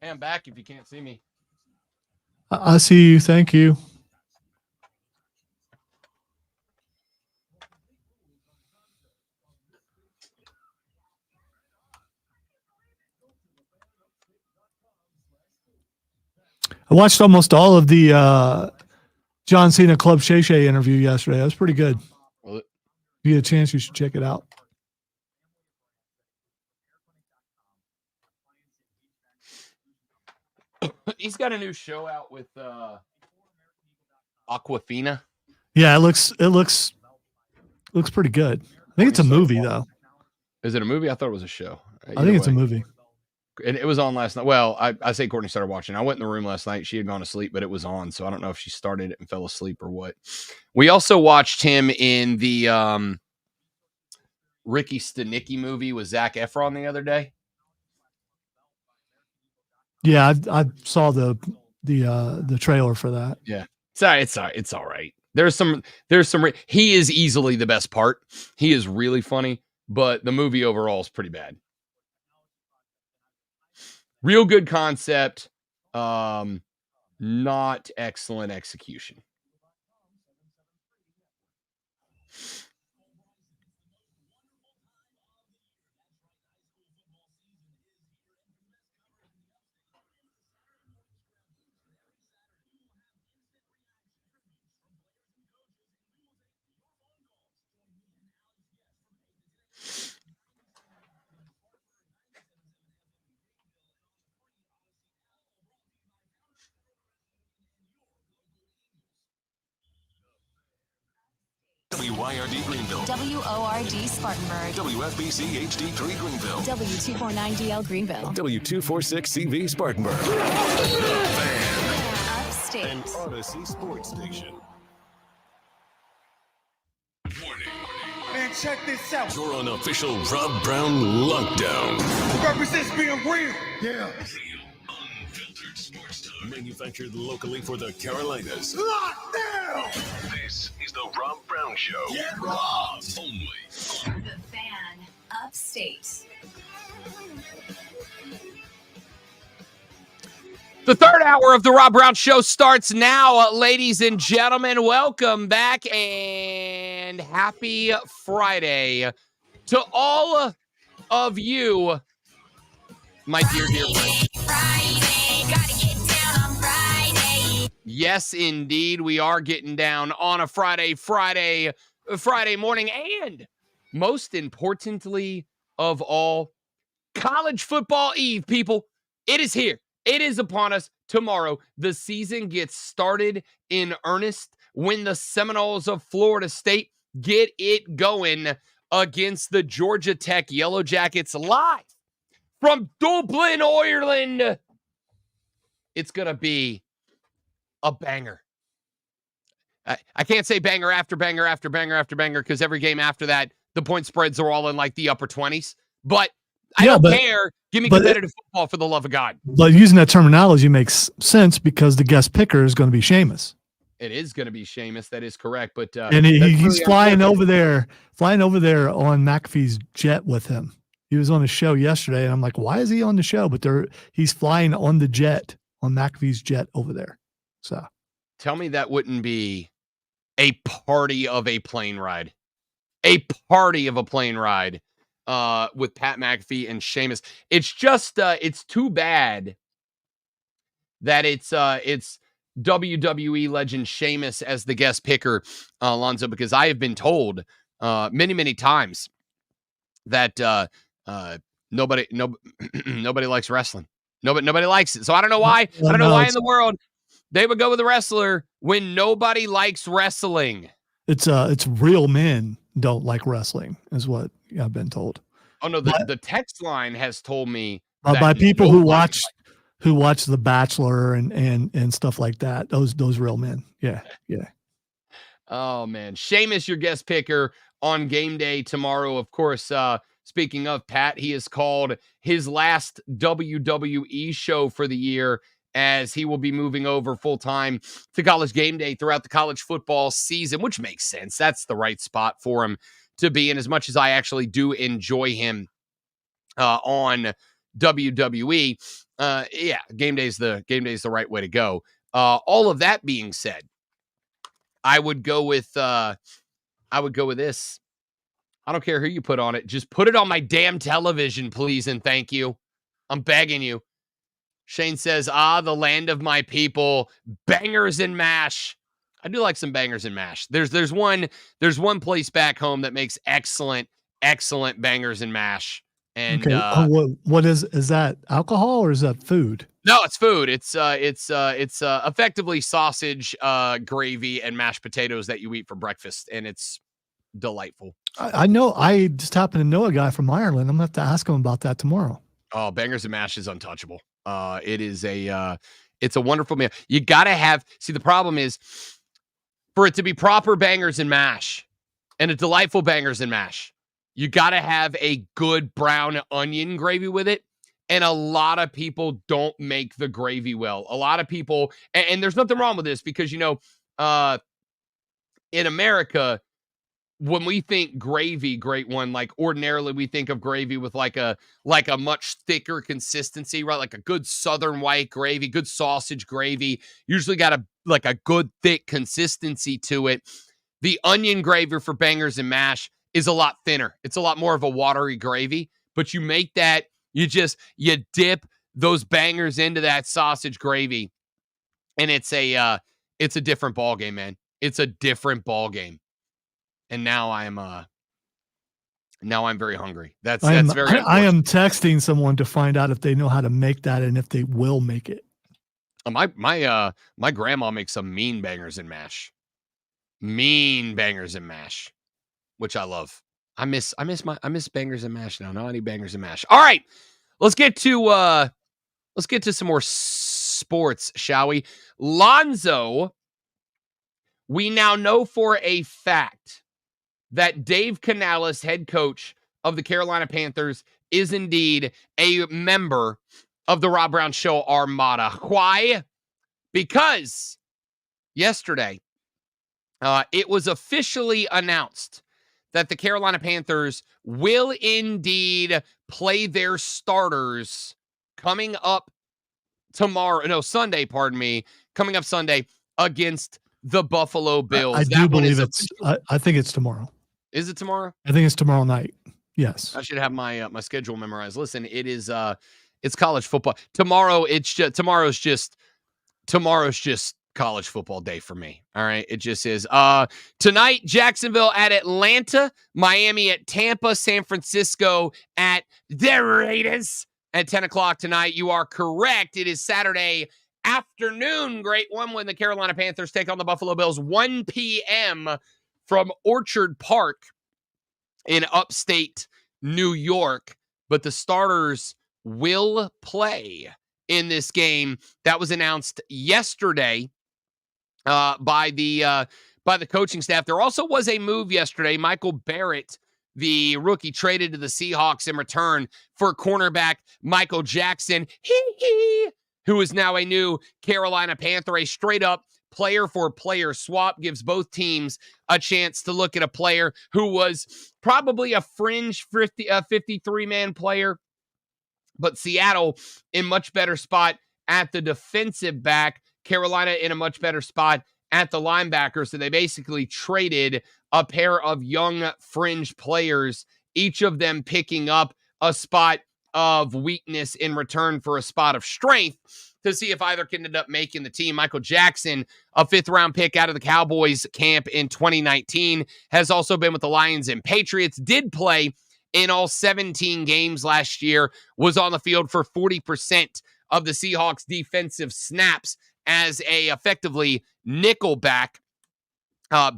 Hey, I'm back if you can't see me. I see you. Thank you. I watched almost all of the John Cena Club Shay Shay interview yesterday. That was pretty good. Well, if you get a chance, you should check it out. He's got a new show out with Aquafina. Yeah, it looks pretty good. I think it's a movie though. Is it a movie? I thought it was a show. I think it's a movie. And it was on last night. Well, I say Courtney started watching. I went in the room last night. She had gone to sleep, but it was on. So I don't know if she started it and fell asleep or what. We also watched him in the Ricky Stenicki movie with Zac Efron the other day. Yeah, I saw the trailer for that. Yeah, it's all right. There's some. He is easily the best part. He is really funny, but the movie overall is pretty bad. Real good concept, not excellent execution. WYRD Greenville. WORD Spartanburg. WFBC HD3 Greenville. W249DL Greenville. W246CV Spartanburg. The Fan. Upstate. An Odyssey Sports Station. Man, check this out. You're on official Rob Brown lockdown. Represents being real. Yeah. Unfiltered sports talk. Manufactured locally for the Carolinas. Lockdown. This is the Rob Brown Show. Get Rob. Only. The Fan. Upstate. The third hour of the Rob Brown Show starts now, ladies and gentlemen. Welcome back and happy Friday to all of you, my dear friends. Yes, indeed, we are getting down on a Friday morning, and most importantly of all, college football eve, people. It is here. It is upon us tomorrow. The season gets started in earnest when the Seminoles of Florida State get it going against the Georgia Tech Yellow Jackets live from Dublin, Ireland. It's going to be a banger. I can't say banger after banger after banger after banger because every game after that, the point spreads are all in like the upper 20s. But I don't care. Give me competitive football for the love of God. But using that terminology makes sense because the guest picker is going to be Seamus. It is going to be Seamus. That is correct. But and he's flying over there on McAfee's jet with him. He was on the show yesterday, and I'm like, why is he on the show? But he's flying on the jet, on McAfee's jet over there. So tell me that wouldn't be a party of a plane ride. A party of a plane ride. With Pat McAfee and Seamus. It's just it's too bad that it's WWE legend Seamus as the guest picker, Alonzo, because I have been told many times that nobody likes wrestling. Nobody likes it. So I don't know why. I don't know why in the world they would go with a wrestler when nobody likes wrestling. It's real men don't like wrestling, is what I've been told. Oh no, the text line has told me by people who watch The Bachelor and stuff like that. Those real men. Yeah. Oh man, Seamus, your guest picker on game day tomorrow. Of course, speaking of Pat, he has called his last WWE show for the year, as he will be moving over full-time to College Game Day throughout the college football season, which makes sense. That's the right spot for him to be in, as much as I actually do enjoy him on WWE. Game Day's the right way to go. All of that being said, I would go with this. I don't care who you put on it. Just put it on my damn television, please and thank you. I'm begging you. Shane says, the land of my people, bangers and mash. I do like some bangers and mash. There's one place back home that makes excellent bangers and mash. And okay. What is that alcohol or is that food? No, it's food. It's effectively sausage, gravy, and mashed potatoes that you eat for breakfast, and it's delightful. I know. I just happen to know a guy from Ireland. I'm gonna have to ask him about that tomorrow. Oh, bangers and mash is untouchable. It's a wonderful meal. You gotta have. See, the problem is for it to be proper bangers and mash, and a delightful bangers and mash, you gotta have a good brown onion gravy with it. And a lot of people don't make the gravy well. A lot of people, and there's nothing wrong with this because, in America, when we think gravy, great one, like ordinarily we think of gravy with like a much thicker consistency, right? Like a good Southern white gravy, good sausage gravy, usually got a good thick consistency to it. The onion gravy for bangers and mash is a lot thinner. It's a lot more of a watery gravy, but you make that, you dip those bangers into that sausage gravy, and it's a different ball game, man. It's a different ball game. And now I'm very hungry. I am texting someone to find out if they know how to make that and if they will make it. My grandma makes some mean bangers and mash. Mean bangers and mash, which I love. I miss bangers and mash now. Now I need bangers and mash. All right, let's get to some more sports, shall we? Lonzo, we now know for a fact that Dave Canales, head coach of the Carolina Panthers, is indeed a member of the Rob Brown Show Armada. Why? Because yesterday, it was officially announced that the Carolina Panthers will indeed play their starters coming up Sunday, coming up Sunday against the Buffalo Bills. I do believe I think it's tomorrow. Is it tomorrow? I think it's tomorrow night. Yes. I should have my my schedule memorized. Listen, it's college football. Tomorrow's just college football day for me. All right. It just is. Tonight, Jacksonville at Atlanta, Miami at Tampa, San Francisco at the Raiders at 10 o'clock tonight. You are correct. It is Saturday afternoon. Great one when the Carolina Panthers take on the Buffalo Bills, 1 p.m. from Orchard Park in upstate New York. But the starters will play in this game. That was announced yesterday by the coaching staff. There also was a move yesterday. Michael Barrett, the rookie, traded to the Seahawks in return for cornerback Michael Jackson, who is now a new Carolina Panther. A straight-up player-for-player swap gives both teams a chance to look at a player who was probably a fringe 53-man player, but Seattle in much better spot at the defensive back, Carolina in a much better spot at the linebacker. So they basically traded a pair of young fringe players, each of them picking up a spot of weakness in return for a spot of strength to see if either can end up making the team. Michael Jackson, a 5th-round pick out of the Cowboys camp in 2019, has also been with the Lions and Patriots, did play in all 17 games last year, was on the field for 40% of the Seahawks defensive snaps as a effectively nickel back.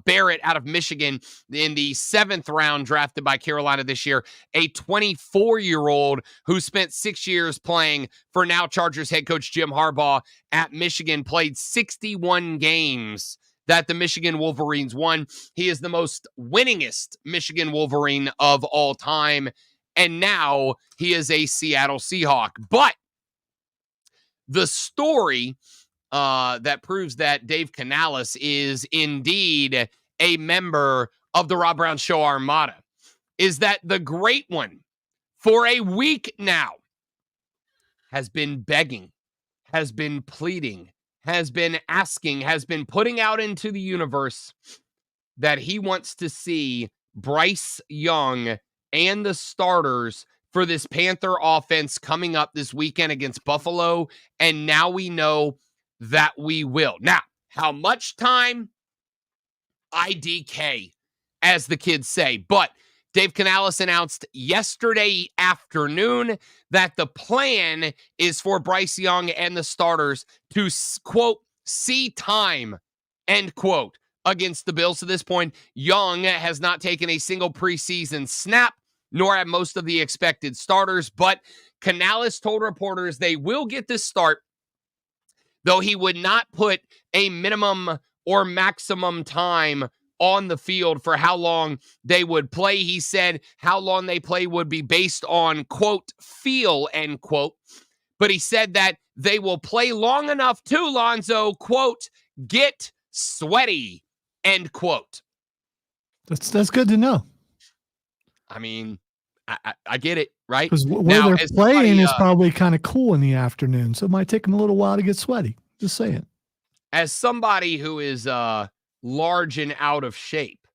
Barrett out of Michigan in the 7th round, drafted by Carolina this year, a 24-year-old who spent 6 years playing for now Chargers head coach Jim Harbaugh at Michigan, played 61 games that the Michigan Wolverines won. He is the most winningest Michigan Wolverine of all time, and now he is a Seattle Seahawk. But the story that proves that Dave Canales is indeed a member of the Rob Brown Show Armada is that the great one, for a week now, has been begging, has been pleading, has been asking, has been putting out into the universe that he wants to see Bryce Young and the starters for this Panther offense coming up this weekend against Buffalo. And now we know that we will. Now, how much time? IDK, as the kids say. But Dave Canales announced yesterday afternoon that the plan is for Bryce Young and the starters to, quote, see time, end quote, against the Bills. To this point, Young has not taken a single preseason snap, nor have most of the expected starters. But Canales told reporters they will get this start, though he would not put a minimum or maximum time on the field for how long they would play. He said how long they play would be based on, quote, feel, end quote. But he said that they will play long enough to, Lonzo, quote, get sweaty, end quote. That's good to know. I mean, I get it, right? Because where they're playing is probably kind of cool in the afternoon, so it might take them a little while to get sweaty. Just saying. As somebody who is large and out of shape,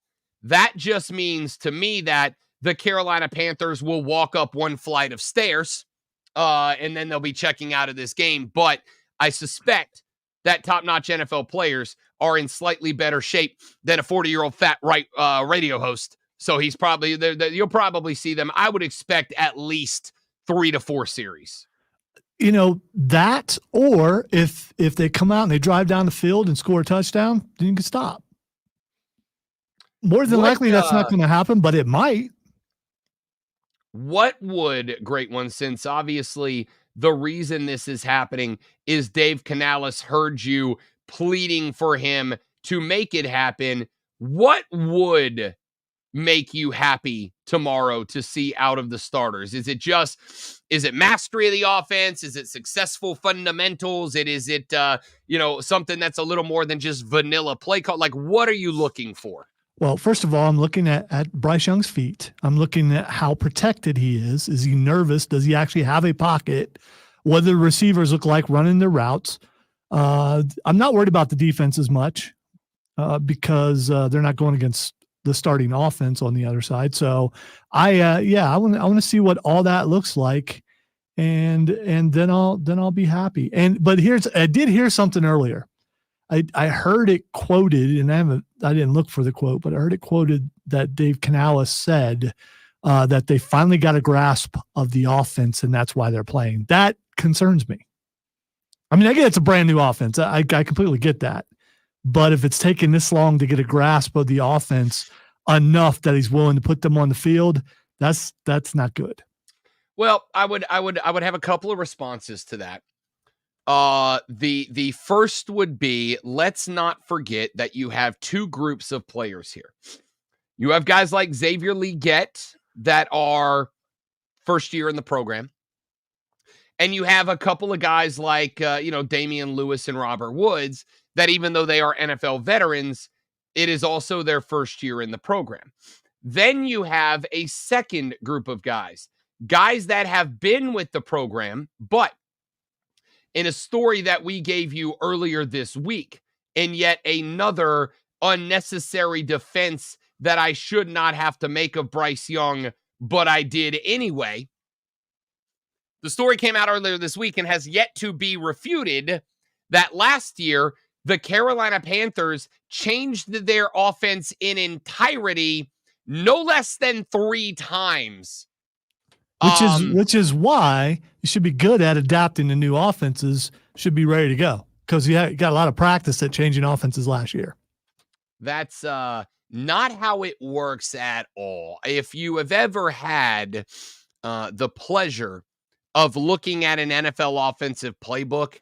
that just means to me that the Carolina Panthers will walk up one flight of stairs, and then they'll be checking out of this game. But I suspect that top-notch NFL players are in slightly better shape than a 40-year-old fat radio host. So he's probably you'll probably see them. I would expect at least 3 to 4 series. You know, that, or if they come out and they drive down the field and score a touchdown, then you can stop. More than likely, that's not going to happen, but it might. What would, great one, since obviously the reason this is happening is Dave Canales heard you pleading for him to make it happen. What would make you happy tomorrow to see out of the starters? Is it mastery of the offense? Is it successful fundamentals? Is it something that's a little more than just vanilla play call? Like, what are you looking for? Well, first of all, I'm looking at Bryce Young's feet. I'm looking at how protected he is. Is he nervous? Does he actually have a pocket? What do the receivers look like running their routes? I'm not worried about the defense as much because they're not going against the starting offense on the other side. So I want to see what all that looks like, and then I'll be happy. But I did hear something earlier. I heard it quoted, and I didn't look for the quote, but I heard it quoted that Dave Canales said that they finally got a grasp of the offense, and that's why they're playing. That concerns me. I mean, I get it's a brand new offense. I completely get that. But if it's taking this long to get a grasp of the offense enough that he's willing to put them on the field, that's not good. Well, I would have a couple of responses to that. The first would be, let's not forget that you have two groups of players here. You have guys like Xavier Legette that are first year in the program. And you have a couple of guys like, Damian Lewis and Robert Woods that even though they are NFL veterans, it is also their first year in the program. Then you have a second group of guys that have been with the program, but in a story that we gave you earlier this week, and yet another unnecessary defense that I should not have to make of Bryce Young, but I did anyway. The story came out earlier this week and has yet to be refuted that last year, the Carolina Panthers changed their offense in entirety no less than 3 times. Which is why you should be good at adapting to new offenses, should be ready to go, because you got a lot of practice at changing offenses last year. That's not how it works at all. If you have ever had the pleasure of looking at an NFL offensive playbook,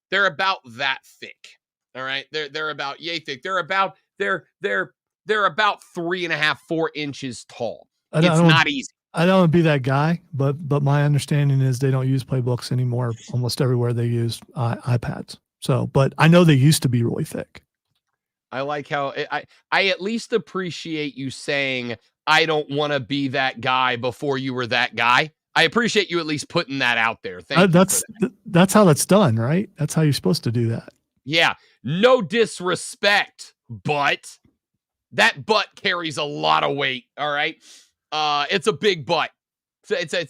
they're about that thick. All right. They're about yay thick. They're about 3.5, 4 inches tall. It's not easy. I don't want to be that guy, but my understanding is they don't use playbooks anymore. Almost everywhere they use iPads. So, but I know they used to be really thick. I like how I at least appreciate you saying, I don't want to be that guy before you were that guy. I appreciate you at least putting that out there. Thank you. That's how that's done, right? That's how you're supposed to do that. Yeah. No disrespect, but that butt carries a lot of weight. All right. It's a big butt. It's a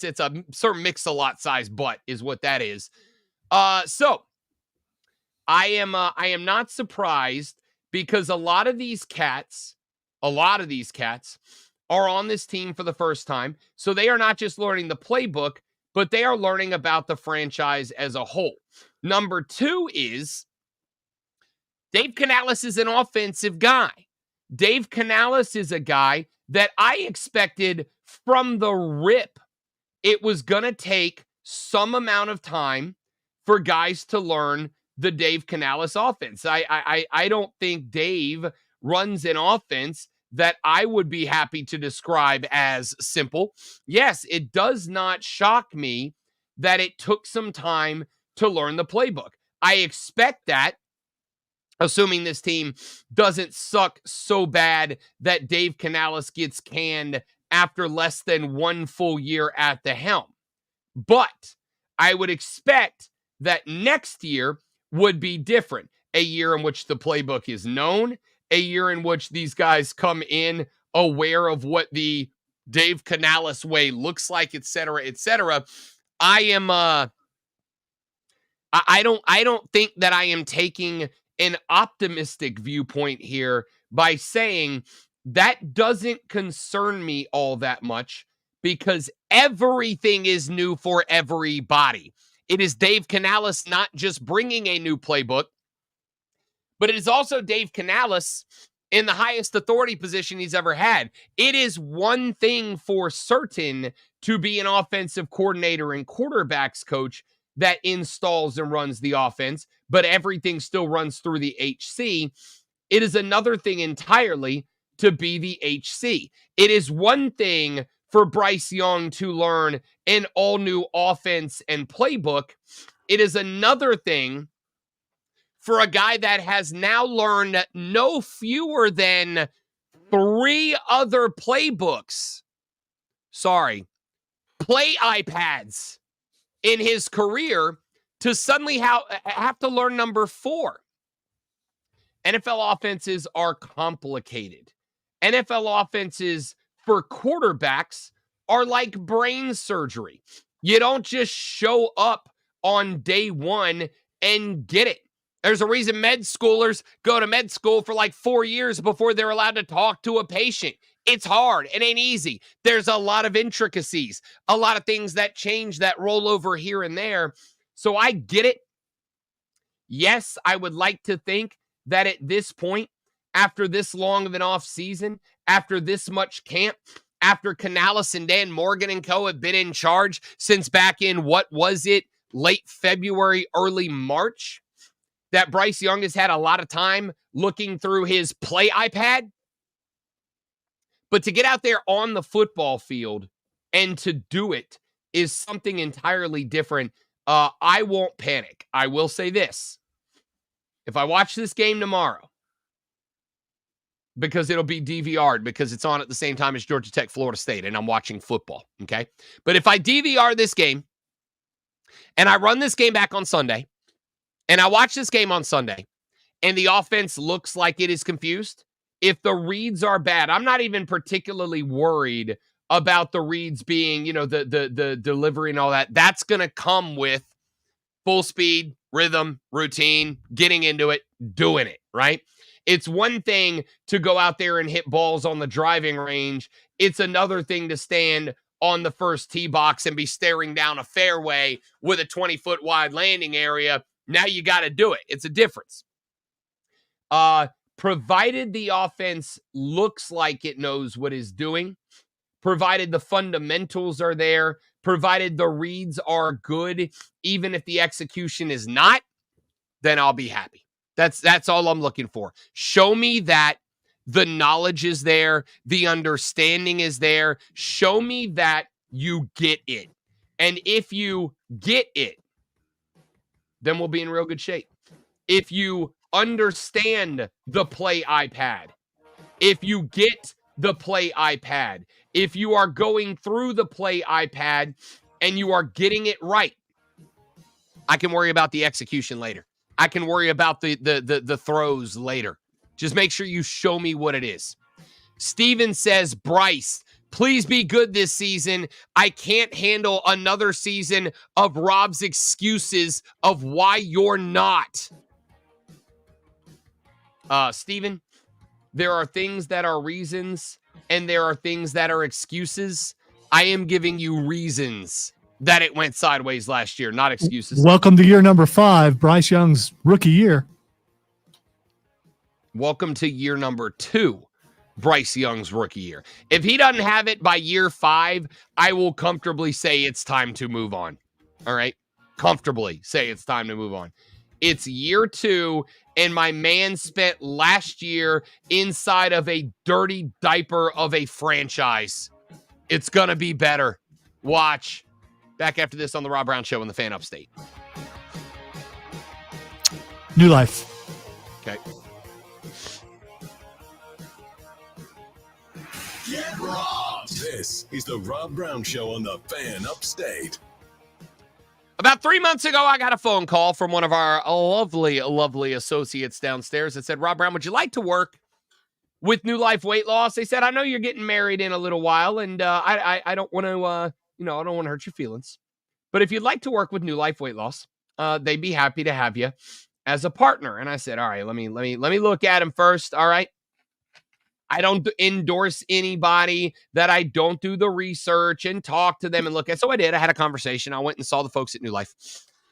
sort of mix-a-lot size butt is what that is. So I am not surprised because a lot of these cats are on this team for the first time. So they are not just learning the playbook, but they are learning about the franchise as a whole. Number 2 is Dave Canales is an offensive guy. Dave Canales is a guy that I expected from the rip it was going to take some amount of time for guys to learn the Dave Canales offense. I don't think Dave runs an offense that I would be happy to describe as simple. Yes, it does not shock me that it took some time to learn the playbook. I expect that, assuming this team doesn't suck so bad that Dave Canales gets canned after less than 1 full year at the helm. But I would expect that next year would be different. A year in which the playbook is known, a year in which these guys come in aware of what the Dave Canales way looks like, et cetera, et cetera. I don't think that I am taking an optimistic viewpoint here by saying that doesn't concern me all that much because everything is new for everybody. It is Dave Canales not just bringing a new playbook, but it is also Dave Canales in the highest authority position he's ever had. It is one thing for certain to be an offensive coordinator and quarterbacks coach that installs and runs the offense, but everything still runs through the HC. It is another thing entirely to be the HC. It is one thing for Bryce Young to learn an all-new offense and playbook. It is another thing for a guy that has now learned no fewer than 3 other playbooks. Play iPads in his career to suddenly have to learn number 4. NFL offenses are complicated. NFL offenses for quarterbacks are like brain surgery. You don't just show up on day one and get it. There's a reason med schoolers go to med school for like 4 years before they're allowed to talk to a patient. It's hard. It ain't easy. There's a lot of intricacies, a lot of things that change, that roll over here and there. So I get it. Yes, I would like to think that at this point, after this long of an off season, after this much camp, after Canales and Dan Morgan and co have been in charge since back in, what was it, late February, early March, that Bryce Young has had a lot of time looking through his play iPad. But to get out there on the football field and to do it is something entirely different. I won't panic. I will say this. If I watch this game tomorrow, because it'll be DVR'd because it's on at the same time as Georgia Tech, Florida State, and I'm watching football, okay? But if I DVR this game and I run this game back on Sunday and I watch this game on Sunday and the offense looks like it is confused, if the reads are bad, I'm not even particularly worried about the reads being, the delivery and all that. That's going to come with full speed, rhythm, routine, getting into it, doing it, right? It's one thing to go out there and hit balls on the driving range. It's another thing to stand on the first tee box and be staring down a fairway with a 20-foot wide landing area. Now you got to do it. It's a difference. Provided the offense looks like it knows what it's doing, provided the fundamentals are there, provided the reads are good, even if the execution is not, then I'll be happy. That's all I'm looking for. Show me that the knowledge is there, the understanding is there. Show me that you get it. And if you get it, then we'll be in real good shape. If you understand the play iPad, if you get the play iPad, if you are going through the play iPad and you are getting it right, I can worry about the execution later. I can worry about the throws later. Just make sure you show me what it is. Steven says, Bryce, please be good this season. I can't handle another season of Rob's excuses of why you're not. Steven, there are things that are reasons and there are things that are excuses. I am giving you reasons that it went sideways last year, not excuses. Welcome to year number 5, Bryce Young's rookie year. Welcome to year number 2, Bryce Young's rookie year. If he doesn't have it by year 5, I will comfortably say it's time to move on. All right? Comfortably say it's time to move on. It's year 2, and my man spent last year inside of a dirty diaper of a franchise. It's going to be better. Watch. Back after this on the Rob Brown Show in the Fan Upstate. New life. Okay. Get robbed. This is the Rob Brown Show on the Fan Upstate. About 3 months ago, I got a phone call from one of our lovely, lovely associates downstairs that said, Rob Brown, would you like to work with New Life Weight Loss? They said, I know you're getting married in a little while, and I don't want to, I don't want to hurt your feelings. But if you'd like to work with New Life Weight Loss, they'd be happy to have you as a partner. And I said, all right, let me look at him first. All right. I don't endorse anybody that I don't do the research and talk to them and look at. So I did. I had a conversation. I went and saw the folks at New Life.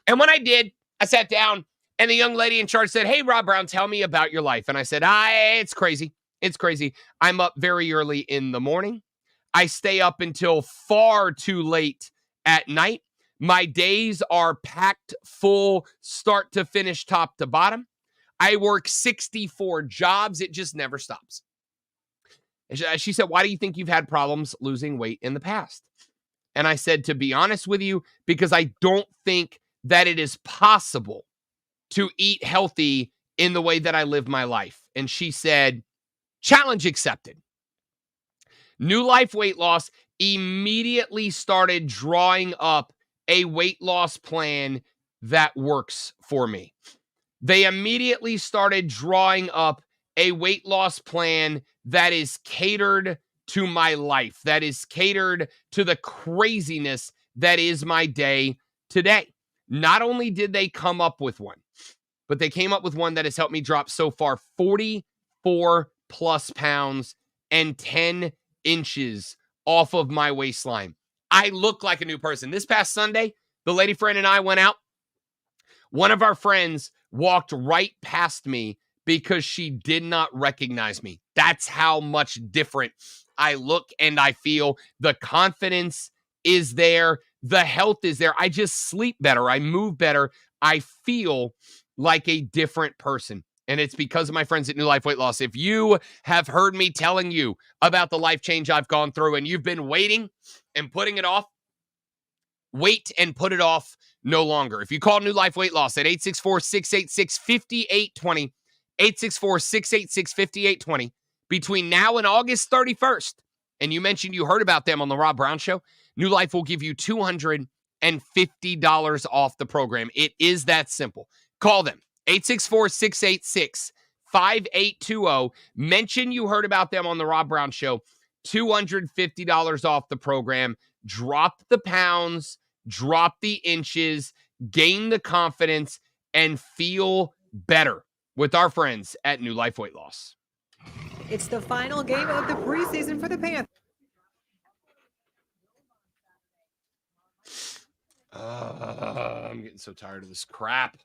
And when I did, I sat down and the young lady in charge said, hey, Rob Brown, tell me about your life. And I said, it's crazy. It's crazy. I'm up very early in the morning. I stay up until far too late at night. My days are packed full, start to finish, top to bottom. I work 64 jobs. It just never stops. She said, why do you think you've had problems losing weight in the past? And I said, to be honest with you, because I don't think that it is possible to eat healthy in the way that I live my life. And she said, challenge accepted. New Life Weight Loss immediately started drawing up a weight loss plan that works for me. They immediately started drawing up a weight loss plan that is catered to my life, that is catered to the craziness that is my day today. Not only did they come up with one, but they came up with one that has helped me drop so far 44 plus pounds and 10 inches off of my waistline. I look like a new person. This past Sunday, the lady friend and I went out. One of our friends walked right past me because she did not recognize me. That's how much different I look and I feel. The confidence is there. The health is there. I just sleep better. I move better. I feel like a different person. And it's because of my friends at New Life Weight Loss. If you have heard me telling you about the life change I've gone through and you've been waiting and putting it off, wait and put it off no longer. If you call New Life Weight Loss at 864-686-5820, 864-686-5820, between now and August 31st, and you mentioned you heard about them on the Rob Brown Show, New Life will give you $250 off the program. It is that simple. Call them, 864-686-5820. Mention you heard about them on the Rob Brown Show, $250 off the program. Drop the pounds, drop the inches, gain the confidence, and feel better with our friends at New Life Weight Loss. It's the final game of the preseason for the Panthers. I'm getting so tired of this crap.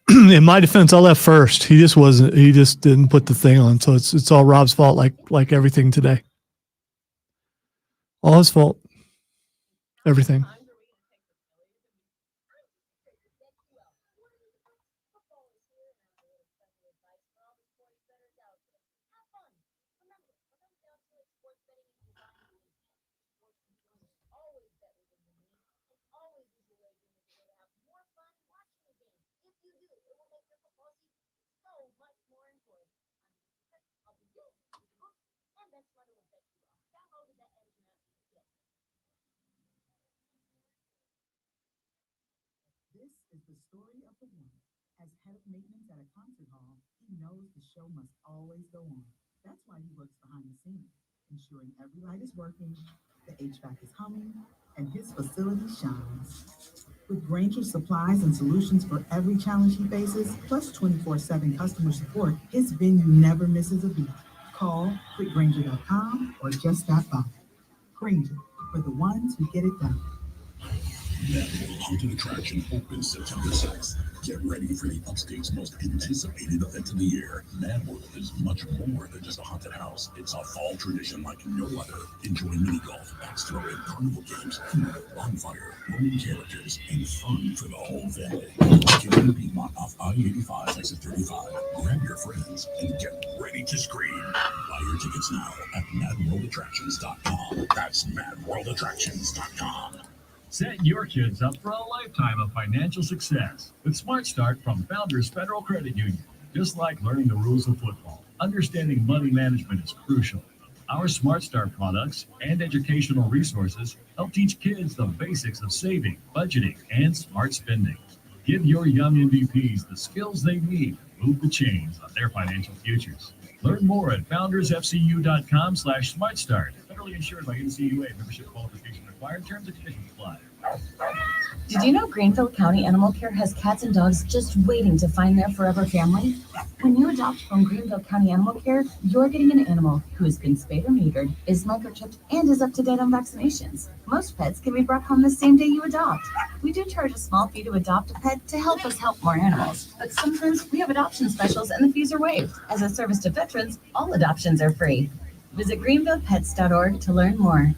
In my defense, I left first. He just didn't put the thing on. So it's all Rob's fault, like everything today. All his fault. Everything. This is the story of the one. As head of maintenance at a concert hall, he knows the show must always go on. That's why he works behind the scenes, ensuring every light is working, the HVAC is humming, and his facility shines. With Granger's supplies and solutions for every challenge he faces, plus 24/7 customer support, his venue never misses a beat. Call quickgranger.com or just stop by. Granger, for the ones who get it done. That haunted attraction opens September 6th. Get ready for the upstate's most anticipated event of the year. Mad World is much more than just a haunted house. It's a fall tradition like no other. Enjoy mini golf, axe throwing, carnival games, food, bonfire, roaming characters, and fun for the whole family. Get in Piedmont off I-85 exit 35. Grab your friends and get ready to scream. Buy your tickets now at madworldattractions.com. That's madworldattractions.com. Set your kids up for a lifetime of financial success with Smart Start from Founders Federal Credit Union. Just like learning the rules of football, understanding money management is crucial. Our Smart Start products and educational resources help teach kids the basics of saving, budgeting, and smart spending. Give your young MVPs the skills they need to move the chains on their financial futures. Learn more at foundersfcu.com/smartstart. Federally insured by NCUA. Membership qualification required. Terms and conditions apply. Did you know Greenville County Animal Care has cats and dogs just waiting to find their forever family? When you adopt from Greenville County Animal Care, you're getting an animal who has been spayed or neutered, is microchipped, and is up to date on vaccinations. Most pets can be brought home the same day you adopt. We do charge a small fee to adopt a pet to help us help more animals, but sometimes we have adoption specials and the fees are waived. As a service to veterans, all adoptions are free. Visit greenvillepets.org to learn more.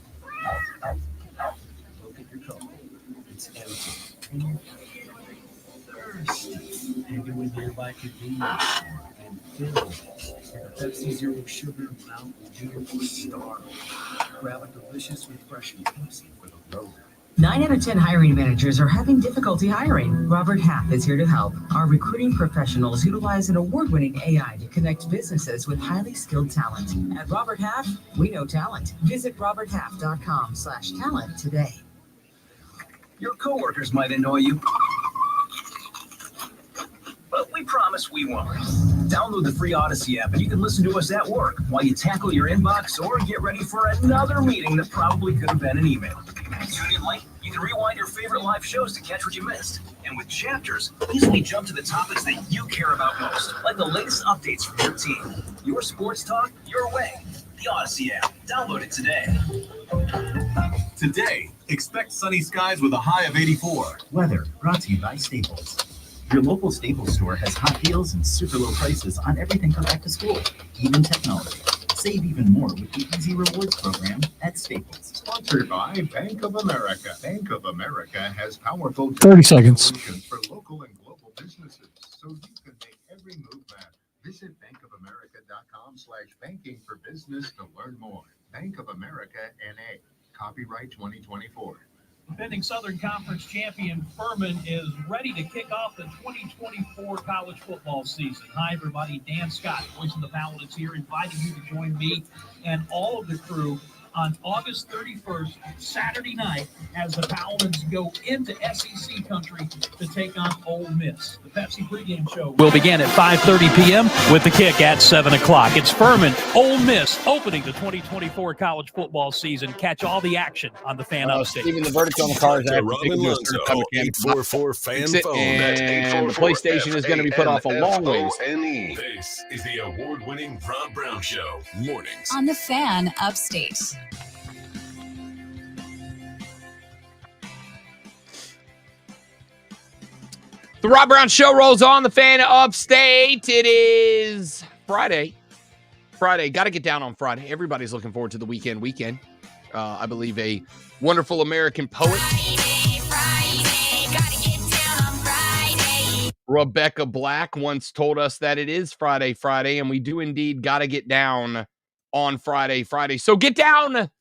It's empty. Thirsty. And go in nearby convenience store and fill with a Pepsi Zero Sugar Mountain Dew or Star. Grab a delicious, refreshing Pepsi for the road. 9 out of 10 hiring managers are having difficulty hiring. Robert Half is here to help. Our recruiting professionals utilize an award-winning AI to connect businesses with highly skilled talent. At Robert Half, we know talent. Visit roberthalf.com/talent today. Your coworkers might annoy you, but we promise we won't. Download the free Odyssey app and you can listen to us at work while you tackle your inbox or get ready for another meeting that probably could have been an email. Tune in late, you can rewind your favorite live shows to catch what you missed. And with chapters, easily jump to the topics that you care about most, like the latest updates from your team. Your sports talk, your way. The Odyssey app. Download it today. Today, expect sunny skies with a high of 84. Weather brought to you by Staples. Your local Staples store has hot deals and super low prices on everything for back to school, even technology. Save even more with the Easy Rewards program at Staples. Sponsored by Bank of America. Bank of America has powerful 30 seconds. solutions for local and global businesses, so you can make every move matter. Visit bankofamerica.com/banking for business to learn more. Bank of America NA. Copyright 2024. Defending Southern Conference champion Furman is ready to kick off the 2024 college football season. Hi, everybody. Dan Scott, voice of the Paladins here, inviting you to join me and all of the crew on August 31st, Saturday night, as the Paladins go into SEC country to take on Ole Miss. The Pepsi pregame show will begin at 5:30 p.m. with the kick at 7 o'clock. It's Furman, Ole Miss, opening the 2024 college football season. Catch all the action on the Fan Upstate. Steven, the verdict on the car is Dr. Robin Lonzo, 844-FAN-PHONE. And the PlayStation is going to be put off a long ways. This is the award-winning Rob Brown Show, mornings. On the Fan Upstate. The Rob Brown Show rolls on, the Fan Upstate. It is Friday. Got to get down on Friday. Everybody's looking forward to the weekend. I believe a wonderful American poet, Rebecca Black, once told us that it is Friday, and we do indeed got to get down on Friday. So get down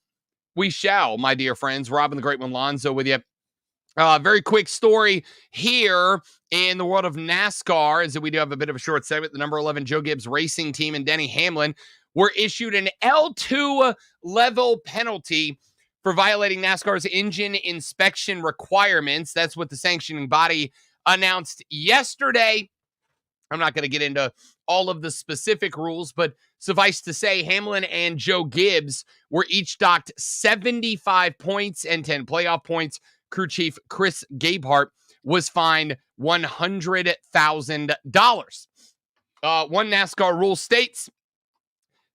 we shall, my dear friends. Robin the Great One Lonzo with you Very quick story here in the world of NASCAR is that we do have a bit of a short segment. The number 11 Joe Gibbs Racing Team and Denny Hamlin were issued an L2 level penalty for violating NASCAR's engine inspection requirements. That's what the sanctioning body announced yesterday. I'm not going to get into all of the specific rules, but suffice to say, Hamlin and Joe Gibbs were each docked 75 points and 10 playoff points. Crew chief Chris Gabehart was fined $100,000. One NASCAR rule states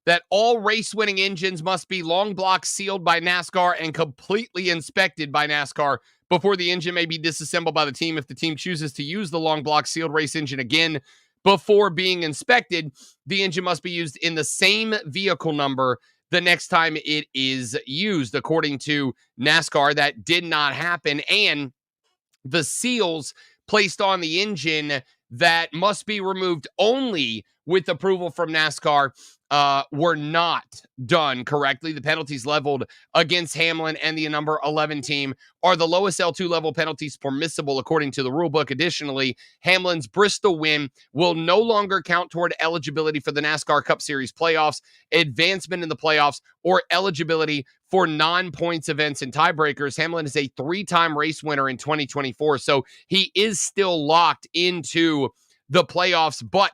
that all race-winning engines must be long block sealed by NASCAR and completely inspected by NASCAR before the engine may be disassembled by the team. If the team chooses to use the long block sealed race engine again before being inspected, the engine must be used in the same vehicle number the next time it is used. According to NASCAR, that did not happen, and the seals placed on the engine that must be removed only with approval from NASCAR were not done correctly. The penalties leveled against Hamlin and the number 11 team are the lowest L2 level penalties permissible according to the rulebook. Additionally, Hamlin's Bristol win will no longer count toward eligibility for the NASCAR Cup Series playoffs, advancement in the playoffs, or eligibility for non-points events and tiebreakers. Hamlin is a 3-time race winner in 2024, so he is still locked into the playoffs, but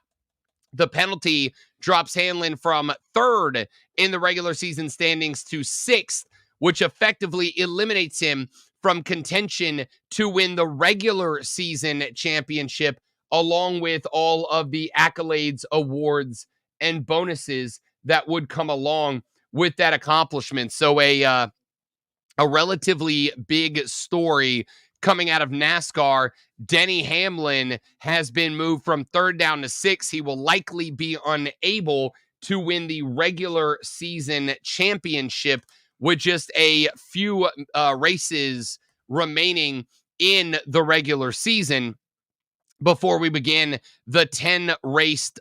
the penalty drops Hamlin from 3rd in the regular season standings to 6th, which effectively eliminates him from contention to win the regular season championship, along with all of the accolades, awards, and bonuses that would come along with that accomplishment. So a relatively big story coming out of NASCAR. Denny Hamlin has been moved from 3rd down to 6th. He will likely be unable to win the regular season championship with just a few races remaining in the regular season before we begin the 10 race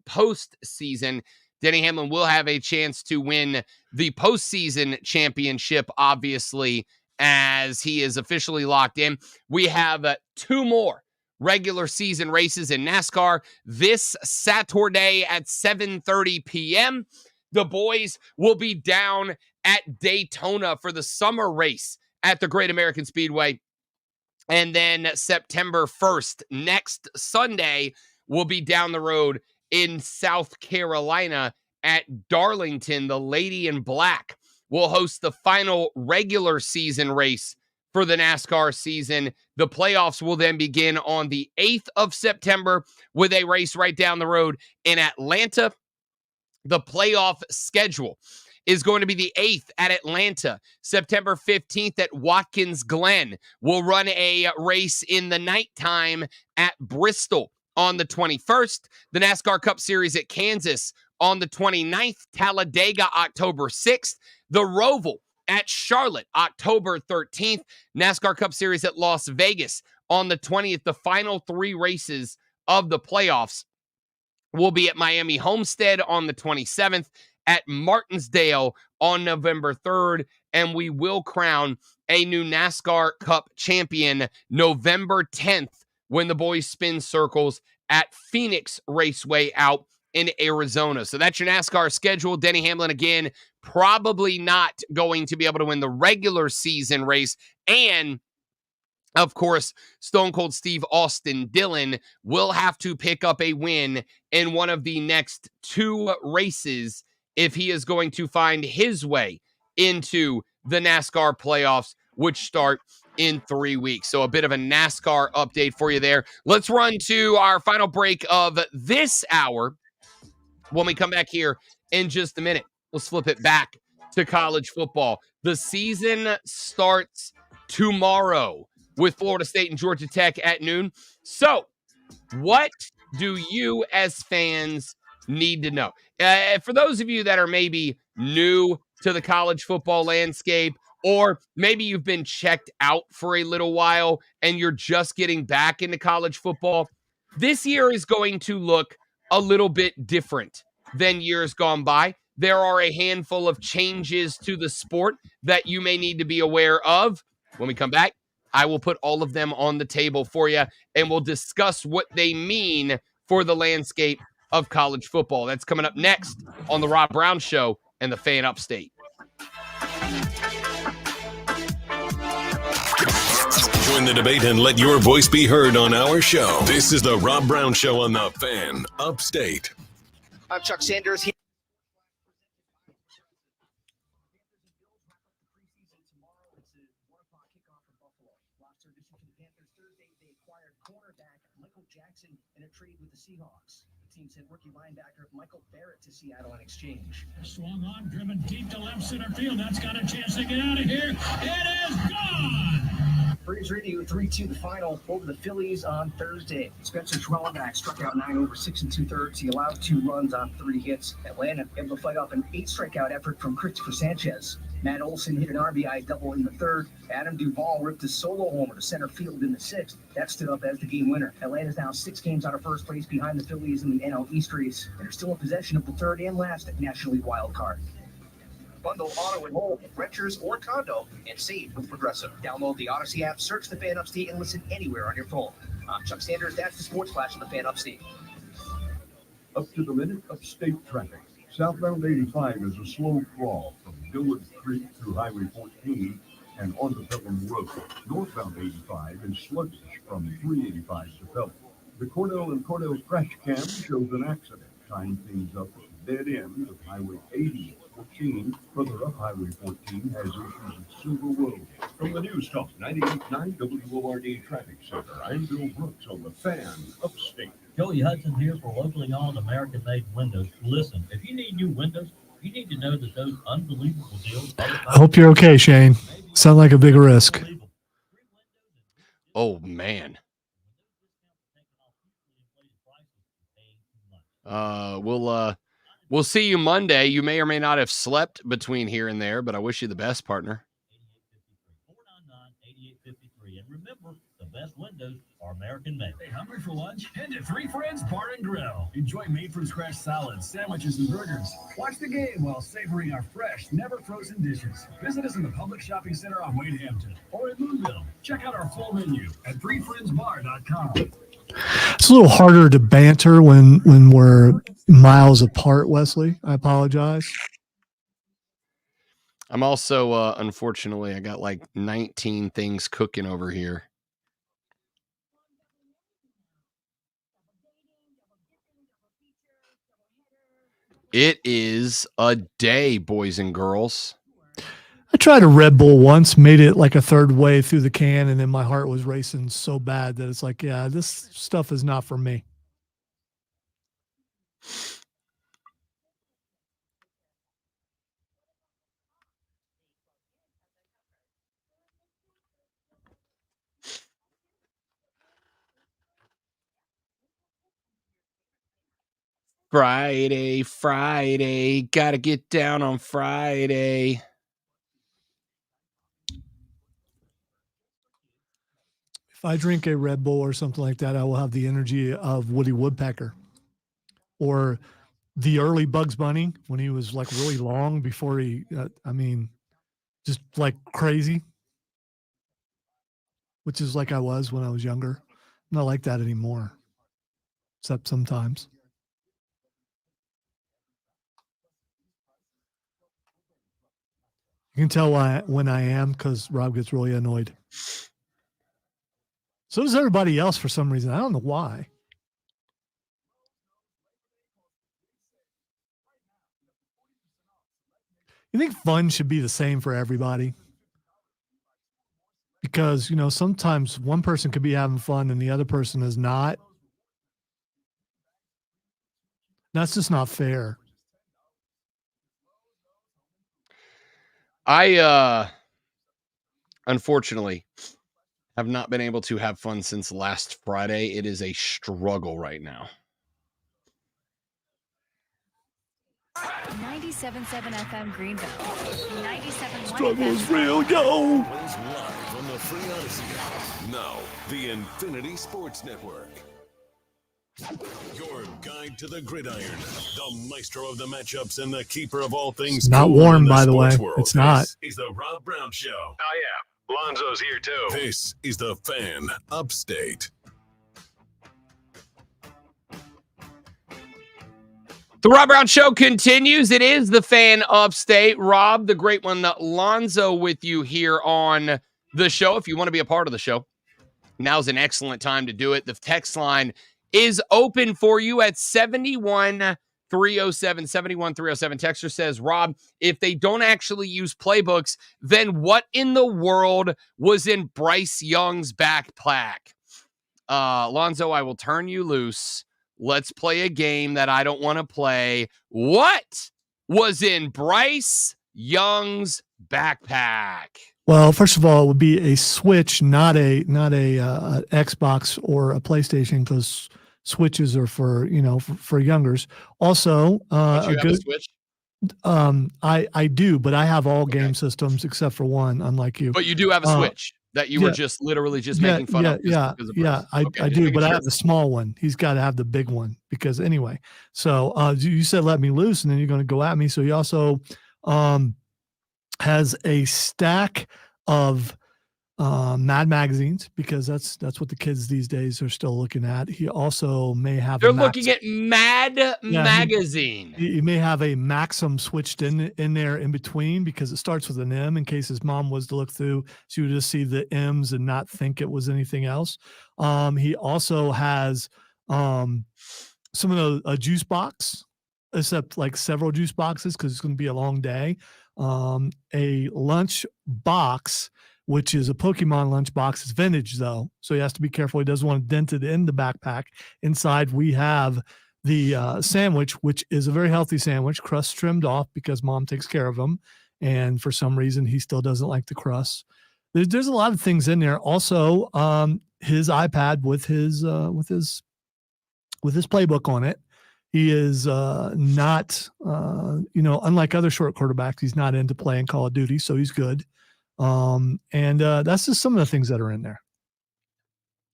postseason. Denny Hamlin will have a chance to win the postseason championship, obviously, as he is officially locked in. We have 2 more regular season races in NASCAR this Saturday at 7:30 p.m. The boys will be down at Daytona for the summer race at the Great American Speedway. And then September 1st, next Sunday, we'll be down the road in South Carolina at Darlington. The Lady in Black will host the final regular season race for the NASCAR season. The playoffs will then begin on the 8th of September with a race right down the road in Atlanta. The playoff schedule is going to be the 8th at Atlanta, September 15th at Watkins Glen. We'll run a race in the nighttime at Bristol on the 21st. The NASCAR Cup Series at Kansas on the 29th. Talladega, October 6th. The Roval at Charlotte, October 13th. NASCAR Cup Series at Las Vegas on the 20th. The final 3 races of the playoffs will be at Miami Homestead on the 27th, at Martinsdale on November 3rd, and we will crown a new NASCAR Cup champion November 10th when the boys spin circles at Phoenix Raceway out in Arizona. So that's your NASCAR schedule. Denny Hamlin, again, probably not going to be able to win the regular season race, and of course, Stone Cold Steve Austin Dillon will have to pick up a win in one of the next 2 races if he is going to find his way into the NASCAR playoffs, which start in 3 weeks. So a bit of a NASCAR update for you there. Let's run to our final break of this hour. When we come back here in just a minute, let's flip it back to college football. The season starts tomorrow with Florida State and Georgia Tech at noon. So, what do you as fans need to know? For those of you that are maybe new to the college football landscape, or maybe you've been checked out for a little while and you're just getting back into college football, this year is going to look a little bit different than years gone by. There are a handful of changes to the sport that you may need to be aware of. When we come back, I will put all of them on the table for you, and we'll discuss what they mean for the landscape of college football. That's coming up next on the Rob Brown Show and the Fan Upstate. Join the debate and let your voice be heard on our show. This is the Rob Brown Show on the Fan Upstate. I'm Chuck Sanders here. Jackson in a trade with the Seahawks. The team sent rookie linebacker Michael Barrett to Seattle on exchange. Swung on, driven deep to left center field. That's got a chance to get out of here. It is gone! Braves radio 3-2 the final over the Phillies on Thursday. Spencer Schwellenbach struck out 9 over 6 2/3. He allowed 2 runs on 3 hits. Atlanta able to fight off an 8 strikeout effort from Christopher Sanchez. Matt Olson hit an RBI double in the 3rd. Adam Duvall ripped a solo homer to center field in the 6th. That stood up as the game winner. Atlanta's now 6 games out of first place behind the Phillies in the NL East race. They're still in possession of the 3rd and last National League wild card. Bundle auto and home, renters or condo, and save with Progressive. Download the Odyssey app, search the Fan Upstate, and listen anywhere on your phone. I'm Chuck Sanders. That's the Sports Flash of the Fan Upstate. Up to the minute upstate traffic. Southbound 85 is a slow crawl from Dillard Creek through Highway 14 and onto Pelham Road. Northbound 85 is sluggish from 385 to Pelham. The Cordell and Cordell crash cam shows an accident. Tying things up at the dead end of Highway 80. 14, further up Highway 14 has issues at Silver Road. From the News Talk 98.9 WORD Traffic Center, I'm Bill Brooks on the Fan Upstate. Joey Hudson here for locally owned American-made windows. Listen, if you need new windows, you need to know that those unbelievable deals. I hope you're okay, Shane. Sound like a big risk. Oh, man. We'll see you Monday. You may or may not have slept between here and there, but I wish you the best, partner. 499-8853. And remember, the best windows are American-made. Hey, hungry for lunch? Head to Three Friends Bar and Grill. Enjoy made-from-scratch salads, sandwiches, and burgers. Watch the game while savoring our fresh, never-frozen dishes. Visit us in the Public Shopping Center on Wade Hampton or in Moonville. Check out our full menu at threefriendsbar.com. It's a little harder to banter when we're miles apart, Wesley. I apologize. I'm also, unfortunately, I got like 19 things cooking over here. It is a day, boys and girls. I tried a Red Bull once, made it like a third way through the can, and then my heart was racing so bad that it's like, yeah, this stuff is not for me. Friday, gotta get down on Friday. If I drink a Red Bull or something like that, I will have the energy of Woody Woodpecker or the early Bugs Bunny when he was like really long before he, just like crazy, which is like I was when I was younger. I'm not like that anymore, except sometimes. You can tell when I am because Rob gets really annoyed. So does everybody else for some reason. I don't know why. You think fun should be the same for everybody? Because, sometimes one person could be having fun and the other person is not. That's just not fair. I, unfortunately, have not been able to have fun since last Friday. It is a struggle right now. 97.7 FM Greenville. 97.1 Struggle is real, yo! Live on the free Odyssey app. Now, the Infinity Sports Network. Your guide to the gridiron, the maestro of the matchups and the keeper of all things. It's not cool warm, in the by the way. sports world. It's not. This is the Rob Brown Show. Oh, yeah. Lonzo's here too. This is the Fan Upstate. The Rob Brown Show continues. It is the Fan Upstate. Rob, the great one, Lonzo, with you here on the show. If you want to be a part of the show, now's an excellent time to do it. The text line is open for you at 71307. 71307. Texter says, Rob, if they don't actually use playbooks, then what in the world was in Bryce Young's backpack? Lonzo, I will turn you loose. Let's play a game that I don't want to play. What was in Bryce Young's backpack? Well, first of all, it would be a Switch, not a Xbox or a PlayStation, because Switches are for for youngers. Also, Don't you have a Switch? I do, but I have all game systems except for one, unlike you. But you do have a Switch that you were just literally making fun of. Because of I do, but I have the small one. He's got to have the big one because anyway. So you said let me loose, and then you're going to go at me. So he also has a stack of Mad magazines because that's what the kids these days are still looking at. He also may have they're looking at Mad magazine. He may have a Maxim switched in there in between because it starts with an M in case his mom was to look through. She would just see the M's and not think it was anything else. He also has some of a juice box, except like several juice boxes because it's going to be a long day. A lunch box, which is a Pokemon lunch box. It's vintage though, so he has to be careful. He doesn't want to dent it in the backpack. Inside we have the sandwich, which is a very healthy sandwich, crust trimmed off because mom takes care of him, and for some reason he still doesn't like the crust. There's a lot of things in there. Also, his iPad with his playbook on it. He is not, unlike other short quarterbacks, he's not into playing Call of Duty, so he's good. And that's just some of the things that are in there.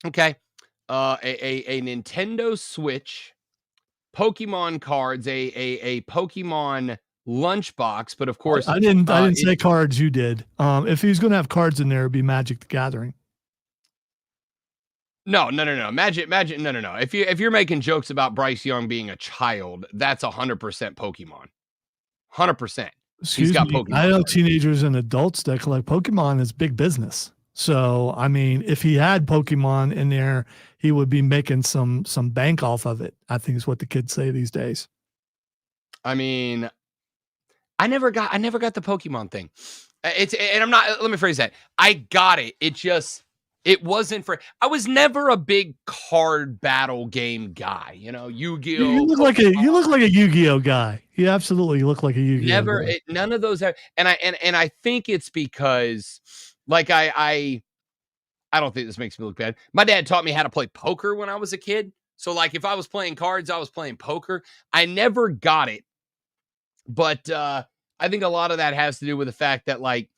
Okay. A Nintendo Switch, Pokemon cards, a Pokemon lunchbox, but of course I didn't say cards, you did. If he's gonna have cards in there, it'd be Magic the Gathering. No. Magic. No. If you're making jokes about Bryce Young being a child, that's 100% Pokemon. 100%. He's got Pokemon. I know teenagers and adults that collect Pokemon is big business. So, I mean, if he had Pokemon in there, he would be making some bank off of it, I think is what the kids say these days. I mean, I never got the Pokemon thing. Let me phrase that. I got it. It wasn't for. I was never a big card battle game guy. Yu-Gi-Oh. You look like a Yu-Gi-Oh guy. You absolutely look like a Yu-Gi-Oh. None of those are. And I think it's because, like, I don't think this makes me look bad. My dad taught me how to play poker when I was a kid. So, like, if I was playing cards, I was playing poker. I never got it, but I think a lot of that has to do with the fact that, like,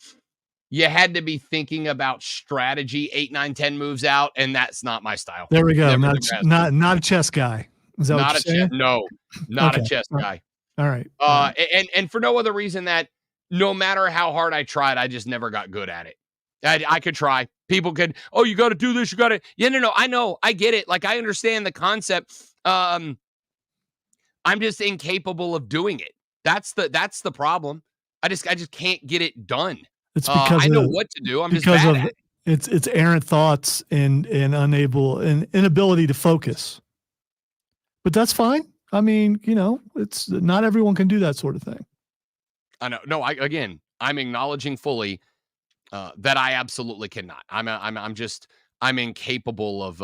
you had to be thinking about strategy 8, 9, 10 moves out, and that's not my style. There we go. Not a chess guy. Is that what you're saying? No, not a chess guy. All right. And for no other reason that no matter how hard I tried, I just never got good at it. I could try. People could, you got to do this. You got to. Yeah, no. I know. I get it. Like, I understand the concept. I'm just incapable of doing it. That's the problem. I just can't get it done. It's because I know what to do. I'm just bad at it. It's errant thoughts and inability to focus. But that's fine. I mean, it's not everyone can do that sort of thing. I know. No, I'm acknowledging fully that I absolutely cannot. I'm incapable of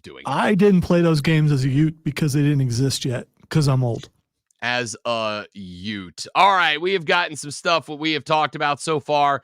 doing it. I didn't play those games as a youth because they didn't exist yet because I'm old. As a Ute. All right, we have gotten some stuff what we have talked about so far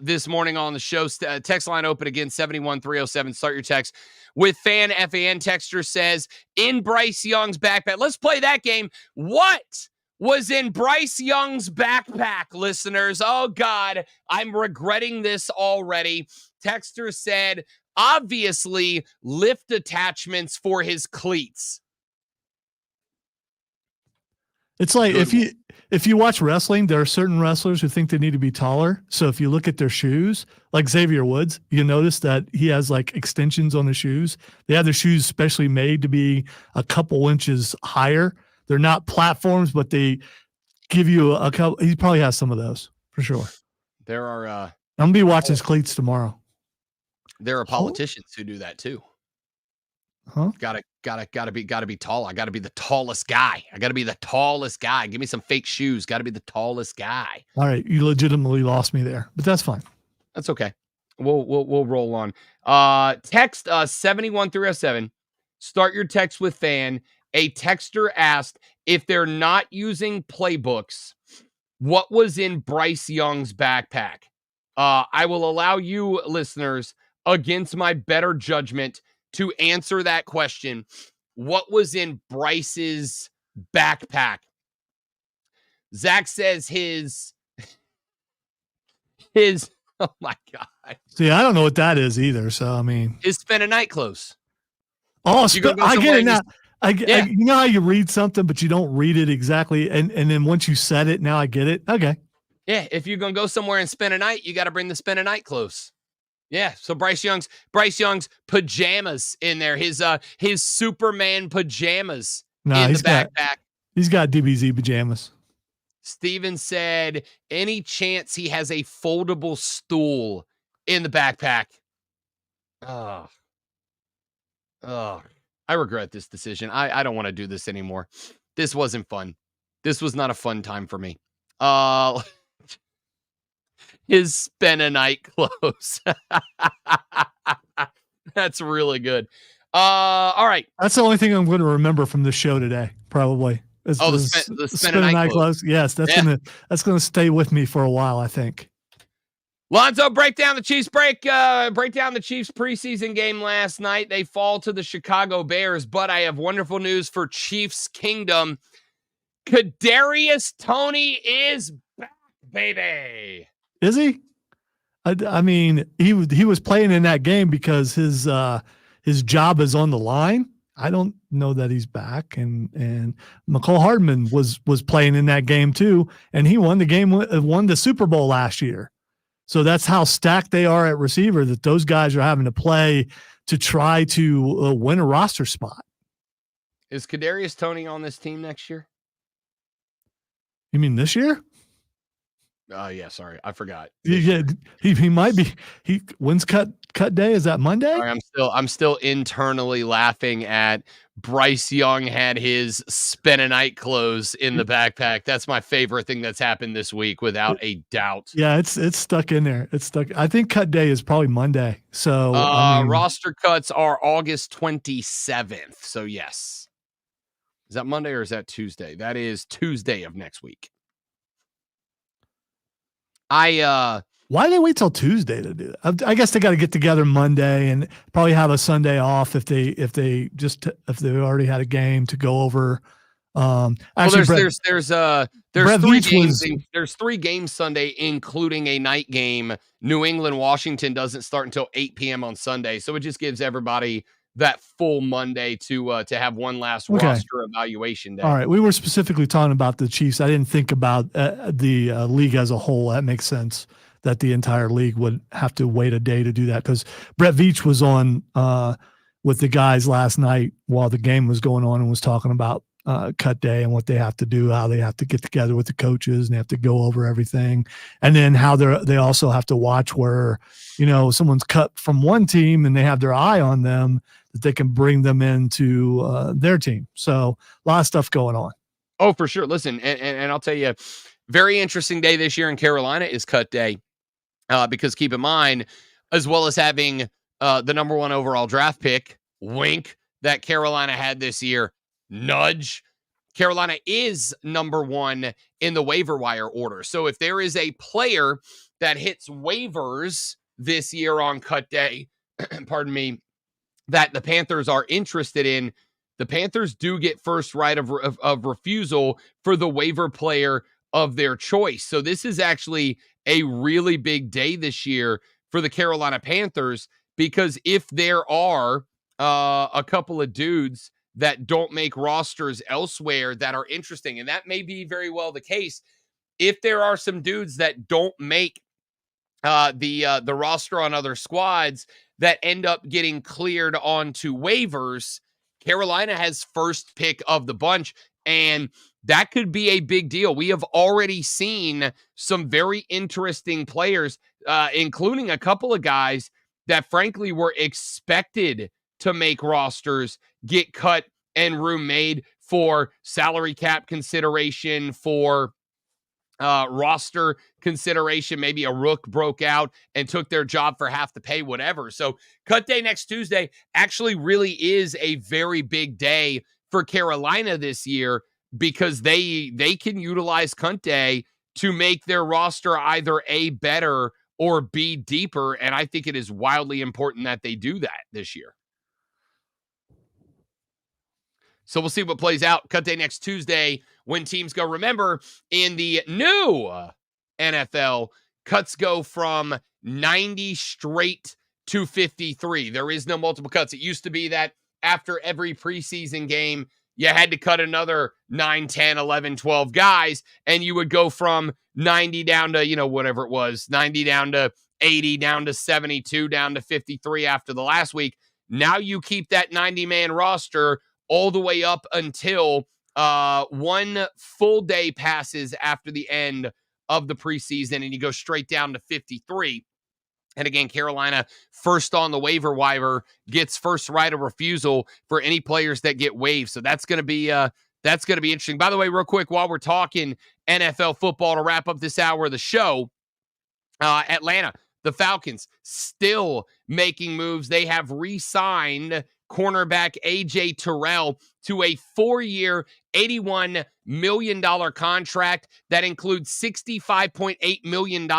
this morning on the show. Text line open again, 71307. Start your text with FAN. Texter says, in Bryce Young's backpack. Let's play that game. What was in Bryce Young's backpack, listeners? Oh, God, I'm regretting this already. Texter said, obviously, lift attachments for his cleats. It's like if if you watch wrestling, there are certain wrestlers who think they need to be taller. So if you look at their shoes, like Xavier Woods, you notice that he has like extensions on the shoes. They have their shoes specially made to be a couple inches higher. They're not platforms, but they give you a couple. He probably has some of those for sure. There are. I'm gonna be watching his cleats tomorrow. There are politicians who do that too. Huh? Gotta be tall. I gotta be the tallest guy. I gotta be the tallest guy. Give me some fake shoes. Gotta be the tallest guy. All right, you legitimately lost me there, but that's fine. That's okay. We'll roll on. Text 71307. Start your text with fan. A texter asked if they're not using playbooks, what was in Bryce Young's backpack? I will allow you listeners, against my better judgment, to answer that question. What was in Bryce's backpack? Zach says his oh my God. See, I don't know what that is either. So, I mean, his spend a night clothes. Oh, I get it now. You know how you read something, but you don't read it exactly. And then once you said it, now I get it. Okay. Yeah. If you're going to go somewhere and spend a night, you got to bring the spend a night clothes. Yeah. So Bryce Young's pajamas in there, his Superman pajamas in the backpack. He's got DBZ pajamas. Steven said, any chance he has a foldable stool in the backpack? Oh, I regret this decision. I don't want to do this anymore. This wasn't fun. This was not a fun time for me. His spend a night clothes. That's really good. All right. That's the only thing I'm going to remember from the show today, probably. The spend a night clothes. Yes, that's gonna stay with me for a while, I think. Lonzo, break down the Chiefs preseason game last night. They fall to the Chicago Bears, but I have wonderful news for Chiefs Kingdom. Kadarius Toney is back, baby. Is he? I mean, he was playing in that game because his job is on the line. I don't know that he's back, and McCole Hardman was playing in that game too, and he won the Super Bowl last year. So that's how stacked they are at receiver, that those guys are having to play to try to win a roster spot. Is Kadarius Toney on this team next year? You mean this year? Yeah, sorry, I forgot. Yeah, he might be. When's cut day? Is that Monday? Sorry, I'm still internally laughing at Bryce Young had his spend a night clothes in the backpack. That's my favorite thing that's happened this week, without a doubt. Yeah, it's stuck in there. It's stuck. I think cut day is probably Monday. So roster cuts are August 27th. So yes. Is that Monday or is that Tuesday? That is Tuesday of next week. Why did they wait till Tuesday to do that? I guess they got to get together Monday and probably have a Sunday off if they already had a game to go over. Actually, there's 3 games Sunday, including a night game. New England, Washington doesn't start until 8 p.m. on Sunday, so it just gives everybody that full Monday to have one last roster evaluation day. All right, we were specifically talking about the Chiefs. I didn't think about the league as a whole. That makes sense that the entire league would have to wait a day to do that, because Brett Veach was on with the guys last night while the game was going on and was talking about cut day and what they have to do, how they have to get together with the coaches and they have to go over everything, and then how they also have to watch where someone's cut from one team and they have their eye on them, that they can bring them into their team. So a lot of stuff going on. Oh, for sure. Listen, and I'll tell you, very interesting day this year in Carolina is cut day, because keep in mind, as well as having the number 1 overall draft pick, wink, that Carolina had this year, nudge, Carolina is number 1 in the waiver wire order. So if there is a player that hits waivers this year on cut day, pardon me, that the Panthers are interested in, the Panthers do get first right of refusal for the waiver player of their choice. So this is actually a really big day this year for the Carolina Panthers, because if there are a couple of dudes that don't make rosters elsewhere that are interesting. And that may be very well the case. If there are some dudes that don't make the roster on other squads that end up getting cleared onto waivers, Carolina has first pick of the bunch, and that could be a big deal. We have already seen some very interesting players, including a couple of guys that frankly were expected to make rosters, get cut and room made for salary cap consideration, for roster consideration. Maybe a rook broke out and took their job for half the pay, whatever. So cut day next Tuesday actually really is a very big day for Carolina this year, because they can utilize cut day to make their roster either A, better, or B, deeper. And I think it is wildly important that they do that this year. So we'll see what plays out. Cut day next Tuesday when teams go. Remember, in the new NFL, cuts go from 90 straight to 53. There is no multiple cuts. It used to be that after every preseason game, you had to cut another 9, 10, 11, 12 guys, and you would go from 90 down to, whatever it was, 90 down to 80, down to 72, down to 53 after the last week. Now you keep that 90-man roster all the way up until one full day passes after the end of the preseason, and you go straight down to 53. And again, Carolina, first on the waiver wire, gets first right of refusal for any players that get waived. So that's going to be interesting. By the way, real quick, while we're talking NFL football to wrap up this hour of the show, Atlanta, the Falcons, still making moves. They have re-signed cornerback A.J. Terrell to a 4-year, $81 million contract that includes $65.8 million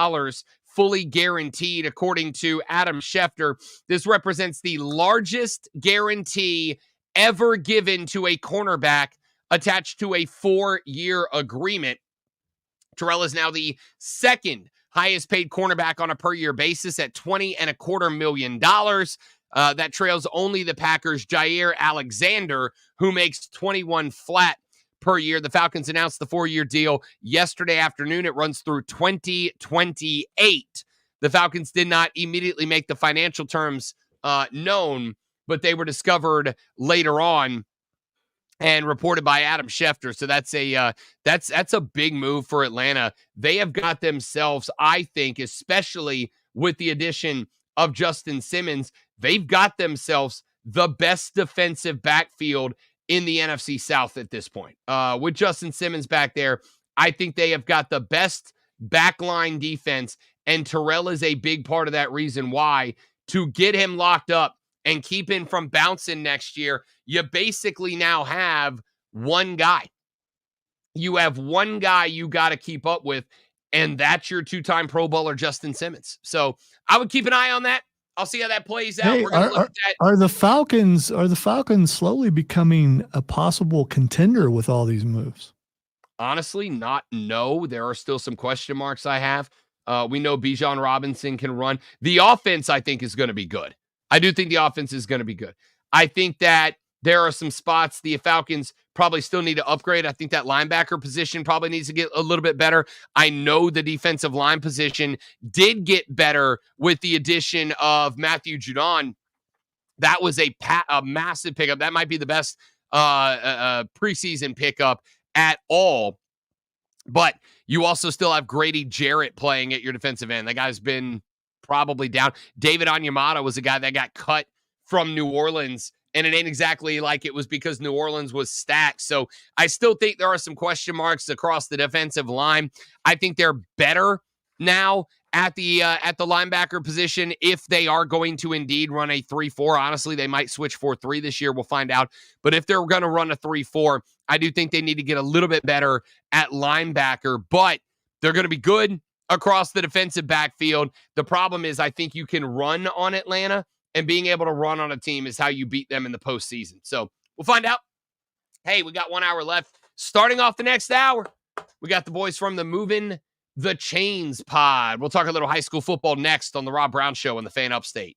fully guaranteed, according to Adam Schefter. This represents the largest guarantee ever given to a cornerback attached to a 4-year agreement. Terrell is now the second highest paid cornerback on a per year basis at $20.25 million. That trails only the Packers' Jair Alexander, who makes $21 flat per year. The Falcons announced the 4-year deal yesterday afternoon. It runs through 2028. The Falcons did not immediately make the financial terms known, but they were discovered later on and reported by Adam Schefter. So that's a big move for Atlanta. They have got themselves, I think, especially with the addition of Justin Simmons, they've got themselves the best defensive backfield in the NFC South at this point. With Justin Simmons back there, I think they have got the best backline defense, and Terrell is a big part of that reason why. To get him locked up and keep him from bouncing next year, you basically now have one guy. You have one guy you got to keep up with, and that's your 2-time Pro Bowler, Justin Simmons. So I would keep an eye on that. I'll see how that plays out. Hey, We're going to look at that. Are the Falcons slowly becoming a possible contender with all these moves? Honestly, no. There are still some question marks I have. We know Bijan Robinson can run. The offense, I think, is going to be good. I do think the offense is going to be good. I think that there are some spots the Falcons probably still need to upgrade. I think that linebacker position probably needs to get a little bit better. I know the defensive line position did get better with the addition of Matthew Judon. That was a massive pickup. That might be the best preseason pickup at all. But you also still have Grady Jarrett playing at your defensive end. That guy's been probably down. David Onyemata was a guy that got cut from New Orleans, and it ain't exactly like it was because New Orleans was stacked. So I still think there are some question marks across the defensive line. I think they're better now at the linebacker position if they are going to indeed run a 3-4. Honestly, they might switch 4-3 this year. We'll find out. But if they're going to run a 3-4, I do think they need to get a little bit better at linebacker. But they're going to be good across the defensive backfield. The problem is I think you can run on Atlanta, and being able to run on a team is how you beat them in the postseason. So we'll find out. Hey, we got 1 hour left. Starting off the next hour, we got the boys from the Moving the Chains pod. We'll talk a little high school football next on the Rob Brown Show on the Fan Upstate.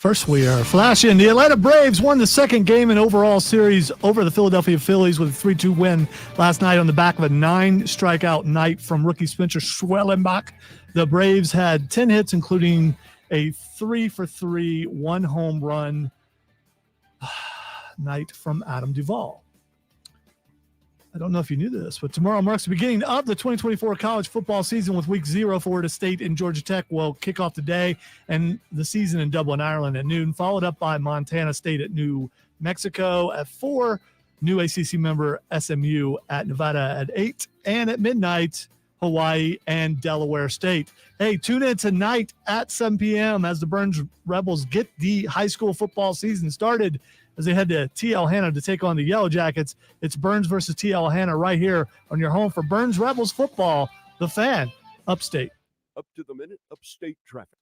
First, we are flashing. The Atlanta Braves won the second game in overall series over the Philadelphia Phillies with a 3-2 win last night on the back of a 9-strikeout night from rookie Spencer Schwellenbach. The Braves had 10 hits, including a 3-for-3, 1 home run night from Adam Duvall. I don't know if you knew this, but tomorrow marks the beginning of the 2024 college football season with week 0. Florida State and Georgia Tech will kick off the day and the season in Dublin, Ireland at noon, followed up by Montana State at New Mexico at 4, new ACC member SMU at Nevada at 8, and at midnight, Hawaii and Delaware State. Hey, tune in tonight at 7 p.m. as the Burns Rebels get the high school football season started as they head to TL Hanna to take on the Yellow Jackets. It's Burns versus TL Hanna right here on your home for Burns Rebels football, The Fan, Upstate. Up to the minute, upstate traffic.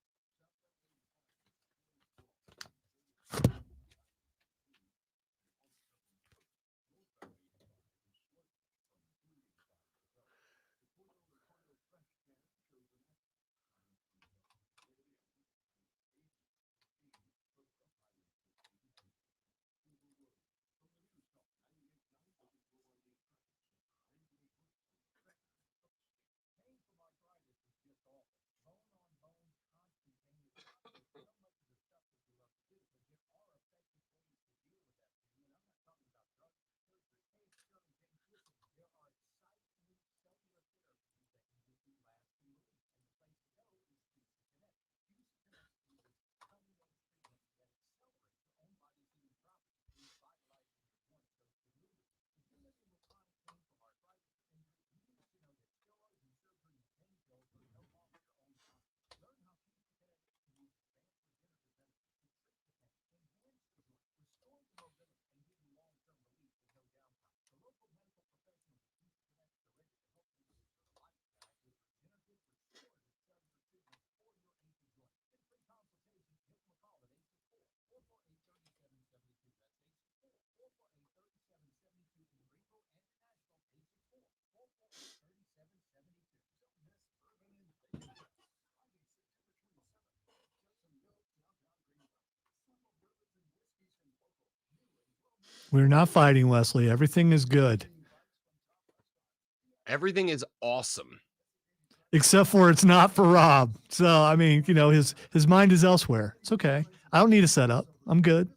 We're not fighting, Wesley. Everything is good. Everything is awesome. Except for it's not for Rob. So, I mean, you know, his mind is elsewhere. It's okay. I don't need a setup. I'm good.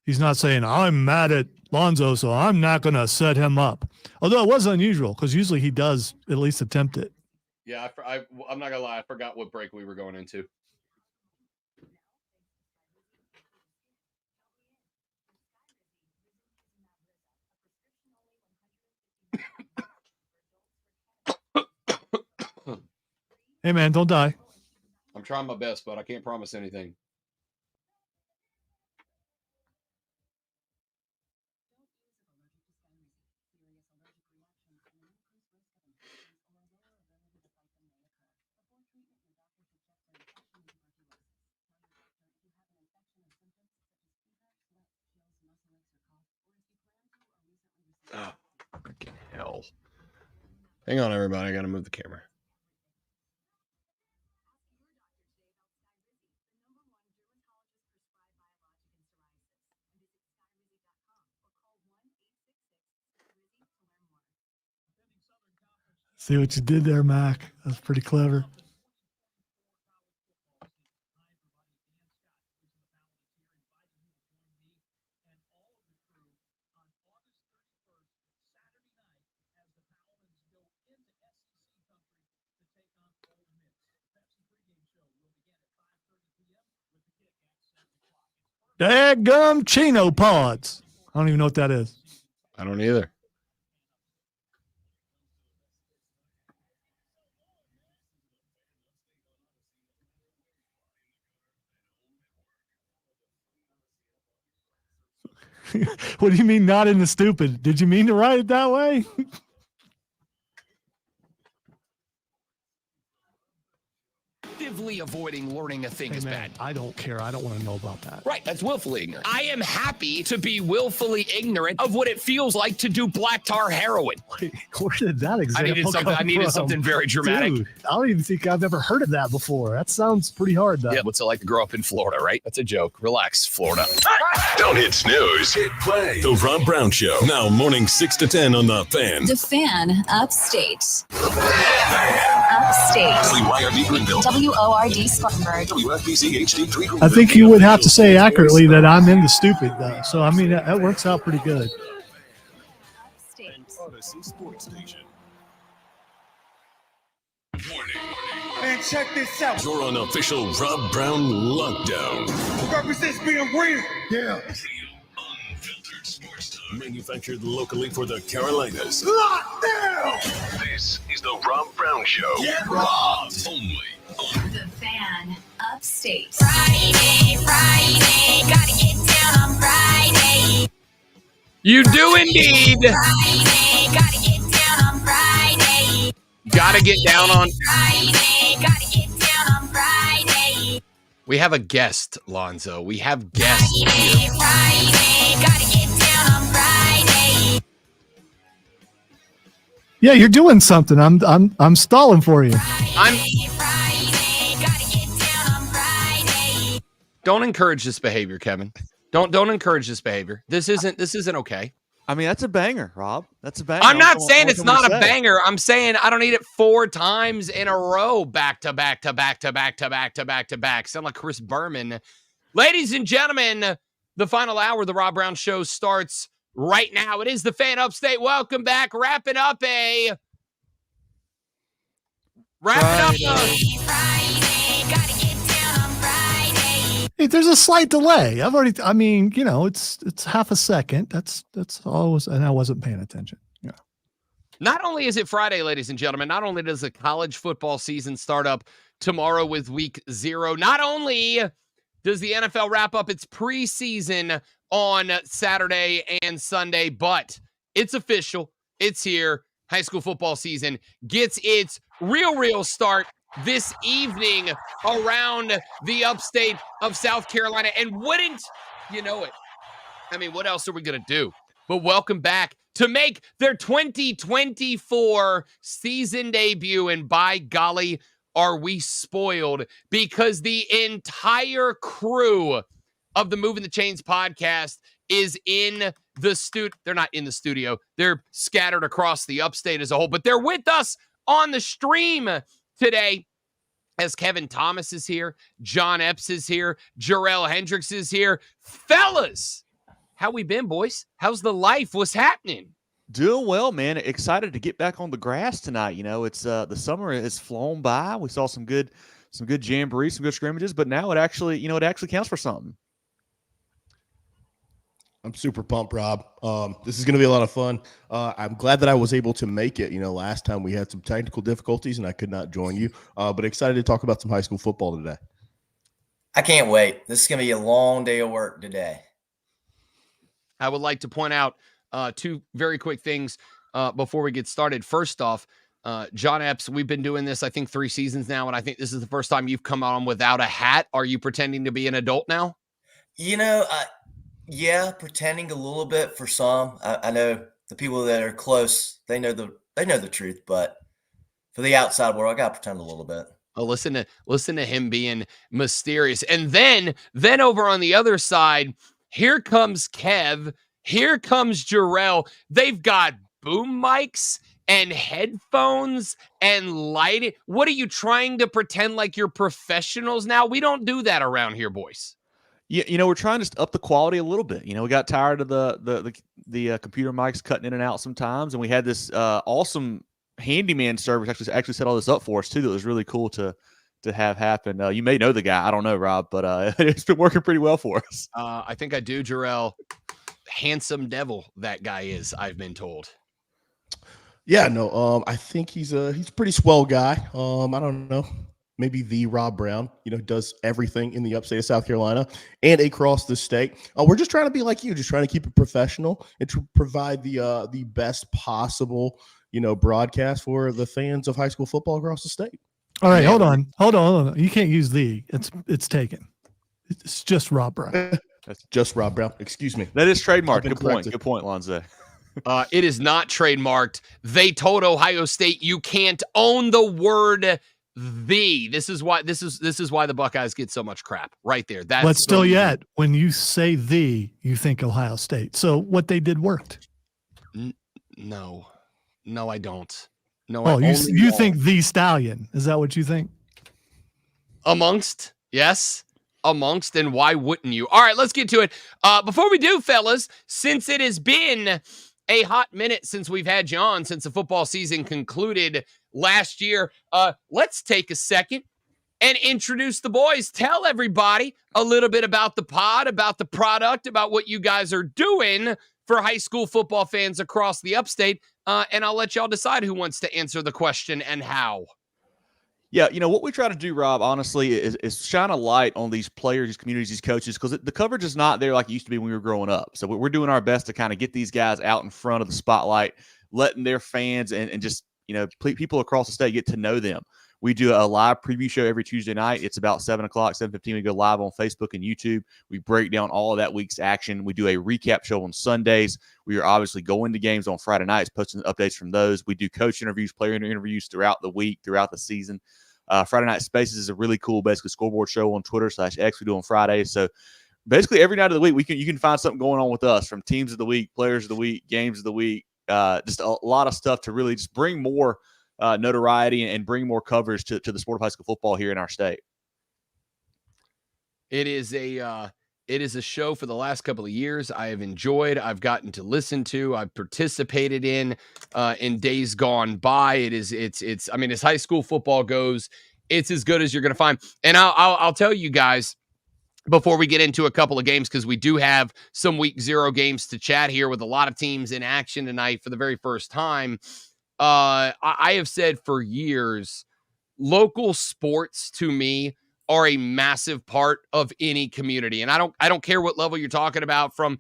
He's not saying, I'm mad at Lonzo, so I'm not going to set him up. Although it was unusual because usually he does at least attempt it. Yeah, I'm not going to lie. I forgot what break we were going into. Hey, man, don't die. I'm trying my best, but I can't promise anything. Oh, fucking hell. Hang on, everybody. I got to move the camera. See what you did there, Mac. That's pretty clever. Daggum Chino Pods. I don't even know what that is. I don't either. What do you mean not in the stupid? Did you mean to write it that way? willfully avoiding learning a thing is bad. I don't care. I don't want to know about that. Right, that's willfully ignorant. I am happy to be willfully ignorant of what it feels like to do black tar heroin. Wait, where did that example I needed something very dramatic. Dude, I don't even think I've ever heard of that before. That sounds pretty hard, though. Yeah, what's it like to grow up in Florida, right? That's a joke. Relax, Florida. Don't hit snooze. Hit play. The Rob Brown Show. Now morning 6 to 10 on The Fan. The Fan, Upstate. Upstate. WYRB Greenville. WORD Spartanburg. WFBC HD3 I think you would have to say accurately that I'm into stupid, though. So, I mean, that works out pretty good. Odyssey Sports Station. Man, check this out. You're on official Rob Brown lockdown. Represents being real. Yeah. Manufactured locally for the Carolinas. Lockdown. This is the Rob Brown Show. Get robbed. Only The Fan, Upstate. Friday, gotta get down on Friday. You do indeed. Friday, gotta get down on Friday. Gotta get down on. Friday, gotta get down on Friday. We have a guest, Lonzo. We have guests here. Friday, gotta get down on Friday. Yeah, you're doing something. I'm stalling for you. Don't encourage this behavior, Kevin. Don't encourage this behavior. This isn't okay. I mean, that's a banger, Rob. That's a banger. I'm not saying it's not a banger. I'm saying I don't need it 4 times in a row, back to back to back to back to back to back to back. Sound like Chris Berman. Ladies and gentlemen, the final hour of the Rob Brown Show starts right now. It is the Fan Upstate. Welcome back. Wrapping up a. Hey, there's a slight delay. I mean, it's half a second. That's always, and I wasn't paying attention. Yeah. Not only is it Friday, ladies and gentlemen, not only does the college football season start up tomorrow with week 0, not only does the NFL wrap up its preseason on Saturday and Sunday, but it's official. It's here. High school football season gets its real start this evening around the upstate of South Carolina. And wouldn't you know it? I mean, what else are we going to do? But welcome back to make their 2024 season debut. And by golly, are we spoiled, because the entire crew of the Moving the Chains podcast is in the studio. They're not in the studio. They're scattered across the upstate as a whole, but they're with us on the stream today, as Kevin Thomas is here, John Epps is here, Jarrell Hendricks is here. Fellas, how we been, boys? How's the life? What's happening? Doing well, man. Excited to get back on the grass tonight. It's the summer has flown by. We saw some good jamborees, some good scrimmages, but now it actually counts for something. I'm super pumped, Rob. This is going to be a lot of fun. I'm glad that I was able to make it. Last time we had some technical difficulties and I could not join you, but excited to talk about some high school football today. I can't wait. This is going to be a long day of work today. I would like to point out 2 very quick things before we get started. First off, John Epps, we've been doing this, I think, 3 seasons now, and I think this is the first time you've come on without a hat. Are you pretending to be an adult now? Yeah, pretending a little bit for some. I know the people that are close, they know the truth, but for the outside world, I got to pretend a little bit. Oh, listen to him being mysterious. And then over on the other side, here comes Kev, here comes Jarrell. They've got boom mics and headphones and lighting. What are you trying to pretend like you're professionals now? We don't do that around here, boys. Yeah, we're trying to up the quality a little bit. We got tired of the computer mics cutting in and out sometimes, and we had this awesome handyman service actually set all this up for us too. That was really cool to have happen. You may know the guy. I don't know, Rob, but it's been working pretty well for us. I think I do, Jarrell. Handsome devil that guy is, I've been told. Yeah, no, I think he's a pretty swell guy. I don't know. Maybe the Rob Brown, does everything in the upstate of South Carolina and across the state. We're just trying to be like you, just trying to keep it professional and to provide the best possible, broadcast for the fans of high school football across the state. All right, hold on. You can't use the. It's taken. It's just Rob Brown. That's just Rob Brown. Excuse me. That is trademarked. I've been Good point, Lonzo. It is not trademarked. They told Ohio State you can't own the word "the." This is why the Buckeyes get so much crap right there. That's But still, yet when you say "the," you think Ohio State. So what they did worked. No, I don't. No, Oh, you think the Stallion? Is that what you think? Amongst, yes. Amongst, and why wouldn't you? All right, let's get to it. Before we do, fellas, since it has been a hot minute since we've had you on, since the football season concluded last year, let's take a second and introduce the boys. Tell everybody a little bit about the pod, about the product, about what you guys are doing for high school football fans across the upstate, and I'll let y'all decide who wants to answer the question and how. Yeah, what we try to do, Rob, honestly, is shine a light on these players, these communities, these coaches, because the coverage is not there like it used to be when we were growing up. So we're doing our best to kind of get these guys out in front of the spotlight, letting their fans and just, people across the state get to know them. We do a live preview show every Tuesday night. It's about 7 o'clock, 7:15. We go live on Facebook and YouTube. We break down all of that week's action. We do a recap show on Sundays. We are obviously going to games on Friday nights, posting updates from those. We do coach interviews, player interviews throughout the week, throughout the season. Friday Night Spaces is a really cool, basically, scoreboard show on Twitter/X we do on Fridays. So basically every night of the week, you can find something going on with us, from teams of the week, players of the week, games of the week, just a lot of stuff to really just bring more notoriety and bring more coverage to the sport of high school football here in our state. It is a show for the last couple of years I have enjoyed. I've gotten to listen to. I've participated in days gone by. It's. I mean, as high school football goes, it's as good as you're going to find. And I'll tell you guys before we get into a couple of games, because we do have some week 0 games to chat here with a lot of teams in action tonight for the very first time. I have said for years, local sports to me are a massive part of any community. And I don't care what level you're talking about, from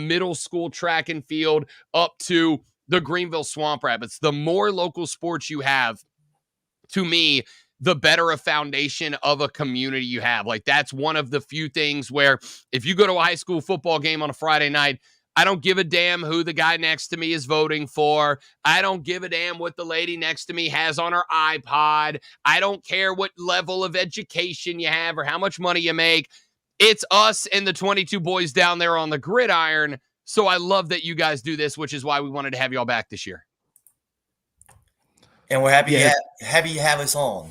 middle school track and field up to the Greenville Swamp Rabbits. The more local sports you have, to me, the better a foundation of a community you have. Like, that's one of the few things where if you go to a high school football game on a Friday night, I don't give a damn who the guy next to me is voting for. I don't give a damn what the lady next to me has on her iPod. I don't care what level of education you have or how much money you make. It's us and the 22 boys down there on the gridiron. So I love that you guys do this, which is why we wanted to have y'all back this year. And we're happy you have us on.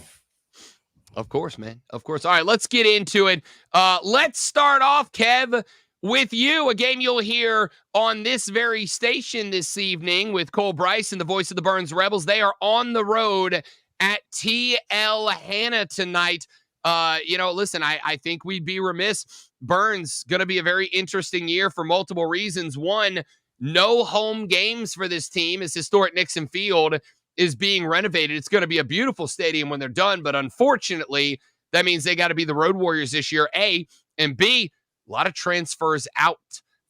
Of course, man. Of course. All right, let's get into it. Let's start off, Kev, with you, a game you'll hear on this very station this evening with Cole Bryce and the voice of the Burns Rebels. They are on the road at TL Hanna tonight. Listen, I think we'd be remiss. Burns going to be a very interesting year for multiple reasons. One, no home games for this team as historic Nixon Field is being renovated. It's going to be a beautiful stadium when they're done, but unfortunately, that means they got to be the Road Warriors this year, A, and B, a lot of transfers out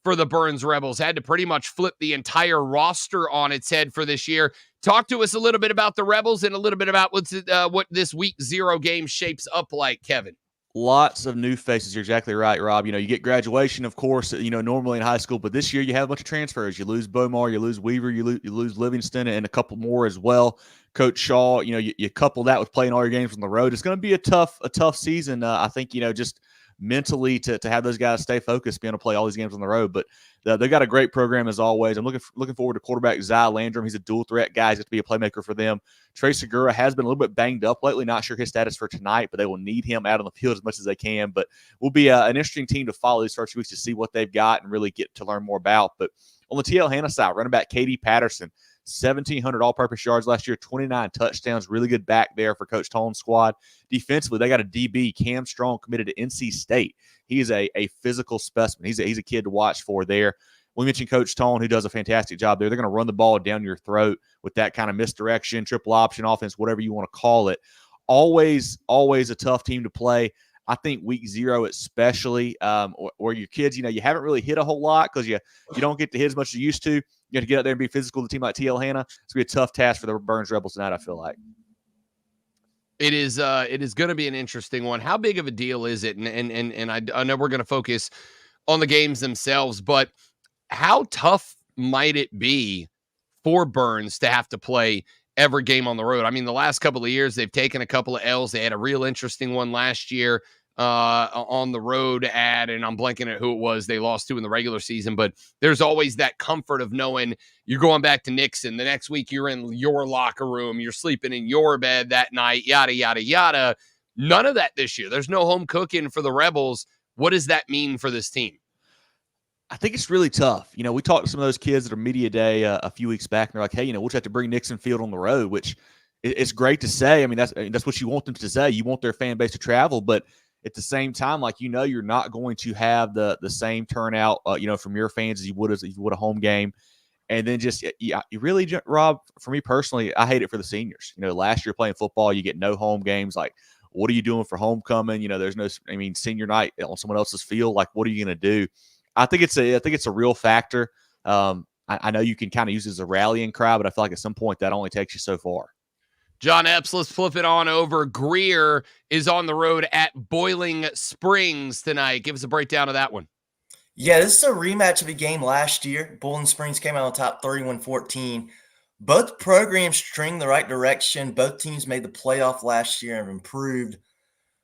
for the Burns Rebels. Had to pretty much flip the entire roster on its head for this year. Talk to us a little bit about the Rebels and a little bit about what this week 0 game shapes up like, Kevin. Lots of new faces. You're exactly right, Rob. You get graduation, of course, normally in high school, but this year you have a bunch of transfers. You lose Bomar, you lose Weaver, you lose Livingston, and a couple more as well. Coach Shaw, you couple that with playing all your games on the road. It's going to be a tough season. I think, just mentally to have those guys stay focused, be able to play all these games on the road. But they've got a great program as always. I'm looking forward to quarterback Zai Landrum. He's a dual threat guy. He's going to be a playmaker for them. Trey Segura has been a little bit banged up lately. Not sure his status for tonight, but they will need him out on the field as much as they can. But will be an interesting team to follow these first weeks to see what they've got and really get to learn more about. But on the TL Hanna side, running back Katie Patterson, 1,700 all-purpose yards last year, 29 touchdowns. Really good back there for Coach Tone's squad. Defensively, they got a DB, Cam Strong, committed to NC State. He is a physical specimen. He's a kid to watch for there. We mentioned Coach Tone, who does a fantastic job there. They're going to run the ball down your throat with that kind of misdirection, triple option offense, whatever you want to call it. Always a tough team to play. I think week 0 especially, where your kids, you haven't really hit a whole lot because you don't get to hit as much as you used to. You have to get out there and be physical with a team like TL Hanna. It's going to be a tough task for the Burns Rebels tonight, I feel like. It is going to be an interesting one. How big of a deal is it? And I know we're going to focus on the games themselves, but how tough might it be for Burns to have to play every game on the road? I mean, the last couple of years, they've taken a couple of L's. They had a real interesting one last year on the road and I'm blanking at who it was they lost to in the regular season, but there's always that comfort of knowing you're going back to Nixon. The next week, you're in your locker room, you're sleeping in your bed that night, yada, yada, yada. None of that this year. There's no home cooking for the Rebels. What does that mean for this team? I think it's really tough. You know, we talked to some of those kids at our media day a few weeks back, and they're like, hey, we'll just have to bring Nixon Field on the road, which it's great to say. I mean, that's what you want them to say. You want their fan base to travel, but at the same time, like, you're not going to have the same turnout, from your fans as you would a home game. And then just, you really, Rob, for me personally, I hate it for the seniors. Last year playing football, you get no home games. Like, what are you doing for homecoming? There's no, senior night on someone else's field. Like, what are you going to do? I think it's a real factor. I know you can kind of use it as a rallying cry, but I feel like at some point that only takes you so far. John Epps, let's flip it on over. Greer is on the road at Boiling Springs tonight. Give us a breakdown of that one. Yeah, this is a rematch of a game last year. Boiling Springs came out on top 31-14. Both programs string the right direction. Both teams made the playoff last year and have improved.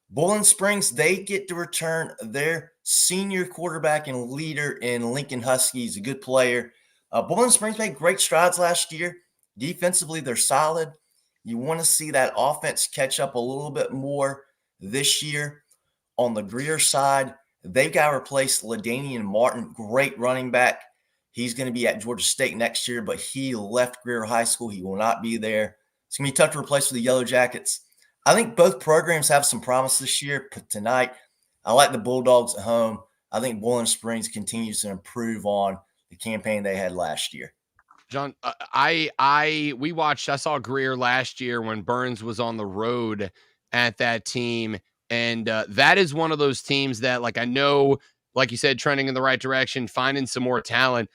Boiling Springs, they get to return their senior quarterback and leader in Lincoln Husky. He's a good player. Boiling Springs made great strides last year. Defensively, they're solid. You want to see that offense catch up a little bit more this year. On the Greer side, they've got to replace LaDainian Martin, great running back. He's going to be at Georgia State next year, but he left Greer High School. He will not be there. It's going to be tough to replace with the Yellow Jackets. I think both programs have some promise this year, but tonight I like the Bulldogs at home. I think Boiling Springs continues to improve on the campaign they had last year. John, I saw Greer last year when Burns was on the road at that team. And that is one of those teams that, like, I know, like you said, trending in the right direction, finding some more talent.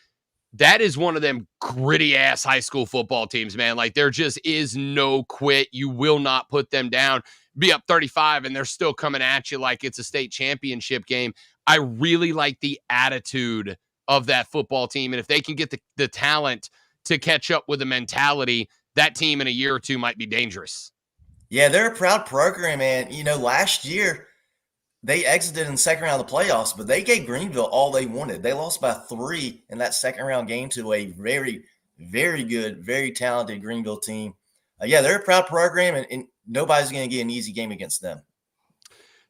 That is one of them gritty ass high school football teams, man. Like, there just is no quit. You will not put them down. Be up 35 and they're still coming at you like it's a state championship game. I really like the attitude of that football team. And if they can get the talent to catch up with the mentality, that team in a year or two might be dangerous. Yeah, they're a proud program. And, last year they exited in the second round of the playoffs, but they gave Greenville all they wanted. They lost by 3 in that second round game to a very, very good, very talented Greenville team. They're a proud program, and nobody's going to get an easy game against them.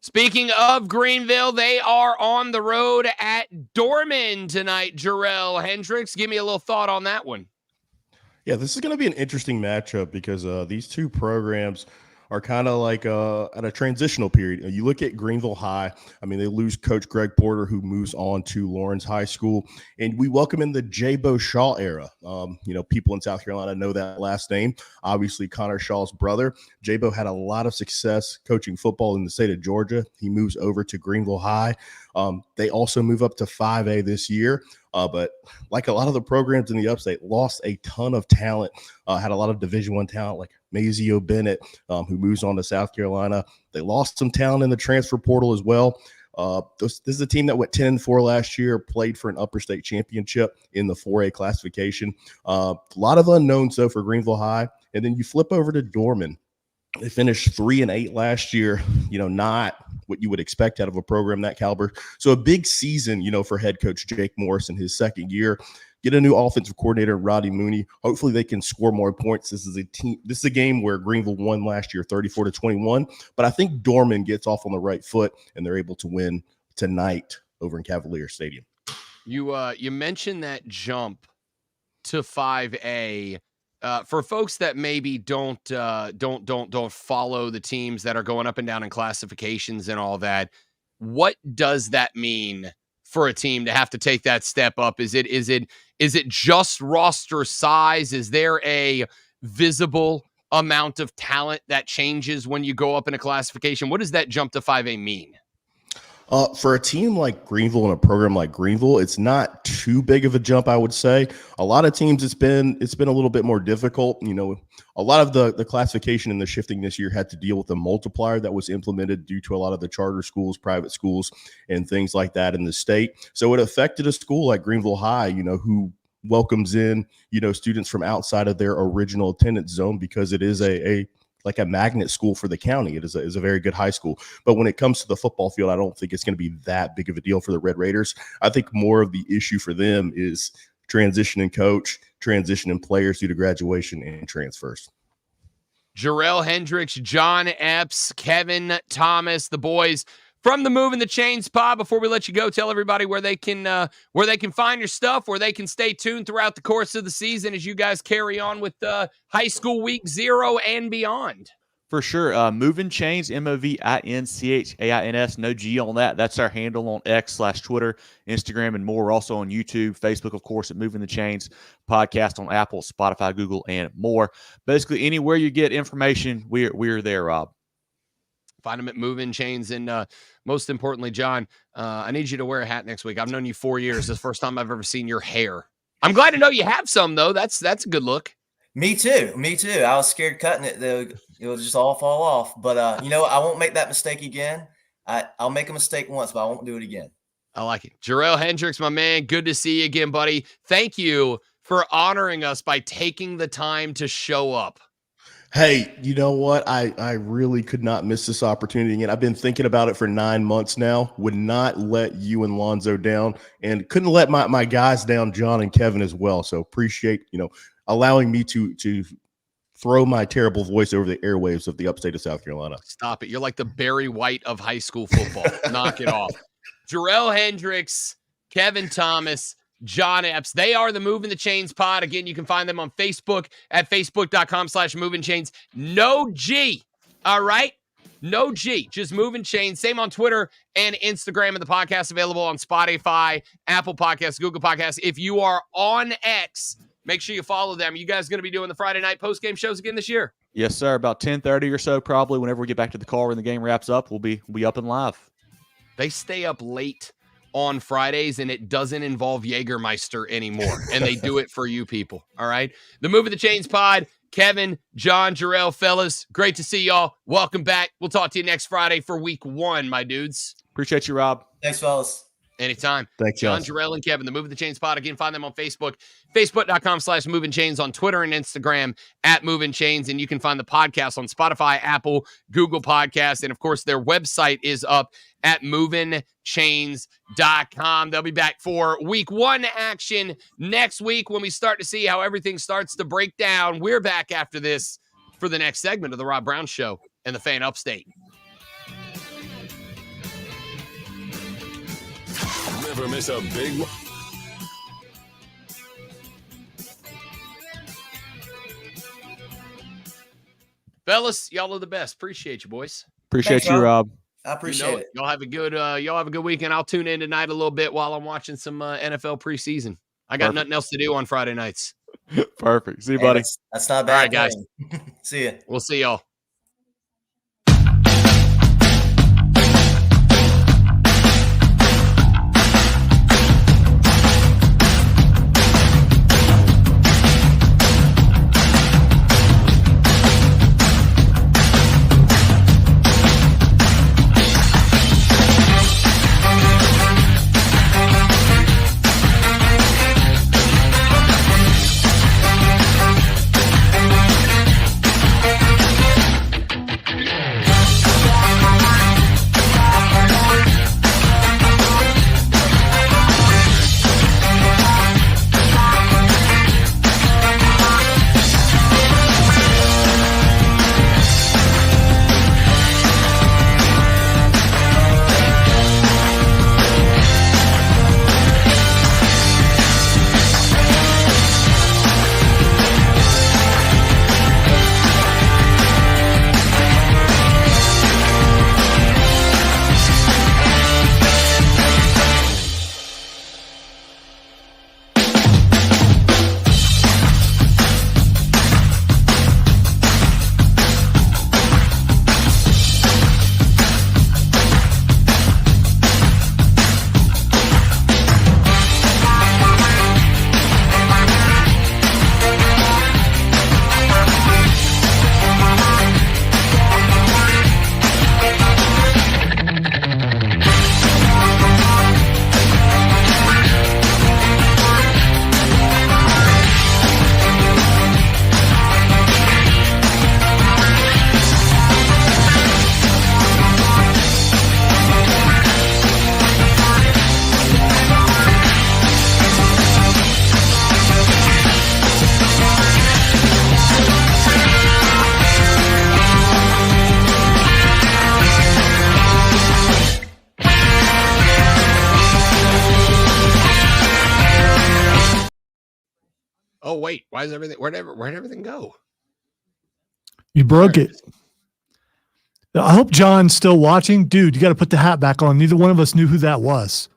Speaking of Greenville, they are on the road at Dorman tonight. Jarrell Hendricks, give me a little thought on that one. Yeah, this is going to be an interesting matchup because these two programs are kind of like at a transitional period. You look at Greenville High. I mean, they lose Coach Greg Porter, who moves on to Lawrence High School, and we welcome in the J-Bo Shaw era. People in South Carolina know that last name. Obviously, Connor Shaw's brother. J-Bo had a lot of success coaching football in the state of Georgia. He moves over to Greenville High. They also move up to 5A this year. But like a lot of the programs in the upstate, lost a ton of talent, had a lot of Division I talent like Mazio Bennett, who moves on to South Carolina. They lost some talent in the transfer portal as well. This is a team that went 10-4 last year, played for an upper state championship in the 4A classification. A lot of unknowns, though, for Greenville High. And then you flip over to Dorman. They finished 3-8 last year, not what you would expect out of a program that caliber. So a big season, for head coach Jake Morris in his second year. Get a new offensive coordinator, Roddy Mooney. Hopefully they can score more points. This is a game where Greenville won last year 34-21. But I think Dorman gets off on the right foot and they're able to win tonight over in Cavalier Stadium. You mentioned that jump to 5A. For folks that maybe don't follow the teams that are going up and down in classifications and all that, what does that mean for a team to have to take that step up? Is it just roster size? Is there a visible amount of talent that changes when you go up in a classification? What does that jump to 5A mean? For a team like Greenville and a program like Greenville, it's not too big of a jump, I would say. A lot of teams, it's been a little bit more difficult. You know, a lot of the classification and the shifting this year had to deal with the multiplier that was implemented due to a lot of the charter schools, private schools, and things like that in the state. So it affected a school like Greenville High, you know, who welcomes in, you know, students from outside of their original attendance zone because it is a magnet school for the county. It is a very good high school. But when it comes to the football field, I don't think it's going to be that big of a deal for the Red Raiders. I think more of the issue for them is transition in coach, transition in players due to graduation and transfers. Jarrell Hendricks, John Epps, Kevin Thomas, the boys from the Moving the Chains pod. Before we let you go, tell everybody where they can find your stuff, where they can stay tuned throughout the course of the season as you guys carry on with high school week 0 and beyond. For sure. Moving Chains, MOVINCHAINS, no G on that. That's our handle on X/Twitter, Instagram, and more. We're also on YouTube, Facebook, of course, at Moving the Chains, podcast on Apple, Spotify, Google, and more. Basically, anywhere you get information, we're there, Rob. Find them at Moving Chains. And most importantly, John, I need you to wear a hat next week. I've known you 4 years. This is the first time I've ever seen your hair. I'm glad to know you have some, though. That's a good look. Me too. I was scared cutting it. It would just all fall off. But, you know, I won't make that mistake again. I'll make a mistake once, but I won't do it again. I like it. Jarrell Hendricks, my man, good to see you again, buddy. Thank you for honoring us by taking the time to show up. Hey, you know what? I really could not miss this opportunity. And I've been thinking about it for 9 months now. Would not let you and Lonzo down, and couldn't let my guys down, John and Kevin, as well. So appreciate, you know, allowing me to throw my terrible voice over the airwaves of the upstate of South Carolina. Stop it. You're like the Barry White of high school football. Knock it off. Jarrell Hendricks, Kevin Thomas, John Epps. They are the Moving the Chains pod. Again, you can find them on Facebook at facebook.com/Moving Chains. No G. All right. No G. Just Moving Chains. Same on Twitter and Instagram. And the podcast available on Spotify, Apple Podcasts, Google Podcasts. If you are on X, make sure you follow them. You guys going to be doing the Friday night post-game shows again this year? Yes, sir. About 10:30 or so, probably. Whenever we get back to the car when the game wraps up, we'll be up and live. They stay up late on Fridays, and it doesn't involve Jägermeister anymore, and they do it for you people, all right? The Moving the Chains pod, Kevin, John, Jarrell, fellas, great to see y'all. Welcome back. We'll talk to you next Friday for week 1, my dudes. Appreciate you, Rob. Thanks, fellas. Anytime. Thanks, John, Jarrell, and Kevin, the Moving the Chains pod. Again, find them on Facebook, facebook.com/Moving Chains, on Twitter and Instagram at Moving Chains. And you can find the podcast on Spotify, Apple, Google Podcasts. And of course, their website is up at movingchains.com. They'll be back for week 1 action next week when we start to see how everything starts to break down. We're back after this for the next segment of the Rob Brown Show and the Fan Upstate. Never miss a big one. Fellas, y'all are the best. Appreciate you, boys. Appreciate you, Rob. I appreciate it. Y'all have a good weekend. I'll tune in tonight a little bit while I'm watching some NFL preseason. I got nothing else to do on Friday nights. Perfect. See you, buddy. That's not bad. All right, guys. See ya. We'll see y'all. Oh wait, why is everything? Where'd everything go? You broke it. I hope John's still watching. Dude, you got to put the hat back on. Neither one of us knew who that was.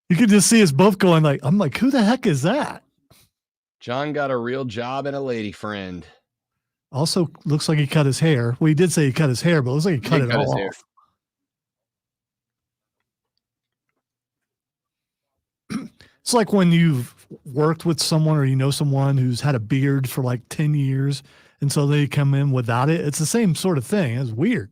You could just see us both going like, I'm like, who the heck is that? John got a real job and a lady friend. Also looks like he cut his hair. Well, he did say he cut his hair, but it looks like he cut it all off. It's like when you've worked with someone or you know someone who's had a beard for like 10 years and so they come in without it. It's the same sort of thing. It's weird.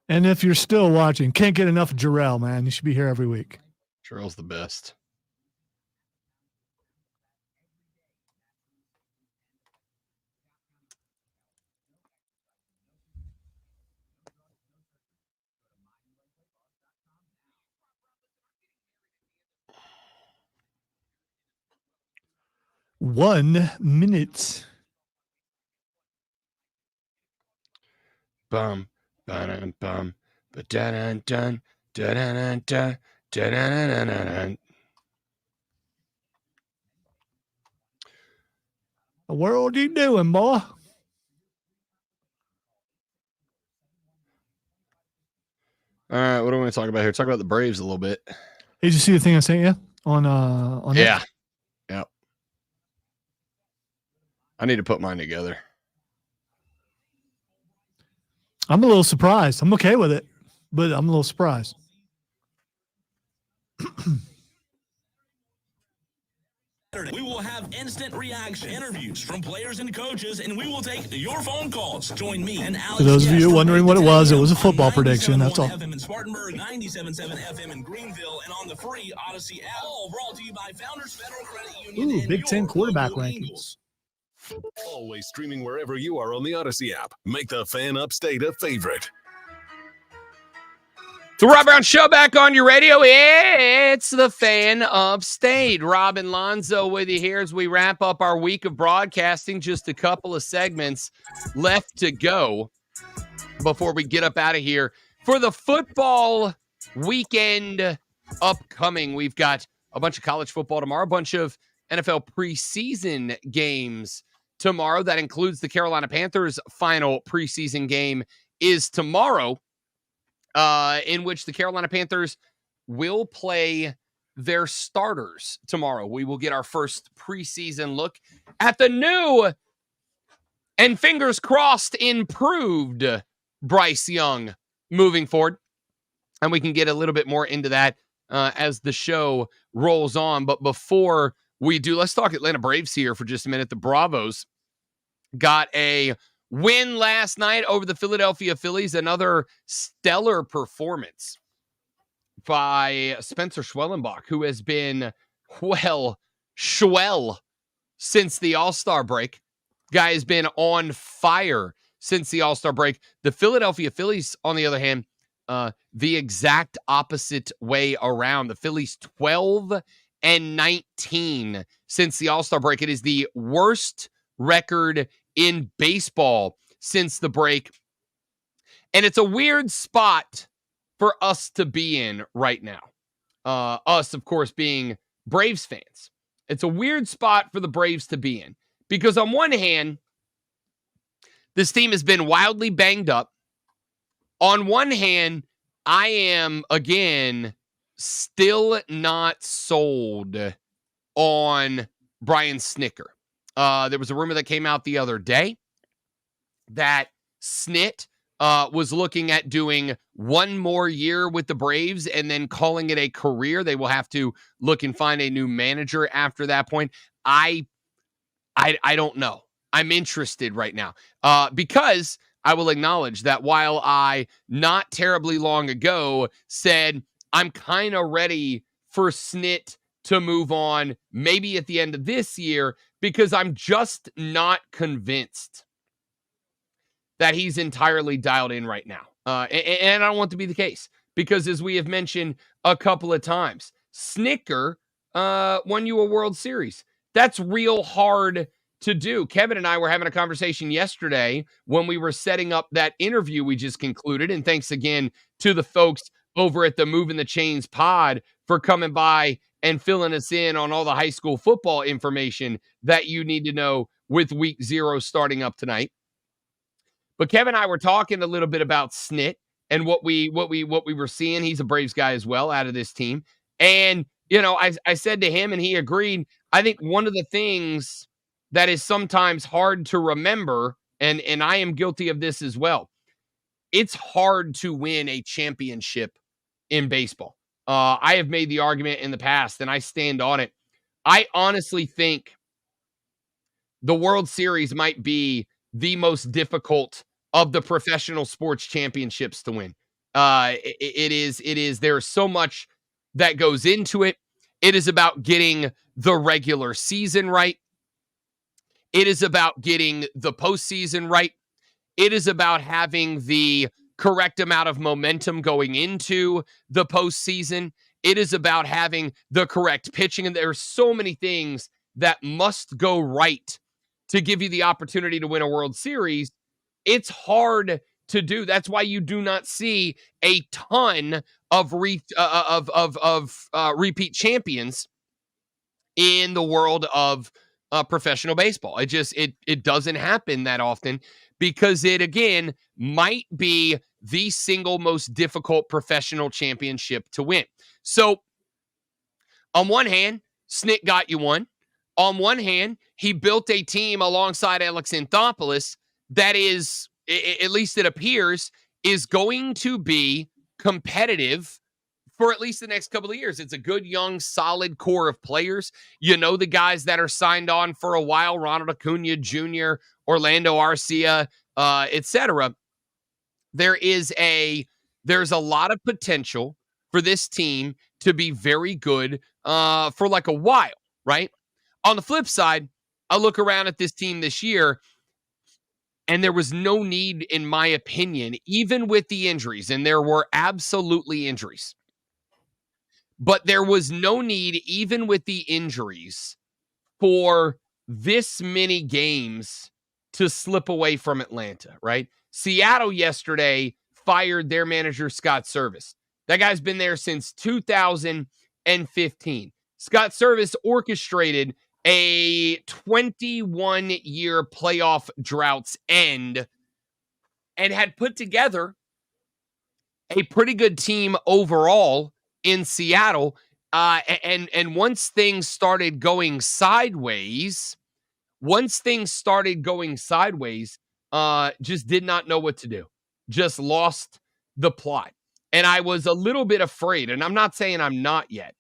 And if you're still watching, can't get enough of Jarrell, man. You should be here every week. Jarrell's the best. One minute. Bum, ba-dun, bum, ba-dun, dun, dun, dun, dun. What are you doing, boy? All right, what do we want to talk about here? Talk about the Braves a little bit. Hey, did you see the thing I sent you on Yeah. it? Yep. I need to put mine together. I'm a little surprised. I'm okay with it, but I'm a little surprised. We will have instant reaction interviews from players and coaches, and we will take your phone calls. Join me and Alex. For those of you wondering what it was a football prediction. That's all. FM in Spartanburg, 97.7 FM in Greenville, and on the free Odyssey app. All brought to you by Founders Federal Credit Union. Ooh, Big Ten quarterback rankings. Always streaming wherever you are on the Odyssey app. Make the Fan Upstate a favorite. The Rob Brown Show back on your radio. It's the Fan Upstate. Rob and Lonzo with you here as we wrap up our week of broadcasting. Just a couple of segments left to go before we get up out of here. For the football weekend upcoming, we've got a bunch of college football tomorrow, a bunch of NFL preseason games tomorrow. That includes the Carolina Panthers' final preseason game is tomorrow. In which the Carolina Panthers will play their starters tomorrow. We will get our first preseason look at the new and fingers crossed improved Bryce Young moving forward. And we can get a little bit more into that as the show rolls on. But before we do, let's talk Atlanta Braves here for just a minute. The Bravos got a win last night over the Philadelphia Phillies. Another stellar performance by Spencer Schwellenbach, who has been, well, Schwell since the All-Star break. Guy has been on fire since the All-Star break. The Philadelphia Phillies, on the other hand, the exact opposite way around. The Phillies 12-19 since the All-Star break. It is the worst record in baseball since the break. And it's a weird spot for us to be in right now. Us, of course, being Braves fans. It's a weird spot for the Braves to be in. Because on one hand, this team has been wildly banged up. On one hand, I am, again, still not sold on Brian Snitker. There was a rumor that came out the other day that Snit was looking at doing one more year with the Braves and then calling it a career. They will have to look and find a new manager after that point. I don't know. I'm interested right now because I will acknowledge that while I not terribly long ago said I'm kind of ready for Snit to move on maybe at the end of this year, because I'm just not convinced that he's entirely dialed in right now. And I don't want to be the case because, as we have mentioned a couple of times, Snitker won you a World Series. That's real hard to do. Kevin and I were having a conversation yesterday when we were setting up that interview we just concluded. And thanks again to the folks over at the Moving the Chains pod for coming by and filling us in on all the high school football information that you need to know with week 0 starting up tonight. But Kevin and I were talking a little bit about Snit and what we were seeing. He's a Braves guy as well out of this team. And, I said to him and he agreed. I think one of the things that is sometimes hard to remember, and I am guilty of this as well, it's hard to win a championship in baseball. I have made the argument in the past, and I stand on it. I honestly think the World Series might be the most difficult of the professional sports championships to win. It is. There's so much that goes into it. It is about getting the regular season right. It is about getting the postseason right. It is about having the correct amount of momentum going into the postseason. It is about having the correct pitching. And there are so many things that must go right to give you the opportunity to win a World Series. It's hard to do. That's why you do not see a ton of repeat champions in the world of professional baseball. It doesn't happen that often because it, again, might be the single most difficult professional championship to win. So on one hand, Snit got you one. On one hand, he built a team alongside Alex Anthopoulos that is, at least it appears, is going to be competitive for at least the next couple of years. It's a good, young, solid core of players. The guys that are signed on for a while, Ronald Acuna Jr., Orlando Arcia, etc. There's a lot of potential for this team to be very good for like a while, right? On the flip side, I look around at this team this year, and there was no need, in my opinion, even with the injuries, and there were absolutely injuries, but there was no need, even with the injuries, for this many games to slip away from Atlanta, right? Seattle yesterday fired their manager, Scott Service. That guy's been there since 2015. Scott Service orchestrated a 21-year playoff drought's end and had put together a pretty good team overall in Seattle. And once things started going sideways, just did not know what to do. Just lost the plot. And I was a little bit afraid, and I'm not saying I'm not yet,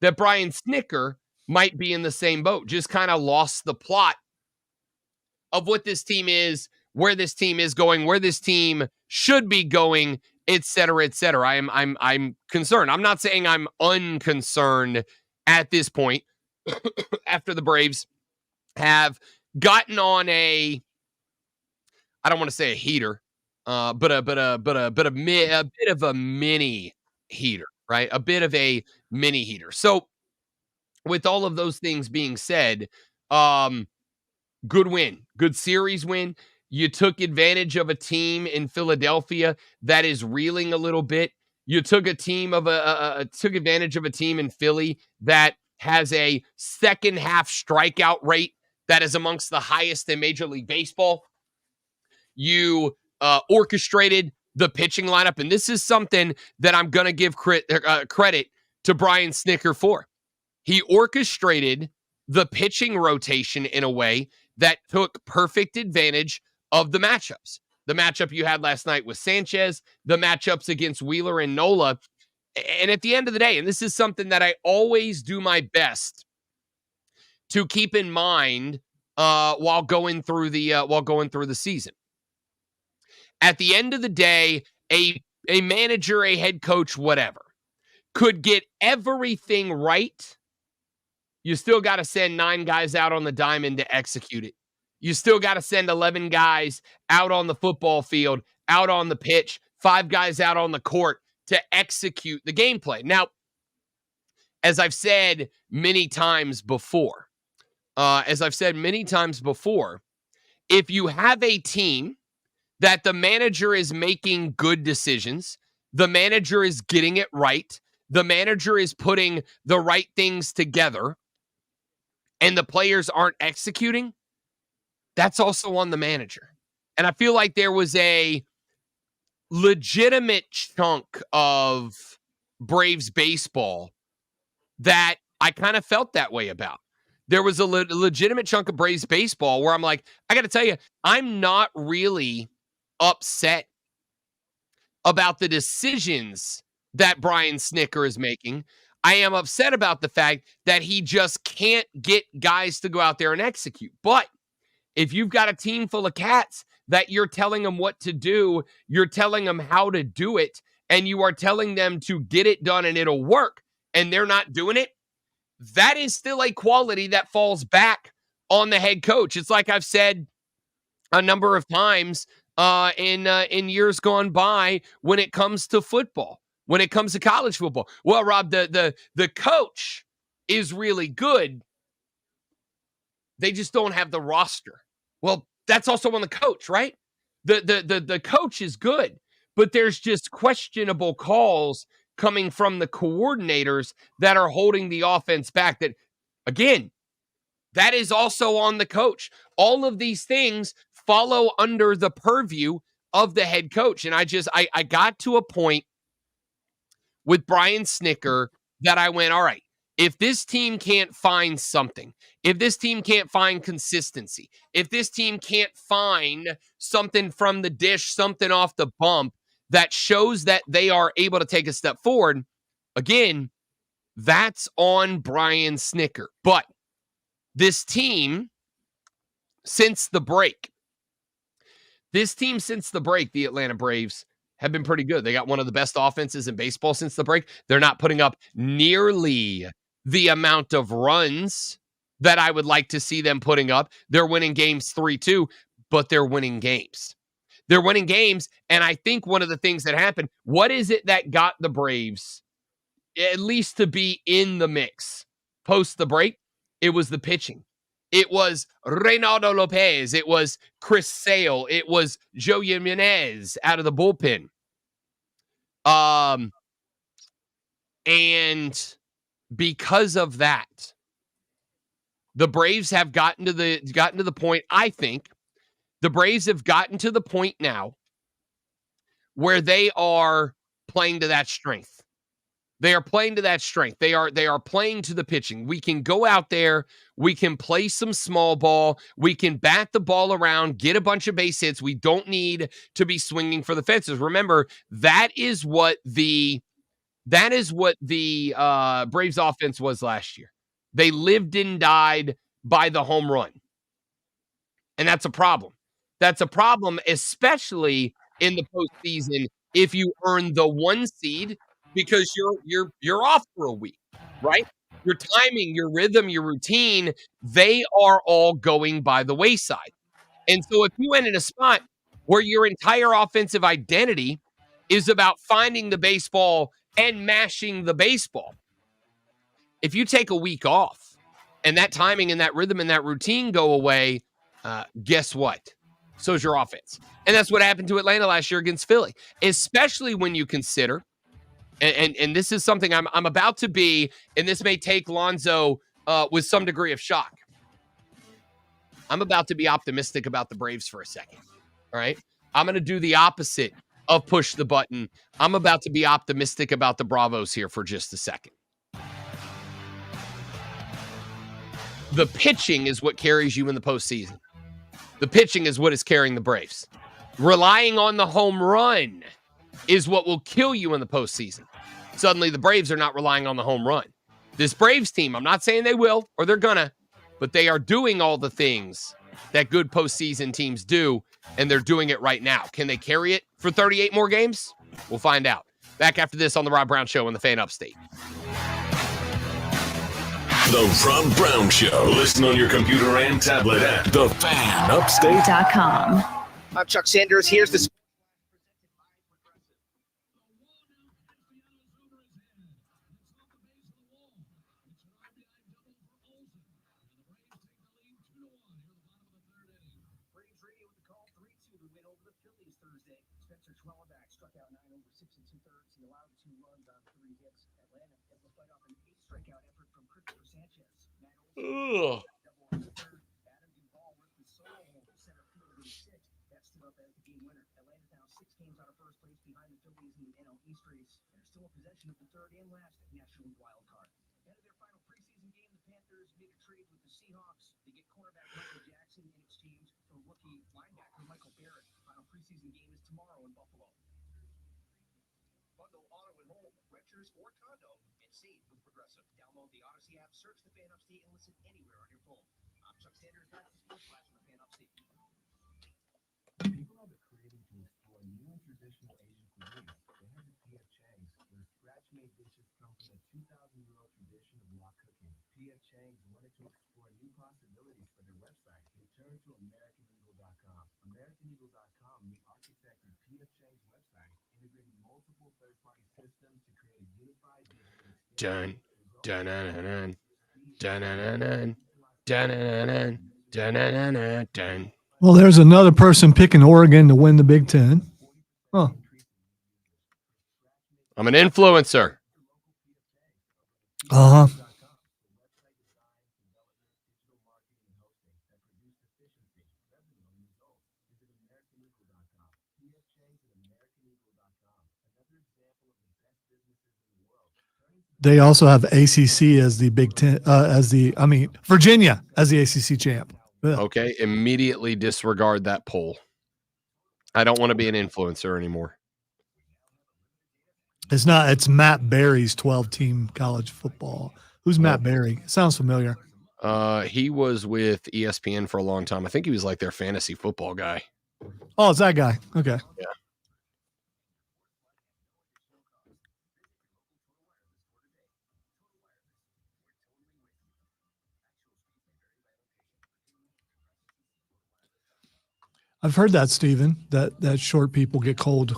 that Brian Snitker might be in the same boat. Just kind of lost the plot of what this team is, where this team is going, where this team should be going, et cetera, et cetera. I'm concerned. I'm not saying I'm unconcerned at this point after the Braves have gotten on I don't want to say a heater, but a bit of a mini heater, right? A bit of a mini heater. So with all of those things being said, good win, good series win. You took advantage of a team in Philadelphia that is reeling a little bit. You took advantage of a team in Philly that has a second half strikeout rate that is amongst the highest in Major League Baseball. You orchestrated the pitching lineup, and this is something that I'm going to give credit to Brian Snitker for. He orchestrated the pitching rotation in a way that took perfect advantage of the matchups. The matchup you had last night with Sanchez, the matchups against Wheeler and Nola. And at the end of the day, and this is something that I always do my best to keep in mind while going through the season. At the end of the day, a manager, a head coach, whatever, could get everything right. You still got to send 9 guys out on the diamond to execute it. You still got to send 11 guys out on the football field, out on the pitch, 5 guys out on the court to execute the gameplay. Now, as I've said many times before, as I've said many times before, if you have a team that the manager is making good decisions, the manager is getting it right, the manager is putting the right things together, and the players aren't executing, that's also on the manager. And I feel like there was a legitimate chunk of Braves baseball that I kind of felt that way about. There was a legitimate chunk of Braves baseball where I'm like, I got to tell you, I'm not really upset about the decisions that Brian Snitker is making. I am upset about the fact that he just can't get guys to go out there and execute. But if you've got a team full of cats that you're telling them what to do, you're telling them how to do it, and you are telling them to get it done and it'll work, and they're not doing it, that is still a quality that falls back on the head coach. It's like I've said a number of times in years gone by when it comes to football, when it comes to college football. Well, Rob, the coach is really good. They just don't have the roster. Well, that's also on the coach, right? The coach is good, but there's just questionable calls coming from the coordinators that are holding the offense back. That, again, that is also on the coach. All of these things follow under the purview of the head coach. And I got to a point with Brian Snitker that I went, all right, if this team can't find something, if this team can't find consistency, if this team can't find something from the dish, something off the bump that shows that they are able to take a step forward, again, that's on Brian Snitker. But this team, since the break, the Atlanta Braves have been pretty good. They got one of the best offenses in baseball since the break. They're not putting up nearly the amount of runs that I would like to see them putting up. They're winning games 3-2, but they're winning games. They're winning games, and I think one of the things that happened, what is it that got the Braves at least to be in the mix post the break? It was the pitching. It was Reynaldo Lopez. It was Chris Sale. It was Joe Jimenez out of the bullpen. And because of that, the Braves have gotten to the point, I think, the Braves have gotten to the point now where they are playing to that strength. They are playing to that strength. They are playing to the pitching. We can go out there. We can play some small ball. We can bat the ball around, get a bunch of base hits. We don't need to be swinging for the fences. Remember, that is what the Braves offense was last year. They lived and died by the home run. And that's a problem. That's a problem, especially in the postseason if you earn the 1 seed, because you're off for a week, right? Your timing, your rhythm, your routine, they are all going by the wayside. And so if you end in a spot where your entire offensive identity is about finding the baseball and mashing the baseball, if you take a week off and that timing and that rhythm and that routine go away, guess what? So's your offense. And that's what happened to Atlanta last year against Philly, especially when you consider, and this is something I'm about to be, and this may take Lonzo with some degree of shock. I'm about to be optimistic about the Braves for a second. All right. I'm going to do the opposite of push the button. I'm about to be optimistic about the Bravos here for just a second. The pitching is what carries you in the postseason. The pitching is what is carrying the Braves. Relying on the home run is what will kill you in the postseason. Suddenly, the Braves are not relying on the home run. This Braves team, I'm not saying they will or they're gonna, but they are doing all the things that good postseason teams do, and they're doing it right now. Can they carry it for 38 more games? We'll find out. Back after this on the Rob Brown Show on the Fan Upstate. The Rob Brown Show. Listen on your computer and tablet at thefanupstate.com. I'm Chuck Sanders. Here's the Spencer Schwellenbach struck out 9 over 6 2/3. He allowed 2 runs on 3 hits. Atlanta able to fight off an 8 strikeout effort from Christopher Sanchez. Ugh. Adam Duvall with the solo home to center field in 6. That stood up as the game winner. Atlanta's now 6 games out of first place behind the Phillies in the NL East race. They're still in possession of the third and last National League wild card. Ahead of their final preseason game, the Panthers made a trade with the Seahawks. They get cornerback Michael Jackson in exchange for rookie linebacker Michael Barrett. Final preseason game is tomorrow in Buffalo. Bundle auto and home, renters or condo, and save with Progressive. Download the Odyssey app, search the Fan Upstate, and listen anywhere on your phone. I'm Chuck Sanders, back to Sports Flash on the Fan Upstate. People are creating to explore new and traditional Asian cuisine. They head to P.F. Chang's, where scratch-made dishes come from a 2,000-year-old tradition of wok cooking. P.F. Chang's wanted to explore new possibilities for their website. They turned to AmericanEagle.com. AmericanEagle.com re-architected P.F. Chang's website, integrating multiple third-party systems to create a unified digital experience. Dun, dun, dun, dun, dun, dun, dun, dun, dun, dun. Well, there's another person picking Oregon to win the Big Ten. Huh. I'm an influencer. Uh-huh. They also have ACC as the Big Ten, Virginia as the ACC champ. Ugh. Okay, immediately disregard that poll. I don't want to be an influencer anymore. It's Matt Berry's 12-team college football. Who's Matt Berry? Sounds familiar. He was with ESPN for a long time. I think he was like their fantasy football guy. Oh, it's that guy. Okay. Yeah. I've heard that, Stephen, that short people get cold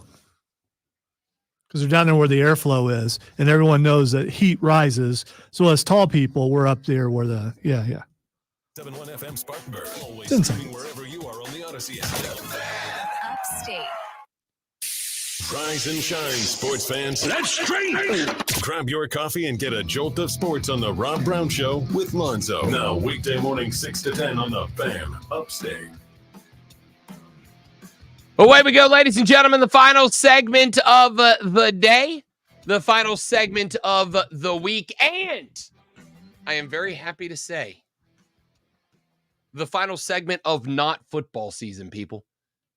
because they're down there where the airflow is, and everyone knows that heat rises. So as tall people, we're up there where 71 FM Spartanburg. Always Didn't streaming wherever you are on the Odyssey app. Upstate. Rise and shine, sports fans. Let's drink! Grab your coffee and get a jolt of sports on the Rob Brown Show with Lonzo. Now, weekday morning, 6 to 10 on the Fan Upstate. Away we go, ladies and gentlemen. The final segment of the day, the final segment of the week, and I am very happy to say the final segment of not football season, people.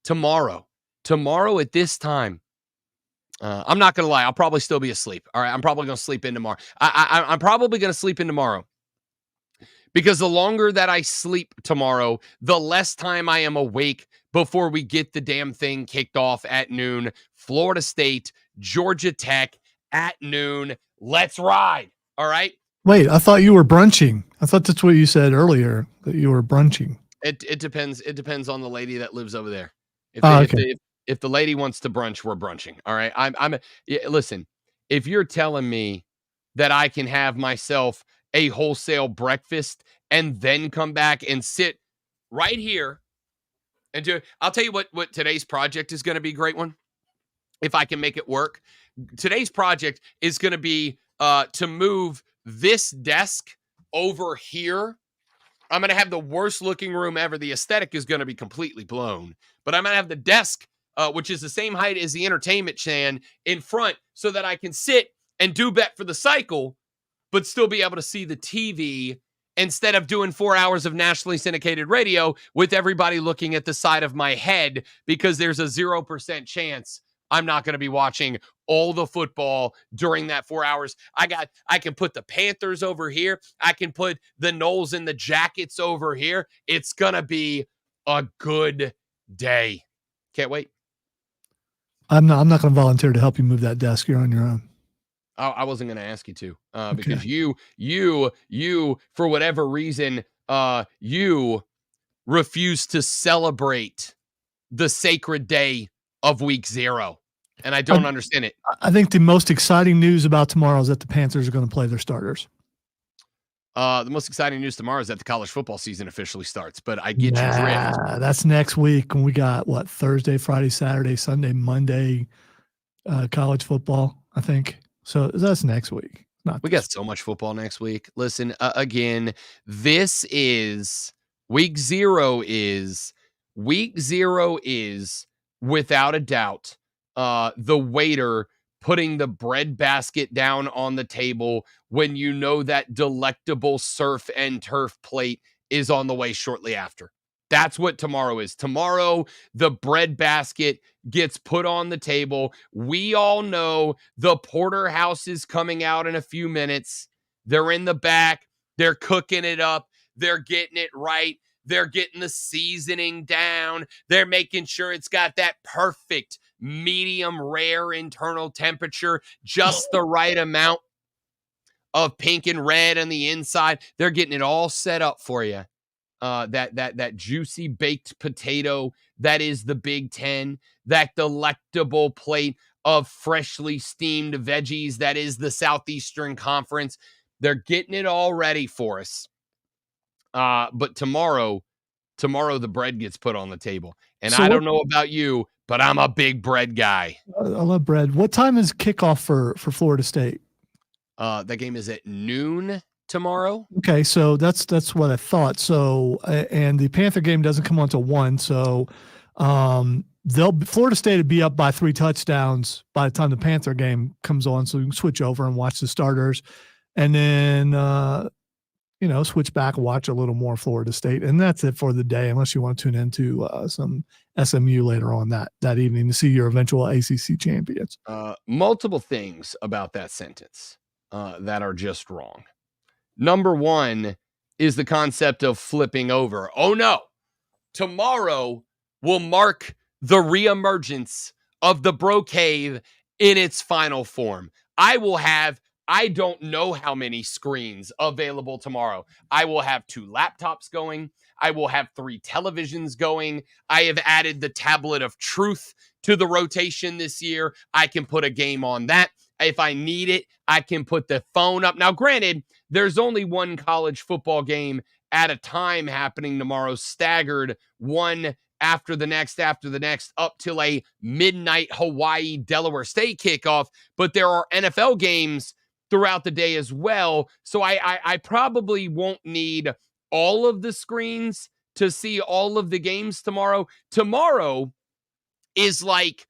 Tomorrow at this time, I'm not going to lie. I'll probably still be asleep. All right. I'm probably going to sleep in tomorrow. I'm probably going to sleep in tomorrow because the longer that I sleep tomorrow, the less time I am awake before we get the damn thing kicked off at noon. Florida State, Georgia Tech at noon. Let's ride. All right. Wait, I thought you were brunching. I thought that's what you said earlier, that you were brunching. It depends. It depends on the lady that lives over there. If the lady wants to brunch, we're brunching. All right. Listen, if you're telling me that I can have myself a wholesale breakfast and then come back and sit right here and do, I'll tell you what today's project is going to be a great one. If I can make it work. Today's project is going to be to move this desk over here. I'm going to have the worst looking room ever. The aesthetic is going to be completely blown, but I'm going to have the desk, which is the same height as the entertainment stand, in front so that I can sit and do Bet for the Cycle, but still be able to see the TV instead of doing 4 hours of nationally syndicated radio with everybody looking at the side of my head, because there's a 0% chance I'm not going to be watching all the football during that 4 hours. I can put the Panthers over here. I can put the Knowles and the Jackets over here. It's going to be a good day. Can't wait. I'm not going to volunteer to help you move that desk. You're on your own. I wasn't going to ask you to, because you, for whatever reason, you refuse to celebrate the sacred day of week 0. And I don't understand it. I think the most exciting news about tomorrow is that the Panthers are going to play their starters. The most exciting news tomorrow is that the college football season officially starts, but I get your drift. Yeah, that's next week. And we got what, Thursday, Friday, Saturday, Sunday, Monday, college football, I think. So that's next week. We got so much football next week. Listen, again, this is week 0 is without a doubt the waiter putting the bread basket down on the table when you know that delectable surf and turf plate is on the way shortly after. That's what tomorrow is. Tomorrow, the bread basket gets put on the table. We all know the porterhouse is coming out in a few minutes. They're in the back. They're cooking it up. They're getting it right. They're getting the seasoning down. They're making sure it's got that perfect medium rare internal temperature, just the right amount of pink and red on the inside. They're getting it all set up for you. That juicy baked potato that is the Big Ten, that delectable plate of freshly steamed veggies that is the Southeastern Conference. They're getting it all ready for us. But tomorrow the bread gets put on the table. And I don't know about you, but I'm a big bread guy. I love bread. What time is kickoff for Florida State? That game is at noon tomorrow. Okay, so that's what I thought. So and the Panther game doesn't come on till 1. So Florida State would be up by 3 touchdowns by the time the Panther game comes on. So you can switch over and watch the starters, and then switch back and watch a little more Florida State, and that's it for the day. Unless you want to tune into some SMU later on that evening to see your eventual ACC champions. Multiple things about that sentence that are just wrong. Number 1 is the concept of flipping over. Oh no, tomorrow will mark the reemergence of the Bro Cave in its final form. I will have, I don't know how many screens available tomorrow. I will have 2 laptops going. I will have 3 televisions going. I have added the tablet of truth to the rotation this year. I can put a game on that. If I need it, I can put the phone up. Now, granted, there's only 1 college football game at a time happening tomorrow, staggered one after the next, up till a midnight Hawaii Delaware State kickoff. But there are NFL games throughout the day as well. So I probably won't need all of the screens to see all of the games tomorrow. Tomorrow is like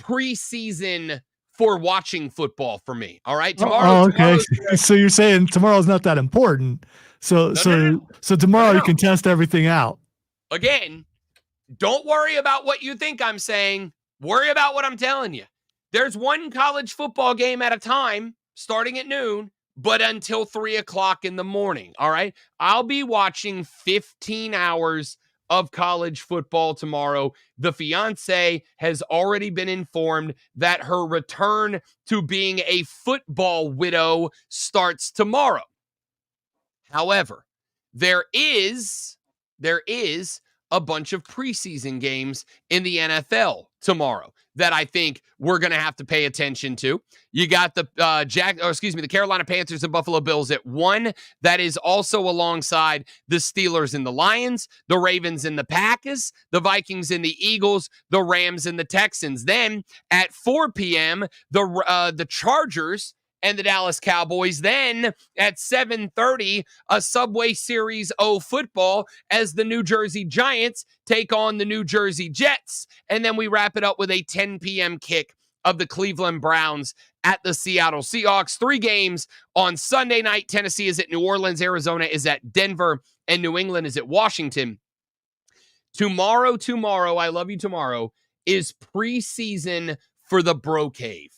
preseason for watching football for me. All right. Tomorrow. Okay. So you're saying tomorrow's not that important. So tomorrow you can test everything out. Again, don't worry about what you think I'm saying. Worry about what I'm telling you. There's 1 college football game at a time starting at noon, but until 3 o'clock in the morning. All right. I'll be watching 15 hours of college football tomorrow. The fiance has already been informed that her return to being a football widow starts tomorrow. However, there is a bunch of preseason games in the NFL tomorrow that I think we're going to have to pay attention to. You got the the Carolina Panthers and Buffalo Bills at 1. That is also alongside the Steelers and the Lions, the Ravens and the Packers, the Vikings and the Eagles, the Rams and the Texans. Then at 4 p.m., the Chargers and the Dallas Cowboys. Then at 7:30, a Subway Series O football as the New Jersey Giants take on the New Jersey Jets. And then we wrap it up with a 10 p.m. kick of the Cleveland Browns at the Seattle Seahawks. 3 games on Sunday night. Tennessee is at New Orleans. Arizona is at Denver. And New England is at Washington. Tomorrow, I love you tomorrow, is preseason for the Bro Cave.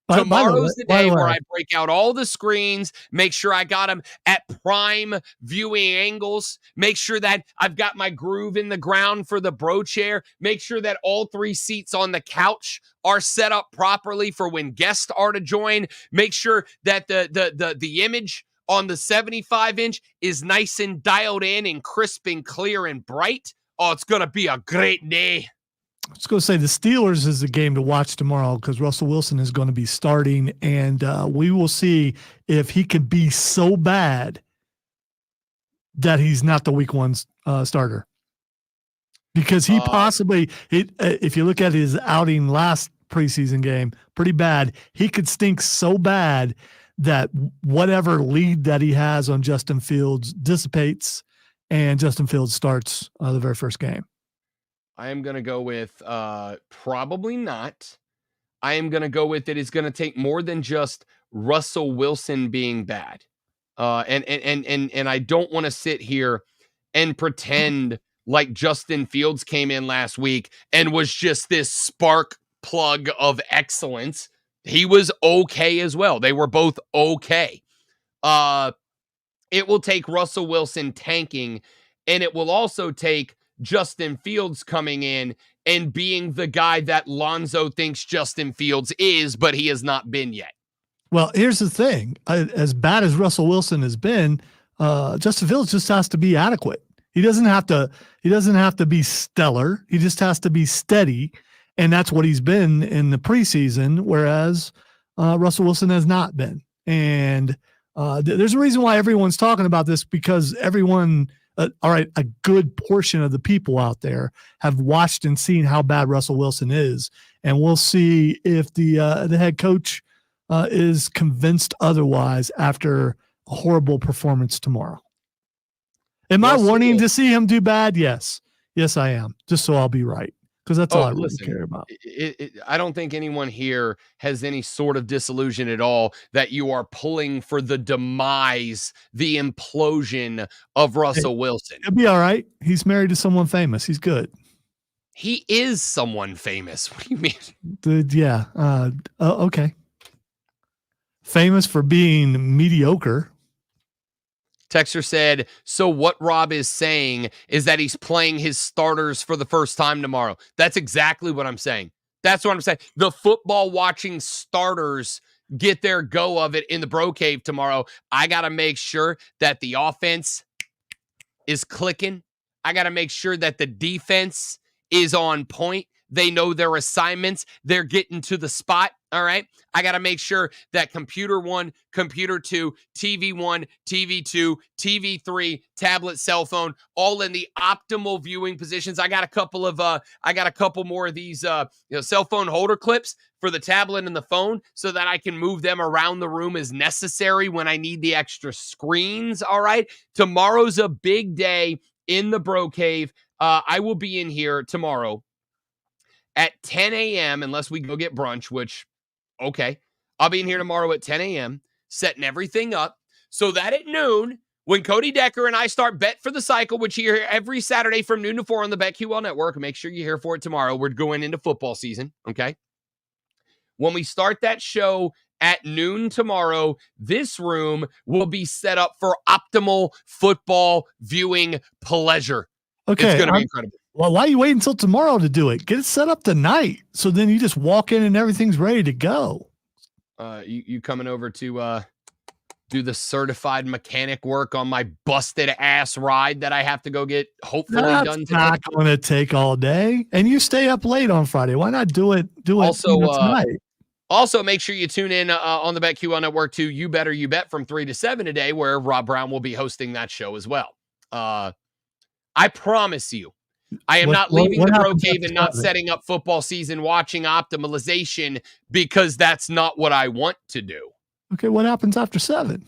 Tomorrow's the day where I break out all the screens, make sure I got them at prime viewing angles, make sure that I've got my groove in the ground for the bro chair, make sure that all 3 seats on the couch are set up properly for when guests are to join, make sure that the image on the 75-inch is nice and dialed in and crisp and clear and bright. Oh, it's going to be a great day. I was going to say the Steelers is the game to watch tomorrow because Russell Wilson is going to be starting, and we will see if he can be so bad that he's not the week one starter. Because he possibly, if you look at his outing last preseason game, pretty bad. He could stink so bad that whatever lead that he has on Justin Fields dissipates and Justin Fields starts the very first game. I am going to go with probably not. I am going to go with it is going to take more than just Russell Wilson being bad. And I don't want to sit here and pretend like Justin Fields came in last week and was just this spark plug of excellence. He was okay as well. They were both okay. It will take Russell Wilson tanking, and it will also take Justin Fields coming in and being the guy that Lonzo thinks Justin Fields is, but he has not been yet. Well, here's the thing. As bad as Russell Wilson has been, Justin Fields just has to be adequate. He doesn't have to be stellar. He just has to be steady. And that's what he's been in the preseason, whereas Russell Wilson has not been. And there's a reason why everyone's talking about this, because everyone, all right, a good portion of the people out there have watched and seen how bad Russell Wilson is. And we'll see if the head coach is convinced otherwise after a horrible performance tomorrow. Am I wanting to see him do bad? Yes. Yes, I am. Just so I'll be right. Because that's all I really care about. I don't think anyone here has any sort of disillusion at all that you are pulling for the demise, the implosion of Russell Wilson. He'll be all right. He's married to someone famous. He's good. He is someone famous. What do you mean? Yeah. Okay. Famous for being mediocre. Texter said, so what Rob is saying is that he's playing his starters for the first time tomorrow. That's exactly what I'm saying. That's what I'm saying. The football watching starters get their go of it in the Bro Cave tomorrow. I got to make sure that the offense is clicking. I got to make sure that the defense is on point. They know their assignments. They're getting to the spot. All right. I got to make sure that computer 1, computer 2, TV 1, TV 2, TV 3, tablet, cell phone, all in the optimal viewing positions. I got a couple more of these, cell phone holder clips for the tablet and the phone so that I can move them around the room as necessary when I need the extra screens. All right. Tomorrow's a big day in the Bro Cave. I will be in here tomorrow at 10 a.m. unless we go get brunch, which, okay. I'll be in here tomorrow at 10 a.m. setting everything up so that at noon, when Cody Decker and I start Bet for the Cycle, which you hear every Saturday from noon to 4 on the BetQL Network, make sure you're here for it tomorrow. We're going into football season, okay? When we start that show at noon tomorrow, this room will be set up for optimal football viewing pleasure. Okay. It's going to be incredible. Well, why are you waiting until tomorrow to do it? Get it set up tonight. So then you just walk in and everything's ready to go. You coming over to do the certified mechanic work on my busted ass ride that I have to go get hopefully done today? That's not going to take all day. And you stay up late on Friday. Why not do it tonight? Also, make sure you tune in on the BetQL Network to You Better You Bet from 3 to 7 today, where Rob Brown will be hosting that show as well. I promise you, I am not leaving the Bro Cave and not setting up football season watching optimization because that's not what I want to do. Okay, what happens after 7?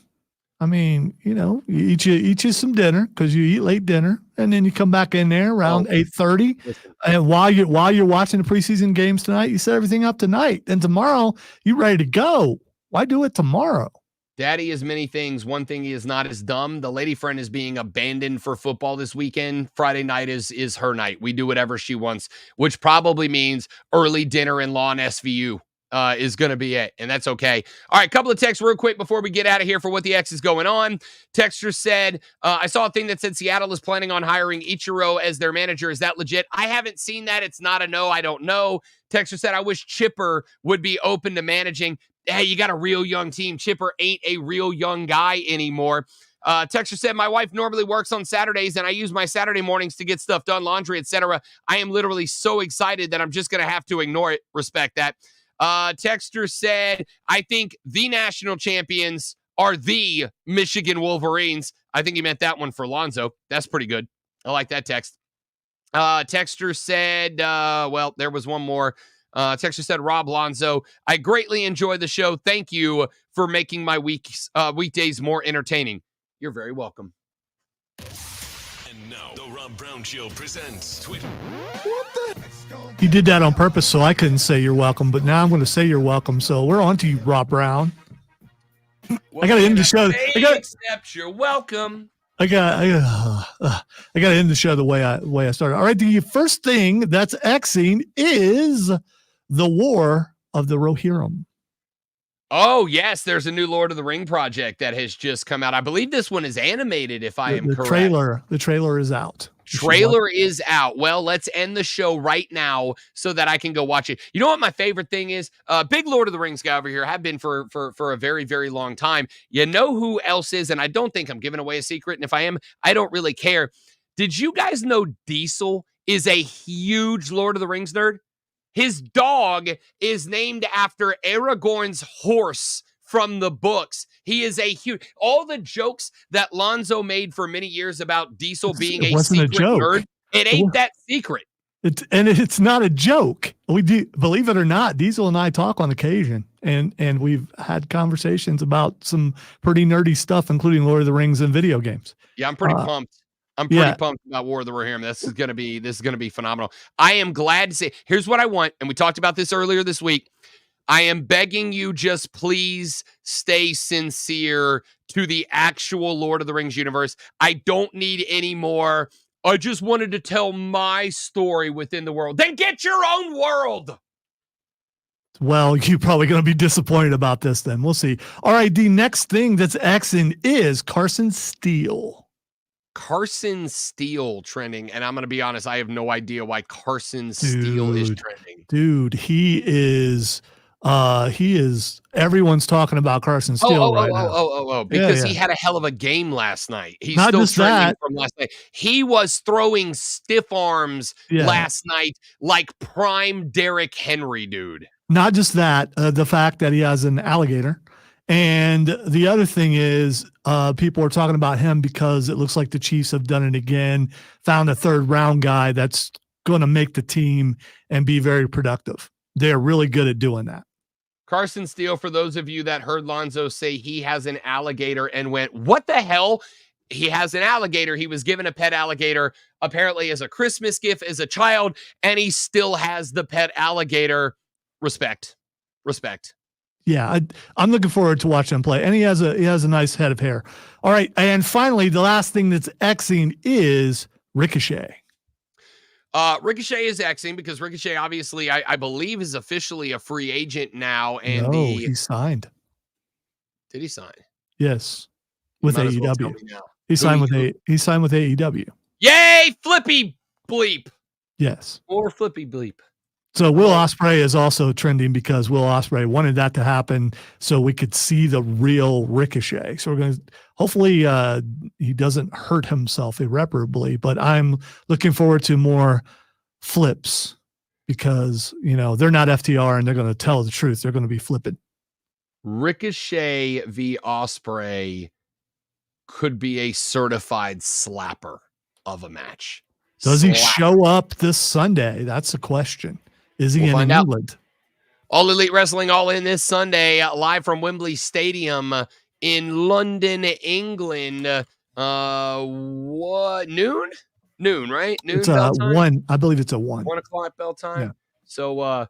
I mean, you eat you some dinner because you eat late dinner, and then you come back in there around 8:30. And while you're watching the preseason games tonight, you set everything up tonight. And tomorrow, you're ready to go. Why do it tomorrow? Daddy is many things. One thing he is not as dumb. The lady friend is being abandoned for football this weekend. Friday night is her night. We do whatever she wants, which probably means early dinner and lawn SVU is going to be it. And that's okay. All right. Couple of texts real quick before we get out of here for what the X is going on. Texter said, I saw a thing that said Seattle is planning on hiring Ichiro as their manager. Is that legit? I haven't seen that. It's not a no. I don't know. Texter said, I wish Chipper would be open to managing. Hey, you got a real young team. Chipper ain't a real young guy anymore. Texter said, my wife normally works on Saturdays, and I use my Saturday mornings to get stuff done, laundry, etc. I am literally so excited that I'm just going to have to ignore it. Respect that. Texter said, I think the national champions are the Michigan Wolverines. I think he meant that one for Lonzo. That's pretty good. I like that text. Texter said, well, there was one more. Texter said, Rob Lonzo, I greatly enjoy the show. Thank you for making my weekdays more entertaining. You're very welcome. And now, the Rob Brown Show presents Twitter. He did that on purpose so I couldn't say you're welcome, but now I'm going to say you're welcome. So we're on to you, Rob Brown. I got to end the show. Except you're welcome. I got to end the show the way I started. All right, the first thing that's Xing is the War of the Rohirrim. Oh, yes, there's a new Lord of the Ring project that has just come out. I believe this one is animated, if I am correct. The trailer is out. Trailer is out. Well, let's end the show right now so that I can go watch it. You know what my favorite thing is? Big Lord of the Rings guy over here. Have been for a very, very long time. You know who else is? And I don't think I'm giving away a secret. And if I am, I don't really care. Did you guys know Diesel is a huge Lord of the Rings nerd? His dog is named after Aragorn's horse from the books. He is a huge... All the jokes that Lonzo made for many years about Diesel being a secret nerd, it ain't that secret. It's not a joke. We do, believe it or not, Diesel and I talk on occasion, and we've had conversations about some pretty nerdy stuff, including Lord of the Rings and video games. Yeah, I'm pretty pumped. I'm pretty pumped about War of the Rohirrim. This is gonna be phenomenal. I am glad to say. Here's what I want, and we talked about this earlier this week. I am begging you, just please stay sincere to the actual Lord of the Rings universe. I don't need any more. I just wanted to tell my story within the world. Then get your own world. Well, you're probably going to be disappointed about this then. We'll see. All right, the next thing that's Xing is Carson Steele. Carson Steele trending, and I'm going to be honest, I have no idea why Carson Steele is trending. Dude, he is everyone's talking about Carson Steele right now. Because he had a hell of a game last night. He's Not still just trending that. from last night. He was throwing stiff arms last night like prime Derrick Henry, dude. Not just that, the fact that he has an alligator. And the other thing is people are talking about him because it looks like the Chiefs have done it again, found a third round guy that's going to make the team and be very productive. They're really good at doing that. Carson Steele, for those of you that heard Lonzo say he has an alligator and went, what the hell? He has an alligator. He was given a pet alligator apparently as a Christmas gift as a child, and he still has the pet alligator. Respect. Yeah, I'm looking forward to watching him play. And he has a nice head of hair. All right, and finally, the last thing that's Xing is Ricochet. Ricochet is Xing because Ricochet, obviously, I believe is officially a free agent now. And he signed. Did he sign? Yes, with AEW. He signed with AEW. Yay, flippy bleep. Yes, or flippy bleep. So Will Ospreay is also trending because Will Ospreay wanted that to happen so we could see the real Ricochet. So we're going to hopefully he doesn't hurt himself irreparably, but I'm looking forward to more flips because, they're not FTR and they're going to tell the truth. They're going to be flipping. Ricochet v. Ospreay could be a certified slapper of a match. Does he show up this Sunday? That's the question. Is he in England? All Elite Wrestling All In this Sunday, live from Wembley Stadium in London, England. What, noon? Noon, right? Noon. It's a 1. I believe it's a 1. 1 o'clock bell time. Yeah. So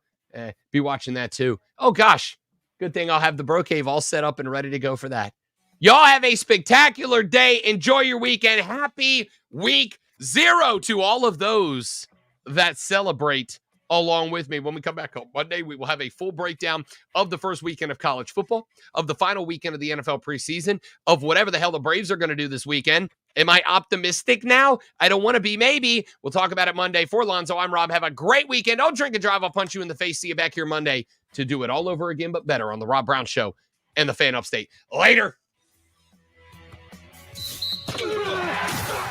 be watching that too. Oh gosh, good thing I'll have the Bro Cave all set up and ready to go for that. Y'all have a spectacular day. Enjoy your weekend. Happy week 0 to all of those that celebrate along with me. When we come back on Monday, we will have a full breakdown of the first weekend of college football, of the final weekend of the NFL preseason, of whatever the hell the Braves are going to do this weekend. Am I optimistic now? I don't want to be, maybe. We'll talk about it Monday. For Lonzo, I'm Rob. Have a great weekend. Don't drink and drive. I'll punch you in the face. See you back here Monday to do it all over again, but better on the Rob Brown Show and the Fan Upstate. Later.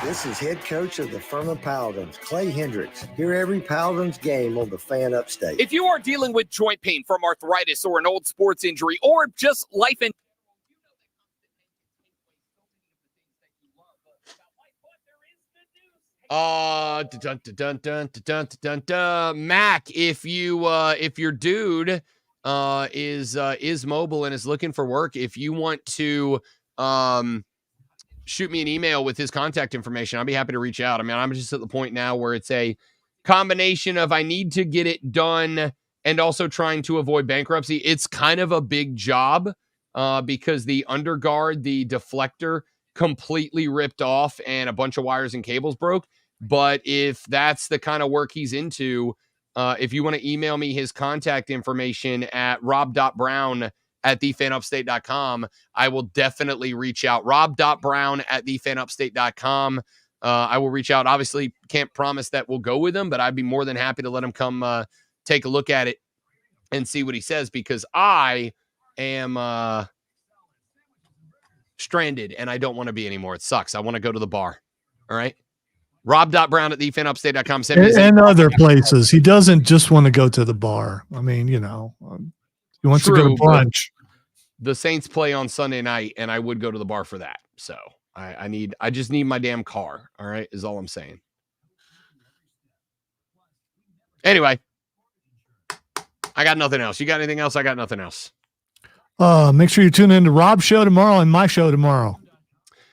This is head coach of the Furman Paladins, Clay Hendricks. Hear every Paladins game on the Fan Upstate. If you are dealing with joint pain from arthritis or an old sports injury or just life and Mac, if your dude is mobile and is looking for work, if you want to shoot me an email with his contact information, I'd be happy to reach out. I mean, I'm just at the point now where it's a combination of I need to get it done and also trying to avoid bankruptcy. It's kind of a big job because the underguard, the deflector, completely ripped off and a bunch of wires and cables broke. But if that's the kind of work he's into, if you want to email me his contact information at rob.brown@thefanupstate.com, I will definitely reach out. rob.brown@thefanupstate.com. I will reach out. Obviously, can't promise that we'll go with him, but I'd be more than happy to let him come take a look at it and see what he says, because I am stranded and I don't want to be anymore. It sucks. I want to go to the bar. All right. rob.brown@thefanupstate.com. And other places. He doesn't just want to go to the bar. I mean, he wants to go to brunch. The Saints play on Sunday night, and I would go to the bar for that. So I just need my damn car. All right, is all I'm saying. Anyway, I got nothing else. You got anything else? I got nothing else. Make sure you tune in to Rob's show tomorrow and my show tomorrow.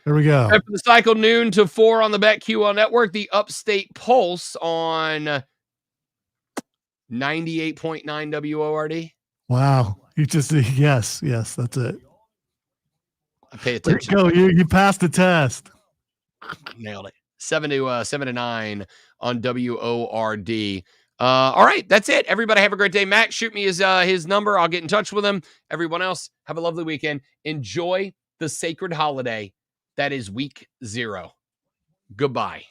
There we go. After the cycle, noon to 4 on the BetQL Network, the Upstate Pulse on 98.9 WORD. Wow. You just, yes, that's it. I pay attention. Go. You passed the test. Nailed it. 7 to 9 on WORD. All right, that's it. Everybody have a great day. Mac, shoot me his number. I'll get in touch with him. Everyone else, have a lovely weekend. Enjoy the sacred holiday that is week 0. Goodbye.